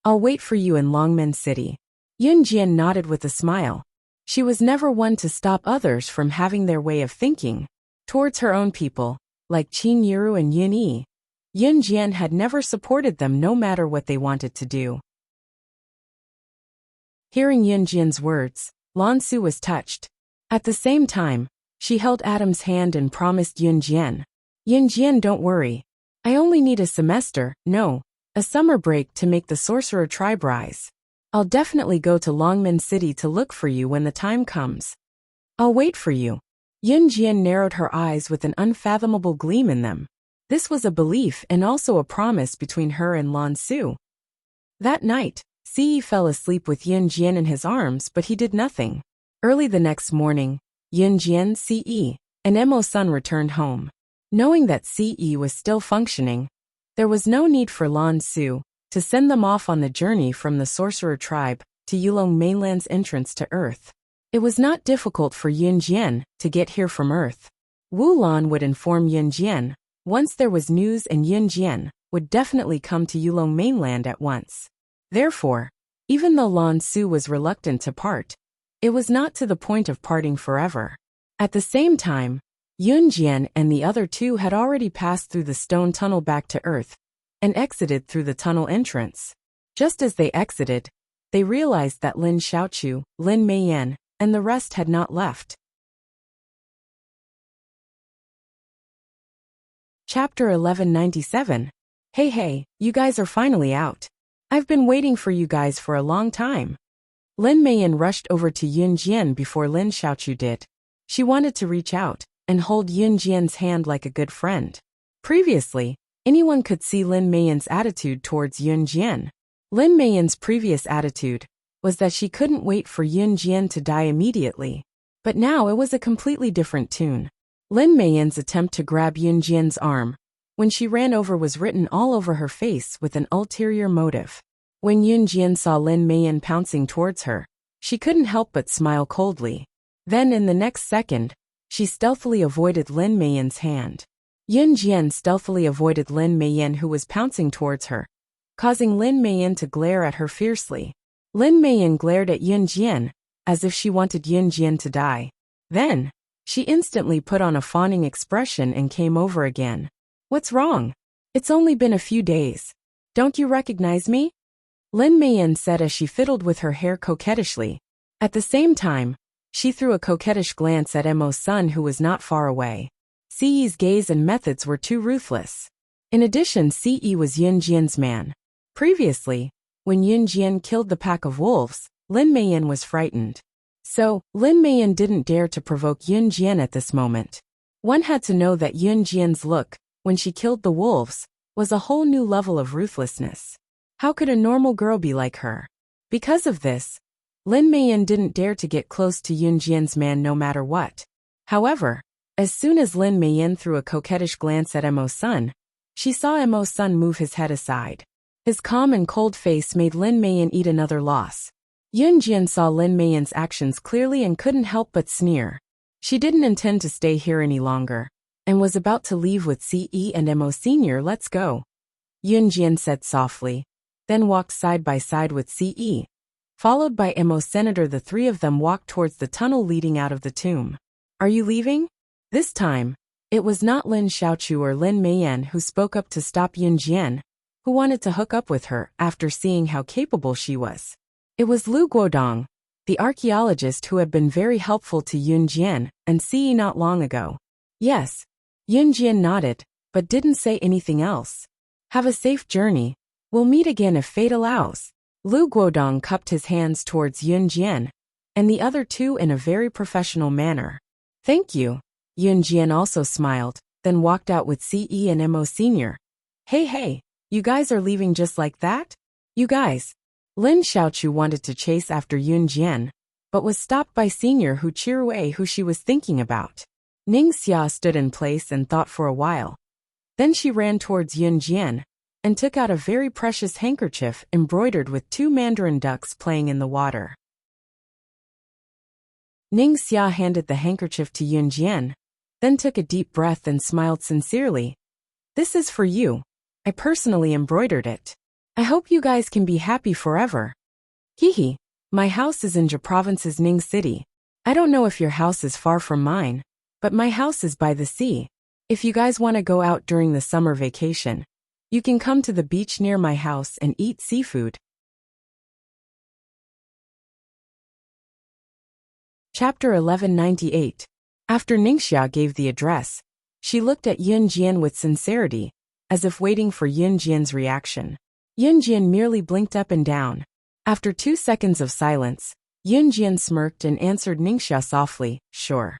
I'll wait for you in Longmen City." Yunjian nodded with a smile. She was never one to stop others from having their way of thinking. Towards her own people, like Qin Yiru and Yun Yi, Yunjian had never supported them no matter what they wanted to do. Hearing Yunjian's words, Lan Su was touched. At the same time, she held Adam's hand and promised Yunjian, "Yunjian, don't worry. I only need a semester, no, a summer break to make the sorcerer tribe rise. I'll definitely go to Longmen City to look for you when the time comes. I'll wait for you." Yunjian narrowed her eyes with an unfathomable gleam in them. This was a belief and also a promise between her and Lan Su. That night, Ce fell asleep with Yunjian in his arms, but he did nothing. Early the next morning, Yunjian, Ce, and Mo-sun returned home. Knowing that Ce was still functioning, there was no need for Lan Su to send them off on the journey from the sorcerer tribe to Yulong mainland's entrance to Earth. It was not difficult for Yunjian to get here from Earth. Wu Lan would inform Yunjian once there was news, and Yunjian would definitely come to Yulong mainland at once. Therefore, even though Lan Su was reluctant to part, it was not to the point of parting forever. At the same time, Yunjian and the other two had already passed through the stone tunnel back to Earth and exited through the tunnel entrance. Just as they exited, they realized that Lin Xiaochu, Lin Meiyan, and the rest had not left. Chapter 1197. Hey, you guys are finally out. I've been waiting for you guys for a long time. Lin Meiyan rushed over to Yun Jian before Lin Xiaochu did. She wanted to reach out and hold Yun Jian's hand like a good friend. Previously, anyone could see Lin Meiyan's attitude towards Yun Jian. Lin Meiyan's previous attitude was that she couldn't wait for Yun Jian to die immediately. But now it was a completely different tune. Lin Meiyan's attempt to grab Yun Jian's arm when she ran over was written all over her face with an ulterior motive. When Yun Jian saw Lin Meiyan pouncing towards her, she couldn't help but smile coldly. Then in the next second, she stealthily avoided Lin Meiyan's hand. Yun Jian stealthily avoided Lin Meiyan who was pouncing towards her, causing Lin Meiyan to glare at her fiercely. Lin Meiyan glared at Yun Jian, as if she wanted Yun Jian to die. Then, she instantly put on a fawning expression and came over again. What's wrong? It's only been a few days. Don't you recognize me? Lin Meiyan said as she fiddled with her hair coquettishly. At the same time, she threw a coquettish glance at Emo's son who was not far away. Ce gaze and methods were too ruthless. In addition, Ce was Yun Jian's man. Previously, when Yun Jian killed the pack of wolves, Lin Meiyan was frightened. So, Lin Meiyan didn't dare to provoke Yun Jian at this moment. One had to know that Yun Jian's look, when she killed the wolves, was a whole new level of ruthlessness. How could a normal girl be like her? Because of this, Lin Meiyan didn't dare to get close to Yun Jian's man no matter what. However, as soon as Lin Meiyan threw a coquettish glance at Emo's son, she saw Emo's son move his head aside. His calm and cold face made Lin Meiyan eat another loss. Yun Jian saw Lin Meiyan's actions clearly and couldn't help but sneer. She didn't intend to stay here any longer, and was about to leave with Ce and Emo Sr. Let's go, Yun Jian said softly, then walked side by side with Ce. Followed by Emo Senator, the three of them walked towards the tunnel leading out of the tomb. Are you leaving? This time, it was not Lin Xiaochu or Lin Meiyan who spoke up to stop Yun Jian, who wanted to hook up with her after seeing how capable she was. It was Lu Guodong, the archaeologist who had been very helpful to Yun Jian and Ce not long ago. Yes, Yun Jian nodded, but didn't say anything else. Have a safe journey. We'll meet again if fate allows. Lu Guodong cupped his hands towards Yun Jian, and the other two in a very professional manner. Thank you. Yun Jian also smiled, then walked out with Ce and Emo Sr. Hey, you guys are leaving just like that? You guys. Lin Xiaochu wanted to chase after Yun Jian, but was stopped by Senior Hu Chirui who she was thinking about. Ning Xia stood in place and thought for a while. Then she ran towards Yun Jian, and took out a very precious handkerchief embroidered with two mandarin ducks playing in the water. Ning Xia handed the handkerchief to Yun Jian, then took a deep breath and smiled sincerely. This is for you. I personally embroidered it. I hope you guys can be happy forever. Hehe, my house is in Ja Province's Ning City. I don't know if your house is far from mine, but my house is by the sea. If you guys want to go out during the summer vacation, you can come to the beach near my house and eat seafood. Chapter 1198. After Ningxia gave the address, she looked at Yun Jian with sincerity, as if waiting for Yun Jian's reaction. Yun Jian merely blinked up and down. After 2 seconds of silence, Yun Jian smirked and answered Ningxia softly, sure.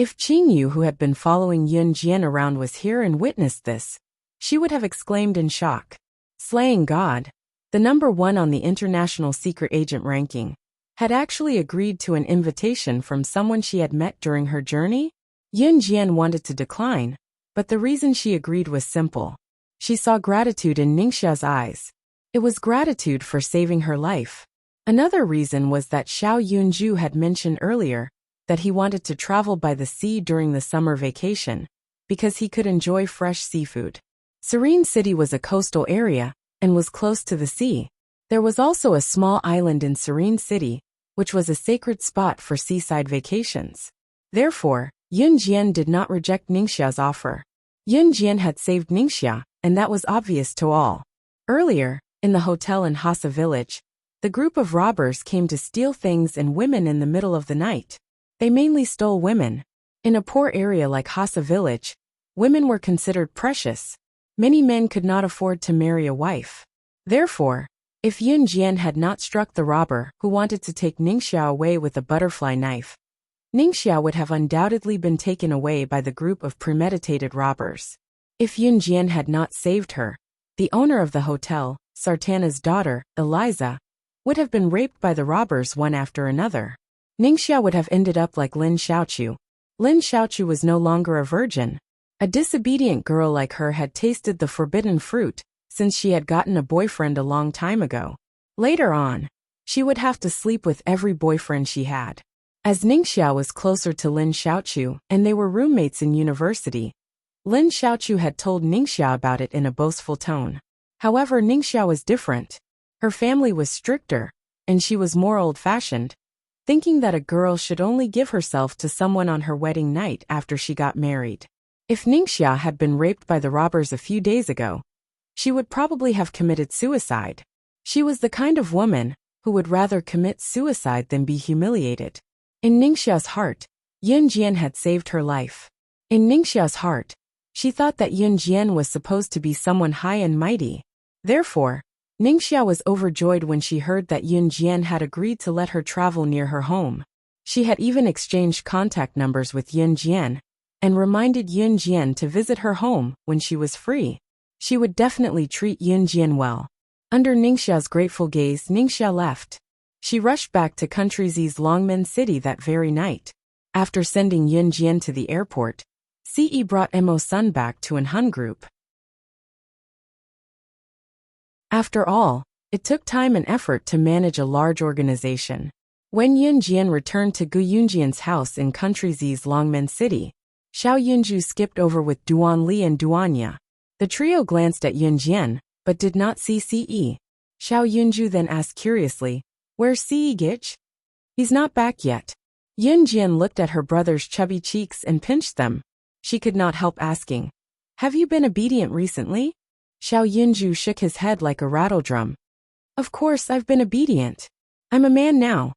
If Qingyu, who had been following Yun Jian around, was here and witnessed this, she would have exclaimed in shock. Slaying God, the number 1 on the international secret agent ranking, had actually agreed to an invitation from someone she had met during her journey? Yun Jian wanted to decline, but the reason she agreed was simple. She saw gratitude in Ningxia's eyes. It was gratitude for saving her life. Another reason was that Xiao Yunju had mentioned earlier that he wanted to travel by the sea during the summer vacation, because he could enjoy fresh seafood. Serene City was a coastal area, and was close to the sea. There was also a small island in Serene City, which was a sacred spot for seaside vacations. Therefore, Yun Jian did not reject Ningxia's offer. Yun Jian had saved Ningxia, and that was obvious to all. Earlier, in the hotel in Hassa village, the group of robbers came to steal things and women in the middle of the night. They mainly stole women. In a poor area like Hassa village, women were considered precious. Many men could not afford to marry a wife. Therefore, if Yun Jian had not struck the robber who wanted to take Ningxia away with a butterfly knife, Ningxia would have undoubtedly been taken away by the group of premeditated robbers. If Yun Jian had not saved her, the owner of the hotel, Sartana's daughter, Eliza, would have been raped by the robbers one after another. Ningxia would have ended up like Lin Xiaochu. Lin Xiaochu was no longer a virgin. A disobedient girl like her had tasted the forbidden fruit since she had gotten a boyfriend a long time ago. Later on, she would have to sleep with every boyfriend she had. As Ningxia was closer to Lin Xiaochu and they were roommates in university, Lin Xiaochu had told Ningxia about it in a boastful tone. However, Ningxia was different. Her family was stricter, and she was more old-fashioned, thinking that a girl should only give herself to someone on her wedding night after she got married. If Ningxia had been raped by the robbers a few days ago, she would probably have committed suicide. She was the kind of woman who would rather commit suicide than be humiliated. In Ningxia's heart, Yun Jian had saved her life. In Ningxia's heart, she thought that Yun Jian was supposed to be someone high and mighty. Therefore, Ningxia was overjoyed when she heard that Yun Jian had agreed to let her travel near her home. She had even exchanged contact numbers with Yun Jian and reminded Yun Jian to visit her home when she was free. She would definitely treat Yun Jian well. Under Ningxia's grateful gaze, Ningxia left. She rushed back to Country Z's Longmen City that very night. After sending Yun Jian to the airport, Ce brought Mo Sun back to an Hun group. After all, it took time and effort to manage a large organization. When Yun Jian returned to Gu Yunjian's house in Country Z's Longmen City, Xiao Yunju skipped over with Duan Li and Duanya. The trio glanced at Yun Jian, but did not see Ce. Xiao Yunju then asked curiously, "Where's Ce Gich?" "He's not back yet." Yun Jian looked at her brother's chubby cheeks and pinched them. She could not help asking, "Have you been obedient recently?" Xiao Yunju shook his head like a rattledrum. "Of course I've been obedient. I'm a man now."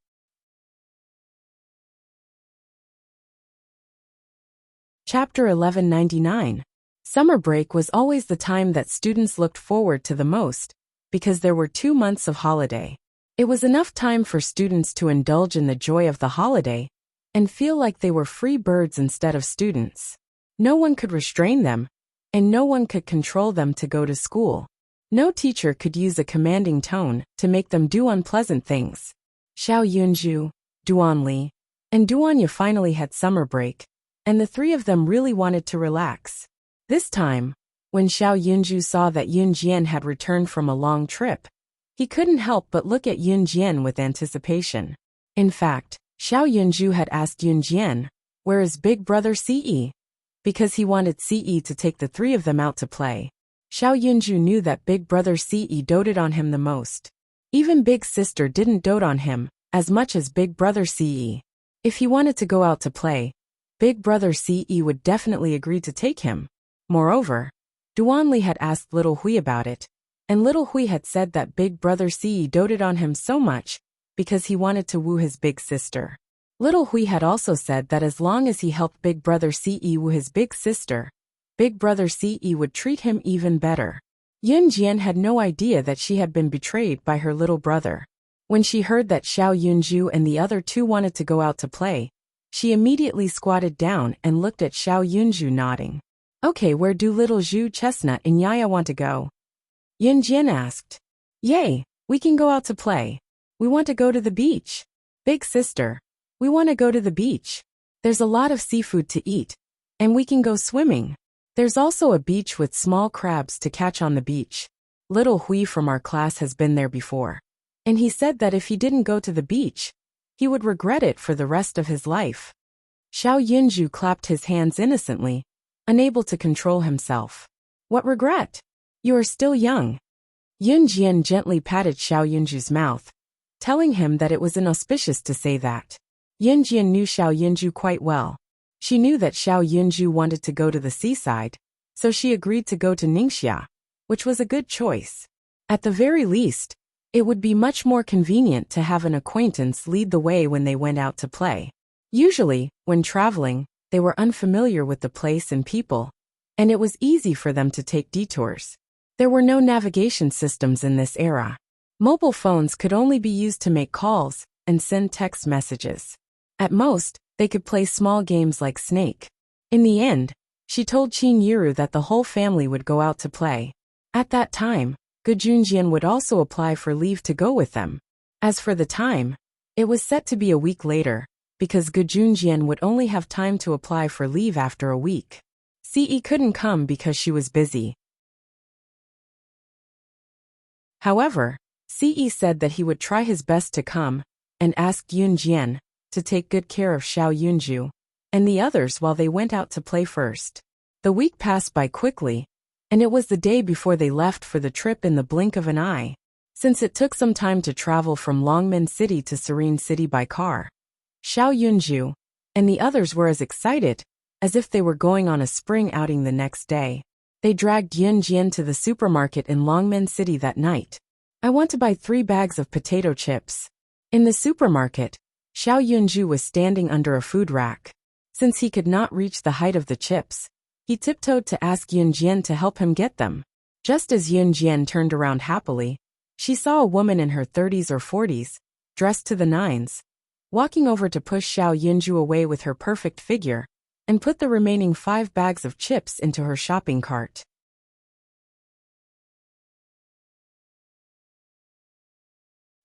Chapter 1199. Summer break was always the time that students looked forward to the most, because there were 2 months of holiday. It was enough time for students to indulge in the joy of the holiday and feel like they were free birds instead of students. No one could restrain them, and no one could control them to go to school. No teacher could use a commanding tone to make them do unpleasant things. Xiao Yunju, Duan Li, and Duanya finally had summer break, and the three of them really wanted to relax. This time, when Xiao Yunju saw that Yun Jian had returned from a long trip, he couldn't help but look at Yun Jian with anticipation. In fact, Xiao Yunju had asked Yun Jian, "Where is big brother Ce?" because he wanted Ce to take the three of them out to play. Xiao Yunju knew that big brother Ce doted on him the most. Even big sister didn't dote on him as much as big brother Ce. If he wanted to go out to play, big brother Ce would definitely agree to take him. Moreover, Duan Li had asked Little Hui about it, and Little Hui had said that big brother Ce doted on him so much because he wanted to woo his big sister. Little Hui had also said that as long as he helped big brother Ce woo his big sister, big brother Ce would treat him even better. Yun Jian had no idea that she had been betrayed by her little brother. When she heard that Xiao Yunju and the other two wanted to go out to play, she immediately squatted down and looked at Xiao Yunju nodding. "Okay, where do little Zhu, Chestnut, and Yaya want to go?" Yun Jian asked. "Yay, we can go out to play. We want to go to the beach." "Big sister, we want to go to the beach. There's a lot of seafood to eat, and we can go swimming. There's also a beach with small crabs to catch on the beach. Little Hui from our class has been there before, and he said that if he didn't go to the beach, he would regret it for the rest of his life." Xiao Yunju clapped his hands innocently, unable to control himself. "What regret? You are still young." Yun Jian gently patted Xiao Yunju's mouth, telling him that it was inauspicious to say that. Yun Jian knew Xiao Yunju quite well. She knew that Xiao Yunju wanted to go to the seaside, so she agreed to go to Ningxia, which was a good choice. At the very least, it would be much more convenient to have an acquaintance lead the way when they went out to play. Usually, when traveling, they were unfamiliar with the place and people, and it was easy for them to take detours. There were no navigation systems in this era. Mobile phones could only be used to make calls and send text messages. At most, they could play small games like Snake. In the end, she told Qin Yiru that the whole family would go out to play. At that time, Gu Junjian would also apply for leave to go with them. As for the time, it was set to be a week later, because Gu Junjian would only have time to apply for leave after a week. Ce couldn't come because she was busy. However, Ce said that he would try his best to come, and asked Yunjian to take good care of Xiao Yunju and the others while they went out to play first. The week passed by quickly, and it was the day before they left for the trip in the blink of an eye. Since it took some time to travel from Longmen City to Serene City by car, Xiao Yunju and the others were as excited as if they were going on a spring outing the next day. They dragged Yunjian to the supermarket in Longmen City that night. I want to buy 3 bags of potato chips. In the supermarket, Xiao Yunju was standing under a food rack. Since he could not reach the height of the chips, he tiptoed to ask Yunjian to help him get them. Just as Yunjian turned around happily, she saw a woman in her 30s or 40s, dressed to the nines, walking over to push Xiao Yunju away with her perfect figure, and put the remaining 5 bags of chips into her shopping cart.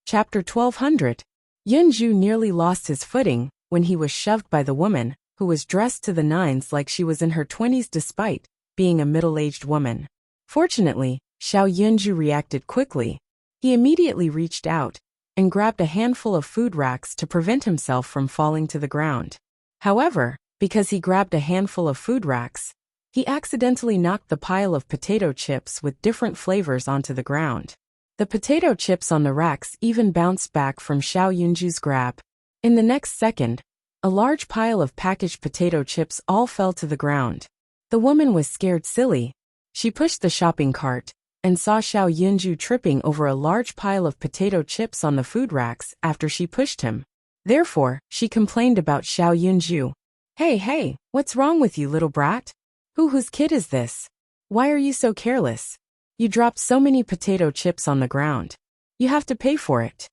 Chapter 1200. Yunju nearly lost his footing when he was shoved by the woman, who was dressed to the nines like she was in her 20s despite being a middle-aged woman. Fortunately, Xiao Yunju reacted quickly. He immediately reached out and grabbed a handful of food racks to prevent himself from falling to the ground. However, because he grabbed a handful of food racks, he accidentally knocked the pile of potato chips with different flavors onto the ground. The potato chips on the racks even bounced back from Xiao Yunju's grab. In the next second, a large pile of packaged potato chips all fell to the ground. The woman was scared silly. She pushed the shopping cart and saw Xiao Yunju tripping over a large pile of potato chips on the food racks after she pushed him. Therefore, she complained about Xiao Yunju. Hey, what's wrong with you, little brat? Whose kid is this? Why are you so careless? You dropped so many potato chips on the ground. You have to pay for it.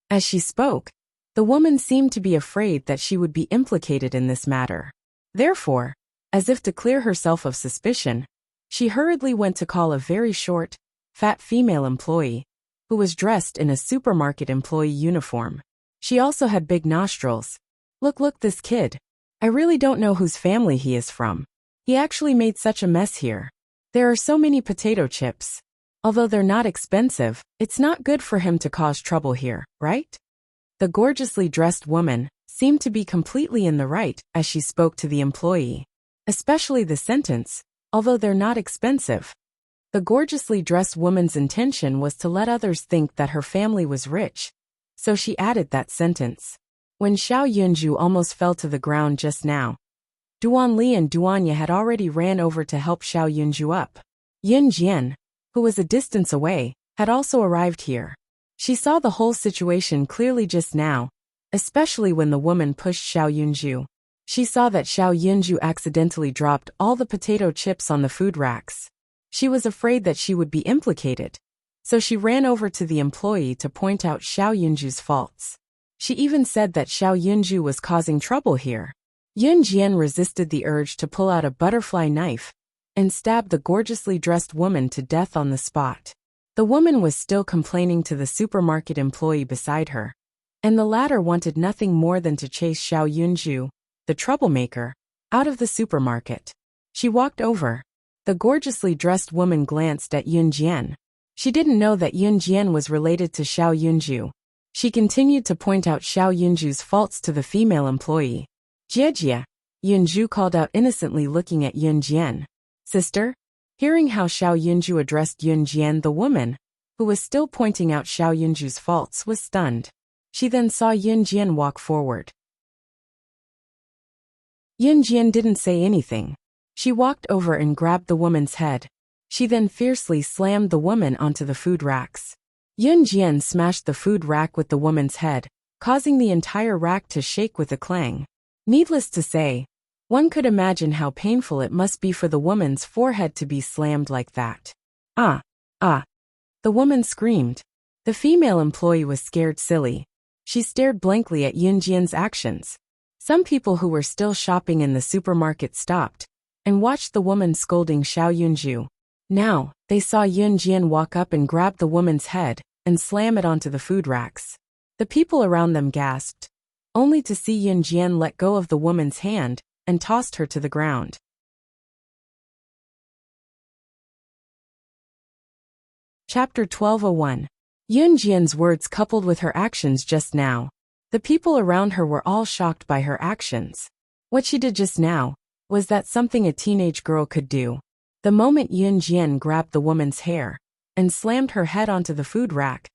As she spoke, the woman seemed to be afraid that she would be implicated in this matter. Therefore, as if to clear herself of suspicion, she hurriedly went to call a very short, fat female employee, who was dressed in a supermarket employee uniform. She also had big nostrils. Look, this kid. I really don't know whose family he is from. He actually made such a mess here. There are so many potato chips. Although they're not expensive, it's not good for him to cause trouble here, right? The gorgeously dressed woman seemed to be completely in the right as she spoke to the employee. Especially the sentence, although they're not expensive. The gorgeously dressed woman's intention was to let others think that her family was rich, so she added that sentence. When Xiao Yunju almost fell to the ground just now, Duan Li and Duanya had already ran over to help Xiao Yunju up. Yun Jian, who was a distance away, had also arrived here. She saw the whole situation clearly just now, especially when the woman pushed Xiao Yunju. She saw that Xiao Yunju accidentally dropped all the potato chips on the food racks. She was afraid that she would be implicated, so she ran over to the employee to point out Xiao Yunju's faults. She even said that Xiao Yunju was causing trouble here. Yun Jian resisted the urge to pull out a butterfly knife and stab the gorgeously dressed woman to death on the spot. The woman was still complaining to the supermarket employee beside her, and the latter wanted nothing more than to chase Xiao Yunju, the troublemaker, out of the supermarket. She walked over. The gorgeously dressed woman glanced at Yun Jian. She didn't know that Yun Jian was related to Xiao Yunju. She continued to point out Xiao Yunju's faults to the female employee. Jie, Yunju called out innocently, looking at Yun Jian. Sister? Hearing how Xiao Yunju addressed Yun Jian, the woman, who was still pointing out Xiao Yunju's faults, was stunned. She then saw Yun Jian walk forward. Yun Jian didn't say anything. She walked over and grabbed the woman's head. She then fiercely slammed the woman onto the food racks. Yun Jian smashed the food rack with the woman's head, causing the entire rack to shake with a clang. Needless to say, One could imagine how painful it must be for the woman's forehead to be slammed like that. Ah! Ah! The woman screamed. The female employee was scared silly. She stared blankly at Yunjian's actions. Some people who were still shopping in the supermarket stopped and watched the woman scolding Xiao Yunju. Now, they saw Yunjian walk up and grab the woman's head and slam it onto the food racks. The people around them gasped, only to see Yunjian let go of the woman's hand and tossed her to the ground. Chapter 12:01. Yunjian's words coupled with her actions just now. The people around her were all shocked by her actions. What she did just now was that something a teenage girl could do. The moment Yunjian grabbed the woman's hair and slammed her head onto the food rack,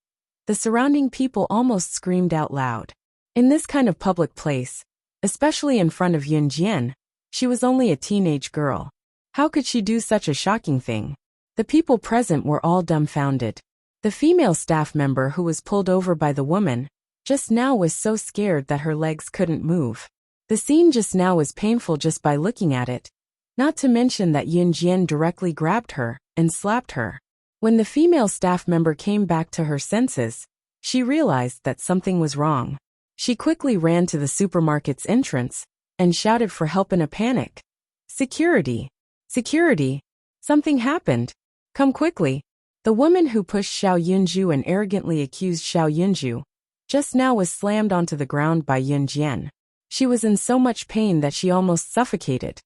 the surrounding people almost screamed out loud. In this kind of public place, especially in front of Yunjian, she was only a teenage girl. How could she do such a shocking thing? The people present were all dumbfounded. The female staff member who was pulled over by the woman just now was so scared that her legs couldn't move. The scene just now was painful just by looking at it, not to mention that Yunjian directly grabbed her and slapped her. When the female staff member came back to her senses, she realized that something was wrong. She quickly ran to the supermarket's entrance and shouted for help in a panic. "Security! Security! Something happened! Come quickly!" The woman who pushed Xiao Yunju and arrogantly accused Xiao Yunju just now was slammed onto the ground by Yunjian. She was in so much pain that she almost suffocated.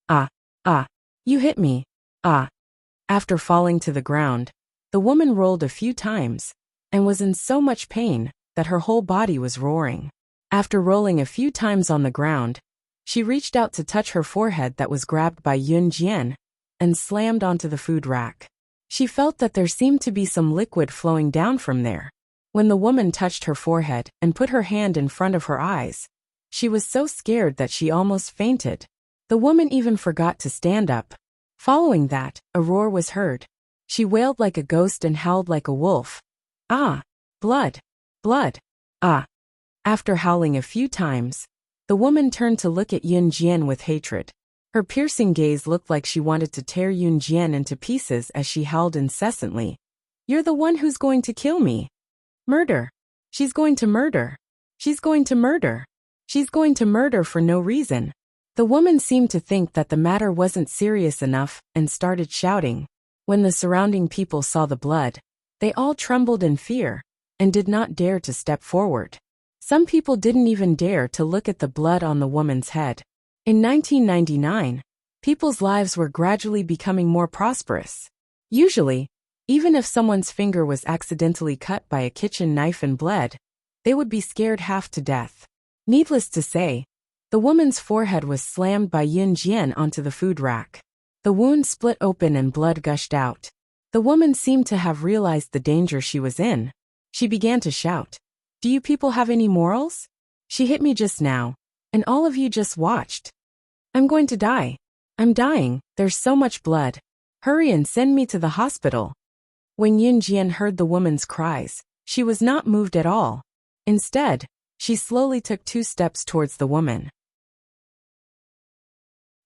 "Ah! Ah! You hit me! Ah!" After falling to the ground, the woman rolled a few times and was in so much pain that her whole body was roaring. After rolling a few times on the ground, she reached out to touch her forehead that was grabbed by Yunjian and slammed onto the food rack. She felt that there seemed to be some liquid flowing down from there. When the woman touched her forehead and put her hand in front of her eyes, she was so scared that she almost fainted. The woman even forgot to stand up. Following that, a roar was heard. She wailed like a ghost and howled like a wolf. "Ah! Blood! Blood! Ah!" After howling a few times, the woman turned to look at Yunjian with hatred. Her piercing gaze looked like she wanted to tear Yunjian into pieces as she howled incessantly. "You're the one who's going to kill me! Murder! She's going to murder! She's going to murder! She's going to murder for no reason!" The woman seemed to think that the matter wasn't serious enough and started shouting. When the surrounding people saw the blood, they all trembled in fear and did not dare to step forward. Some people didn't even dare to look at the blood on the woman's head. In 1999, people's lives were gradually becoming more prosperous. Usually, even if someone's finger was accidentally cut by a kitchen knife and bled, they would be scared half to death. Needless to say, the woman's forehead was slammed by Yunjian onto the food rack. The wound split open and blood gushed out. The woman seemed to have realized the danger she was in. She began to shout, "Do you people have any morals? She hit me just now, and all of you just watched. I'm going to die. I'm dying, there's so much blood. Hurry and send me to the hospital." When Yunjian heard the woman's cries, she was not moved at all. Instead, she slowly took 2 steps towards the woman.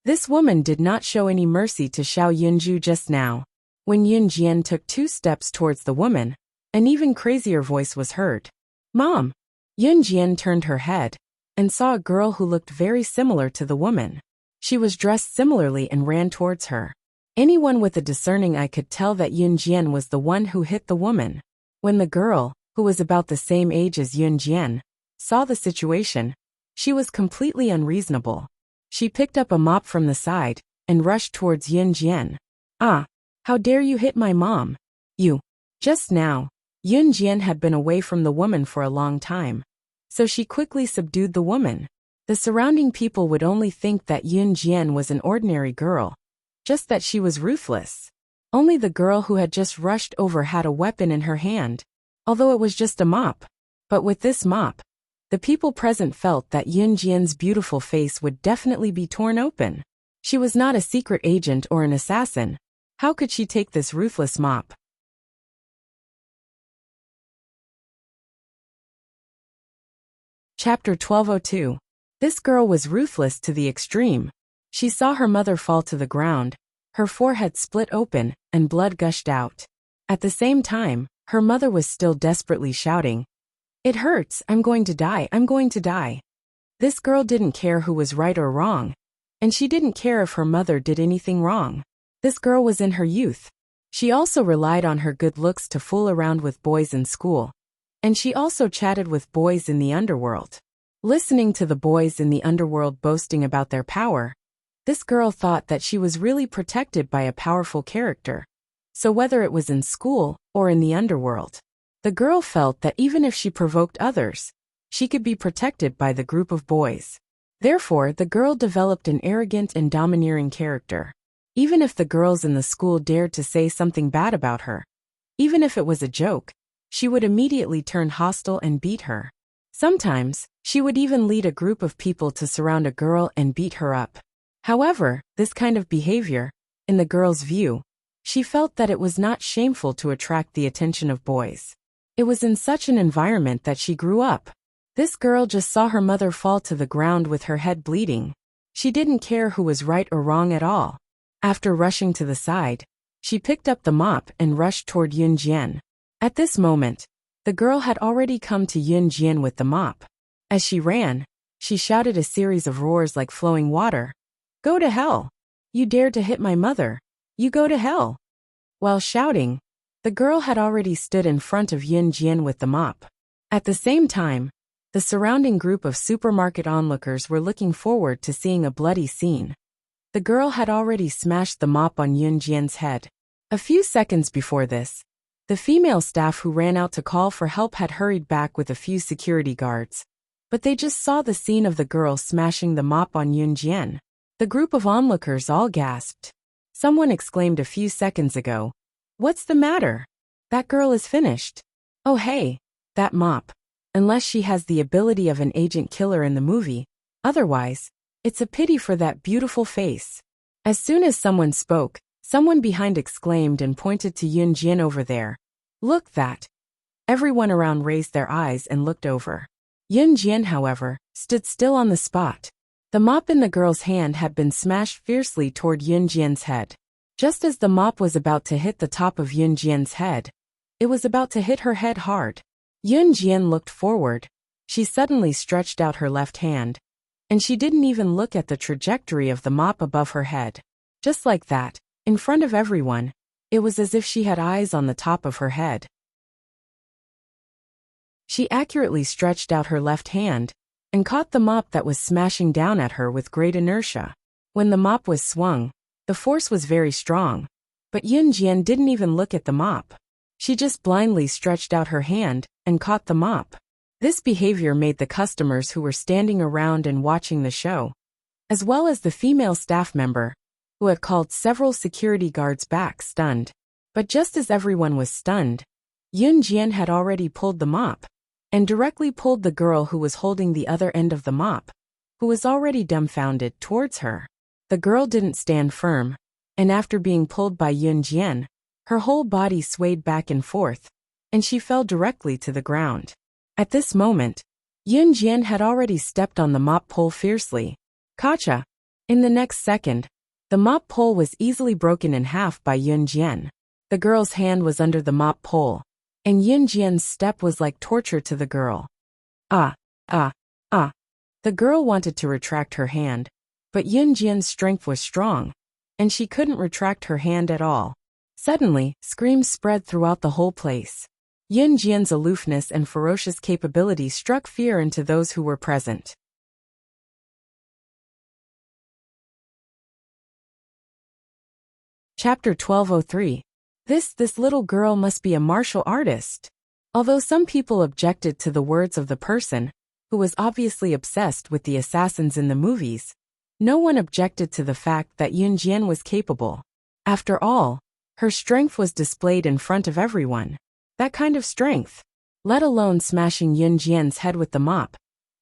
This woman did not show any mercy to Xiao Yunju just now. When Yunjian took 2 steps towards the woman, an even crazier voice was heard. "Mom!" Yunjian turned her head and saw a girl who looked very similar to the woman. She was dressed similarly and ran towards her. Anyone with a discerning eye could tell that Yunjian was the one who hit the woman. When the girl, who was about the same age as Yunjian, saw the situation, she was completely unreasonable. She picked up a mop from the side and rushed towards Yunjian. "Ah! How dare you hit my mom? You!" Just now, Yunjian had been away from the woman for a long time, so she quickly subdued the woman. The surrounding people would only think that Yunjian was an ordinary girl, just that she was ruthless. Only the girl who had just rushed over had a weapon in her hand, although it was just a mop. But with this mop, the people present felt that Yunjian's beautiful face would definitely be torn open. She was not a secret agent or an assassin. How could she take this ruthless mop? Chapter 12:02. This girl was ruthless to the extreme. She saw her mother fall to the ground, her forehead split open, and blood gushed out. At the same time, her mother was still desperately shouting, "It hurts, I'm going to die, I'm going to die." This girl didn't care who was right or wrong, and she didn't care if her mother did anything wrong. This girl was in her youth. She also relied on her good looks to fool around with boys in school, and she also chatted with boys in the underworld. Listening to the boys in the underworld boasting about their power, this girl thought that she was really protected by a powerful character. So whether it was in school or in the underworld, the girl felt that even if she provoked others, she could be protected by the group of boys. Therefore, the girl developed an arrogant and domineering character. Even if the girls in the school dared to say something bad about her, even if it was a joke, she would immediately turn hostile and beat her. Sometimes, she would even lead a group of people to surround a girl and beat her up. However, this kind of behavior, in the girl's view, she felt that it was not shameful to attract the attention of boys. It was in such an environment that she grew up. This girl just saw her mother fall to the ground with her head bleeding. She didn't care who was right or wrong at all. After rushing to the side, she picked up the mop and rushed toward Yun Jian. At this moment, the girl had already come to Yun Jian with the mop. As she ran, she shouted a series of roars like flowing water. "Go to hell! You dared to hit my mother! You go to hell!" While shouting, the girl had already stood in front of Yun Jian with the mop. At the same time, the surrounding group of supermarket onlookers were looking forward to seeing a bloody scene. The girl had already smashed the mop on Yun Jian's head. A few seconds before this, the female staff who ran out to call for help had hurried back with a few security guards. But they just saw the scene of the girl smashing the mop on Yun Jian. The group of onlookers all gasped. Someone exclaimed a few seconds ago, "What's the matter? That girl is finished." Oh hey, that mop. Unless she has the ability of an agent killer in the movie, otherwise, it's a pity for that beautiful face. As soon as someone spoke, someone behind exclaimed and pointed to Yun Jian over there. "Look that." Everyone around raised their eyes and looked over. Yun Jian, however, stood still on the spot. The mop in the girl's hand had been smashed fiercely toward Yun Jian's head. Just as the mop was about to hit the top of Yun Jian's head, it was about to hit her head hard. Yun Jian looked forward. She suddenly stretched out her left hand, and she didn't even look at the trajectory of the mop above her head. Just like that, in front of everyone, it was as if she had eyes on the top of her head. She accurately stretched out her left hand and caught the mop that was smashing down at her with great inertia. When the mop was swung, the force was very strong, but Yun Jian didn't even look at the mop. She just blindly stretched out her hand and caught the mop. This behavior made the customers who were standing around and watching the show, as well as the female staff member, who had called several security guards back, stunned. But just as everyone was stunned, Yun Jian had already pulled the mop, and directly pulled the girl who was holding the other end of the mop, who was already dumbfounded, towards her. The girl didn't stand firm, and after being pulled by Yun Jian, her whole body swayed back and forth, and she fell directly to the ground. At this moment, Yun Jian had already stepped on the mop pole fiercely. Gotcha! In the next second, the mop pole was easily broken in half by Yun Jian. The girl's hand was under the mop pole, and Yun Jian's step was like torture to the girl. Ah! The girl wanted to retract her hand, but Yun Jian's strength was strong, and she couldn't retract her hand at all. Suddenly, screams spread throughout the whole place. Yun Jian's aloofness and ferocious capability struck fear into those who were present. Chapter 1203. This little girl must be a martial artist. Although some people objected to the words of the person, who was obviously obsessed with the assassins in the movies, no one objected to the fact that Yun Jian was capable. After all, her strength was displayed in front of everyone. That kind of strength, let alone smashing Yun Jian's head with the mop.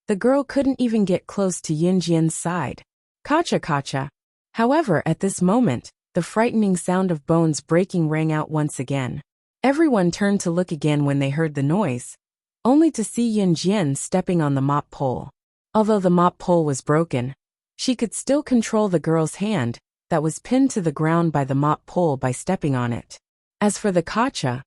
The girl couldn't even get close to Yun Jian's side. Gotcha. However, at this moment, the frightening sound of bones breaking rang out once again. Everyone turned to look again when they heard the noise, only to see Yun Jian stepping on the mop pole. Although the mop pole was broken, She could still control the girl's hand, that was pinned to the ground by the mop pole by stepping on it. As for the kacha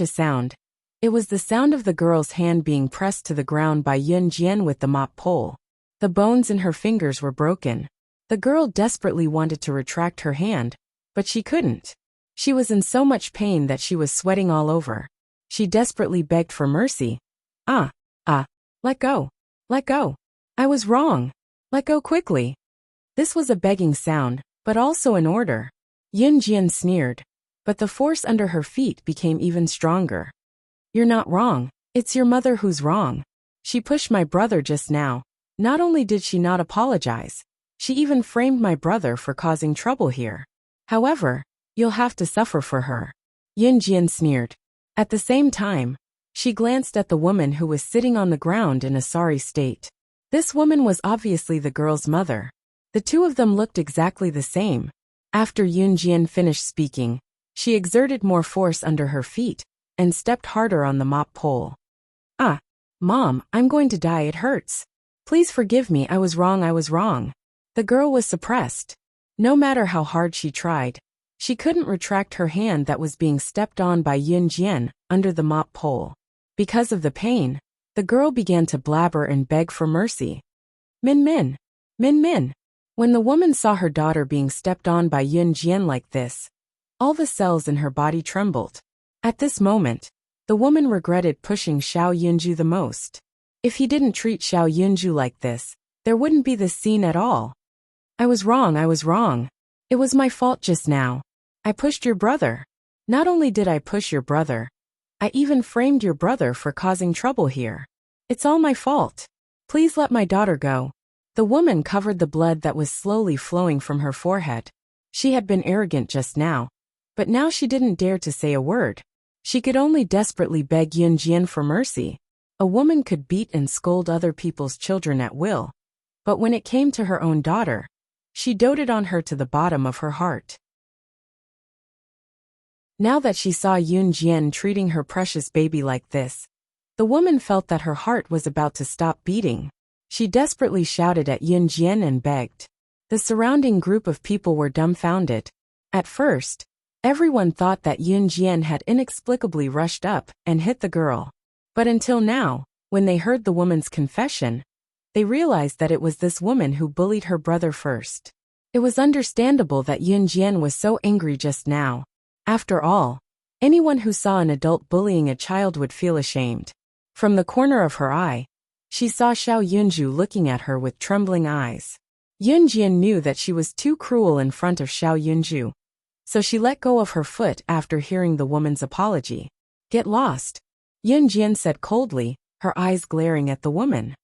sound, it was the sound of the girl's hand being pressed to the ground by Yun Jian with the mop pole. The bones in her fingers were broken. The girl desperately wanted to retract her hand, but she couldn't. She was in so much pain that she was sweating all over. She desperately begged for mercy. Let go. Let go. I was wrong. Let go quickly. This was a begging sound, but also an order. Yun Jian sneered, but the force under her feet became even stronger. You're not wrong. It's your mother who's wrong. She pushed my brother just now. Not only did she not apologize, she even framed my brother for causing trouble here. However, you'll have to suffer for her. Yun Jian sneered. At the same time, she glanced at the woman who was sitting on the ground in a sorry state. This woman was obviously the girl's mother. The two of them looked exactly the same. After Yun Jian finished speaking, she exerted more force under her feet and stepped harder on the mop pole. Mom, I'm going to die, it hurts. Please forgive me, I was wrong. The girl was suppressed. No matter how hard she tried, she couldn't retract her hand that was being stepped on by Yun Jian under the mop pole. Because of the pain, the girl began to blabber and beg for mercy. Min. When the woman saw her daughter being stepped on by Yun Jian like this, all the cells in her body trembled. At this moment, the woman regretted pushing Xiao Yunju the most. If he didn't treat Xiao Yunju like this, there wouldn't be this scene at all. I was wrong. It was my fault just now. I pushed your brother. Not only did I push your brother, I even framed your brother for causing trouble here. It's all my fault. Please let my daughter go. The woman covered the blood that was slowly flowing from her forehead. She had been arrogant just now, but now she didn't dare to say a word. She could only desperately beg Yun Jian for mercy. A woman could beat and scold other people's children at will, but when it came to her own daughter, she doted on her to the bottom of her heart. Now that she saw Yun Jian treating her precious baby like this, the woman felt that her heart was about to stop beating. She desperately shouted at Yun Jian and begged. The surrounding group of people were dumbfounded. At first, everyone thought that Yun Jian had inexplicably rushed up and hit the girl. But until now, when they heard the woman's confession, they realized that it was this woman who bullied her brother first. It was understandable that Yun Jian was so angry just now. After all, anyone who saw an adult bullying a child would feel ashamed. From the corner of her eye, she saw Xiao Yunju looking at her with trembling eyes. Yun Jian knew that she was too cruel in front of Xiao Yunju, so she let go of her foot after hearing the woman's apology. Get lost, Yun Jian said coldly, her eyes glaring at the woman.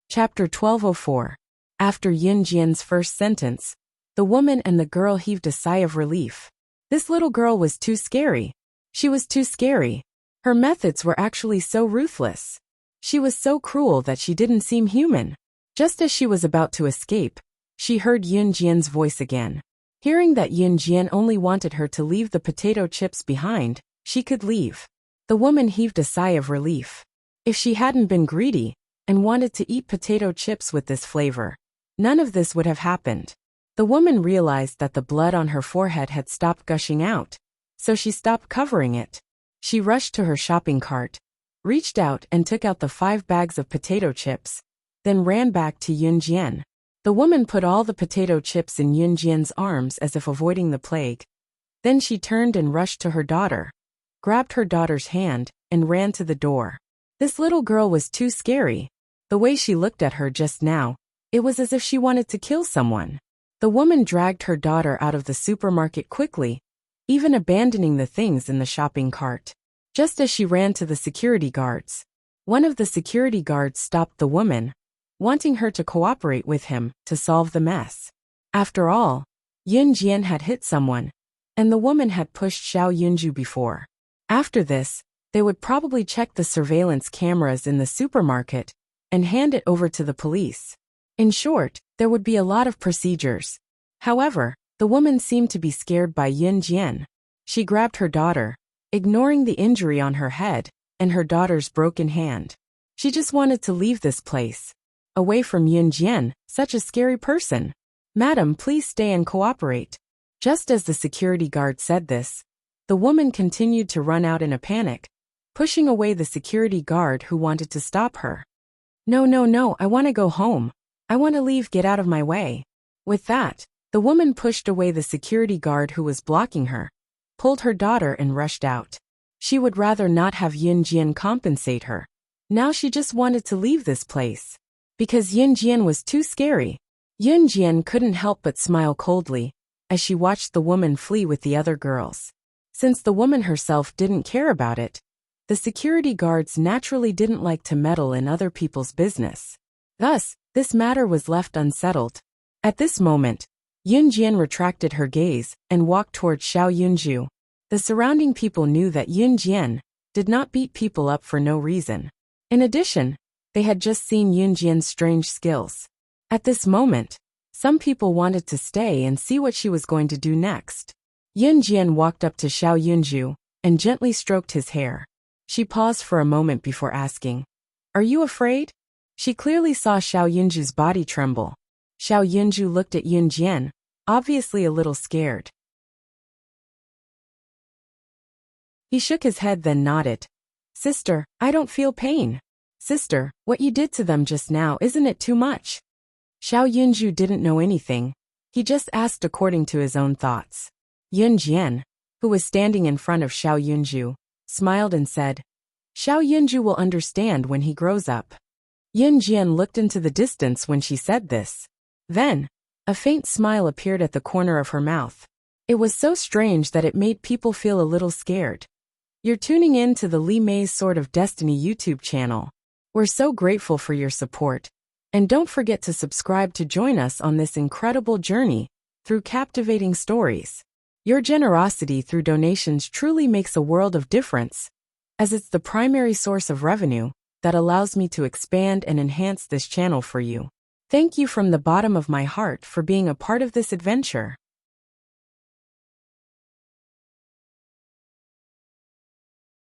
Chapter 1204. After Yun Jian's first sentence, the woman and the girl heaved a sigh of relief. This little girl was too scary. She was too scary. Her methods were actually so ruthless. She was so cruel that she didn't seem human. Just as she was about to escape, she heard Yun Jian's voice again. Hearing that Yun Jian only wanted her to leave the potato chips behind, she could leave. The woman heaved a sigh of relief. If she hadn't been greedy and wanted to eat potato chips with this flavor, none of this would have happened. The woman realized that the blood on her forehead had stopped gushing out, so she stopped covering it. She rushed to her shopping cart, reached out and took out the 5 bags of potato chips, then ran back to Yun Jian. The woman put all the potato chips in Yun Jian's arms as if avoiding the plague. Then she turned and rushed to her daughter, grabbed her daughter's hand, and ran to the door. This little girl was too scary. The way she looked at her just now, it was as if she wanted to kill someone. The woman dragged her daughter out of the supermarket quickly, even abandoning the things in the shopping cart. Just as she ran to the security guards, one of the security guards stopped the woman, wanting her to cooperate with him to solve the mess. After all, Yun Jian had hit someone, and the woman had pushed Xiao Yunju before. After this, they would probably check the surveillance cameras in the supermarket and hand it over to the police. In short, there would be a lot of procedures. However, the woman seemed to be scared by Yun Jian. She grabbed her daughter, ignoring the injury on her head and her daughter's broken hand. She just wanted to leave this place. Away from Yunjian, such a scary person. Madam, please stay and cooperate. Just as the security guard said this, the woman continued to run out in a panic, pushing away the security guard who wanted to stop her. No, no, no, I want to go home. I want to leave, get out of my way. With that, the woman pushed away the security guard who was blocking her, pulled her daughter and rushed out. She would rather not have Yunjian compensate her. Now she just wanted to leave this place. Because Yunjian was too scary. Yunjian couldn't help but smile coldly as she watched the woman flee with the other girls. Since the woman herself didn't care about it, the security guards naturally didn't like to meddle in other people's business. Thus, this matter was left unsettled. At this moment, Yunjian retracted her gaze and walked towards Xiao Yunju. The surrounding people knew that Yunjian did not beat people up for no reason. In addition, they had just seen Yunjian's strange skills. At this moment, some people wanted to stay and see what she was going to do next. Yunjian walked up to Xiao Yunju and gently stroked his hair. She paused for a moment before asking, "Are you afraid?" She clearly saw Xiao Yunju's body tremble. Xiao Yunju looked at Yunjian, obviously a little scared. He shook his head then nodded. "Sister, I don't feel pain. Sister, what you did to them just now, isn't it too much?" Xiao Yunju didn't know anything. He just asked according to his own thoughts. Yunjian, who was standing in front of Xiao Yunju, smiled and said, "Xiao Yunju will understand when he grows up." Yunjian looked into the distance when she said this. Then, a faint smile appeared at the corner of her mouth. It was so strange that it made people feel a little scared. You're tuning in to the Li Mei's Sword of Destiny YouTube channel. We're so grateful for your support. And don't forget to subscribe to join us on this incredible journey through captivating stories. Your generosity through donations truly makes a world of difference, as it's the primary source of revenue that allows me to expand and enhance this channel for you. Thank you from the bottom of my heart for being a part of this adventure.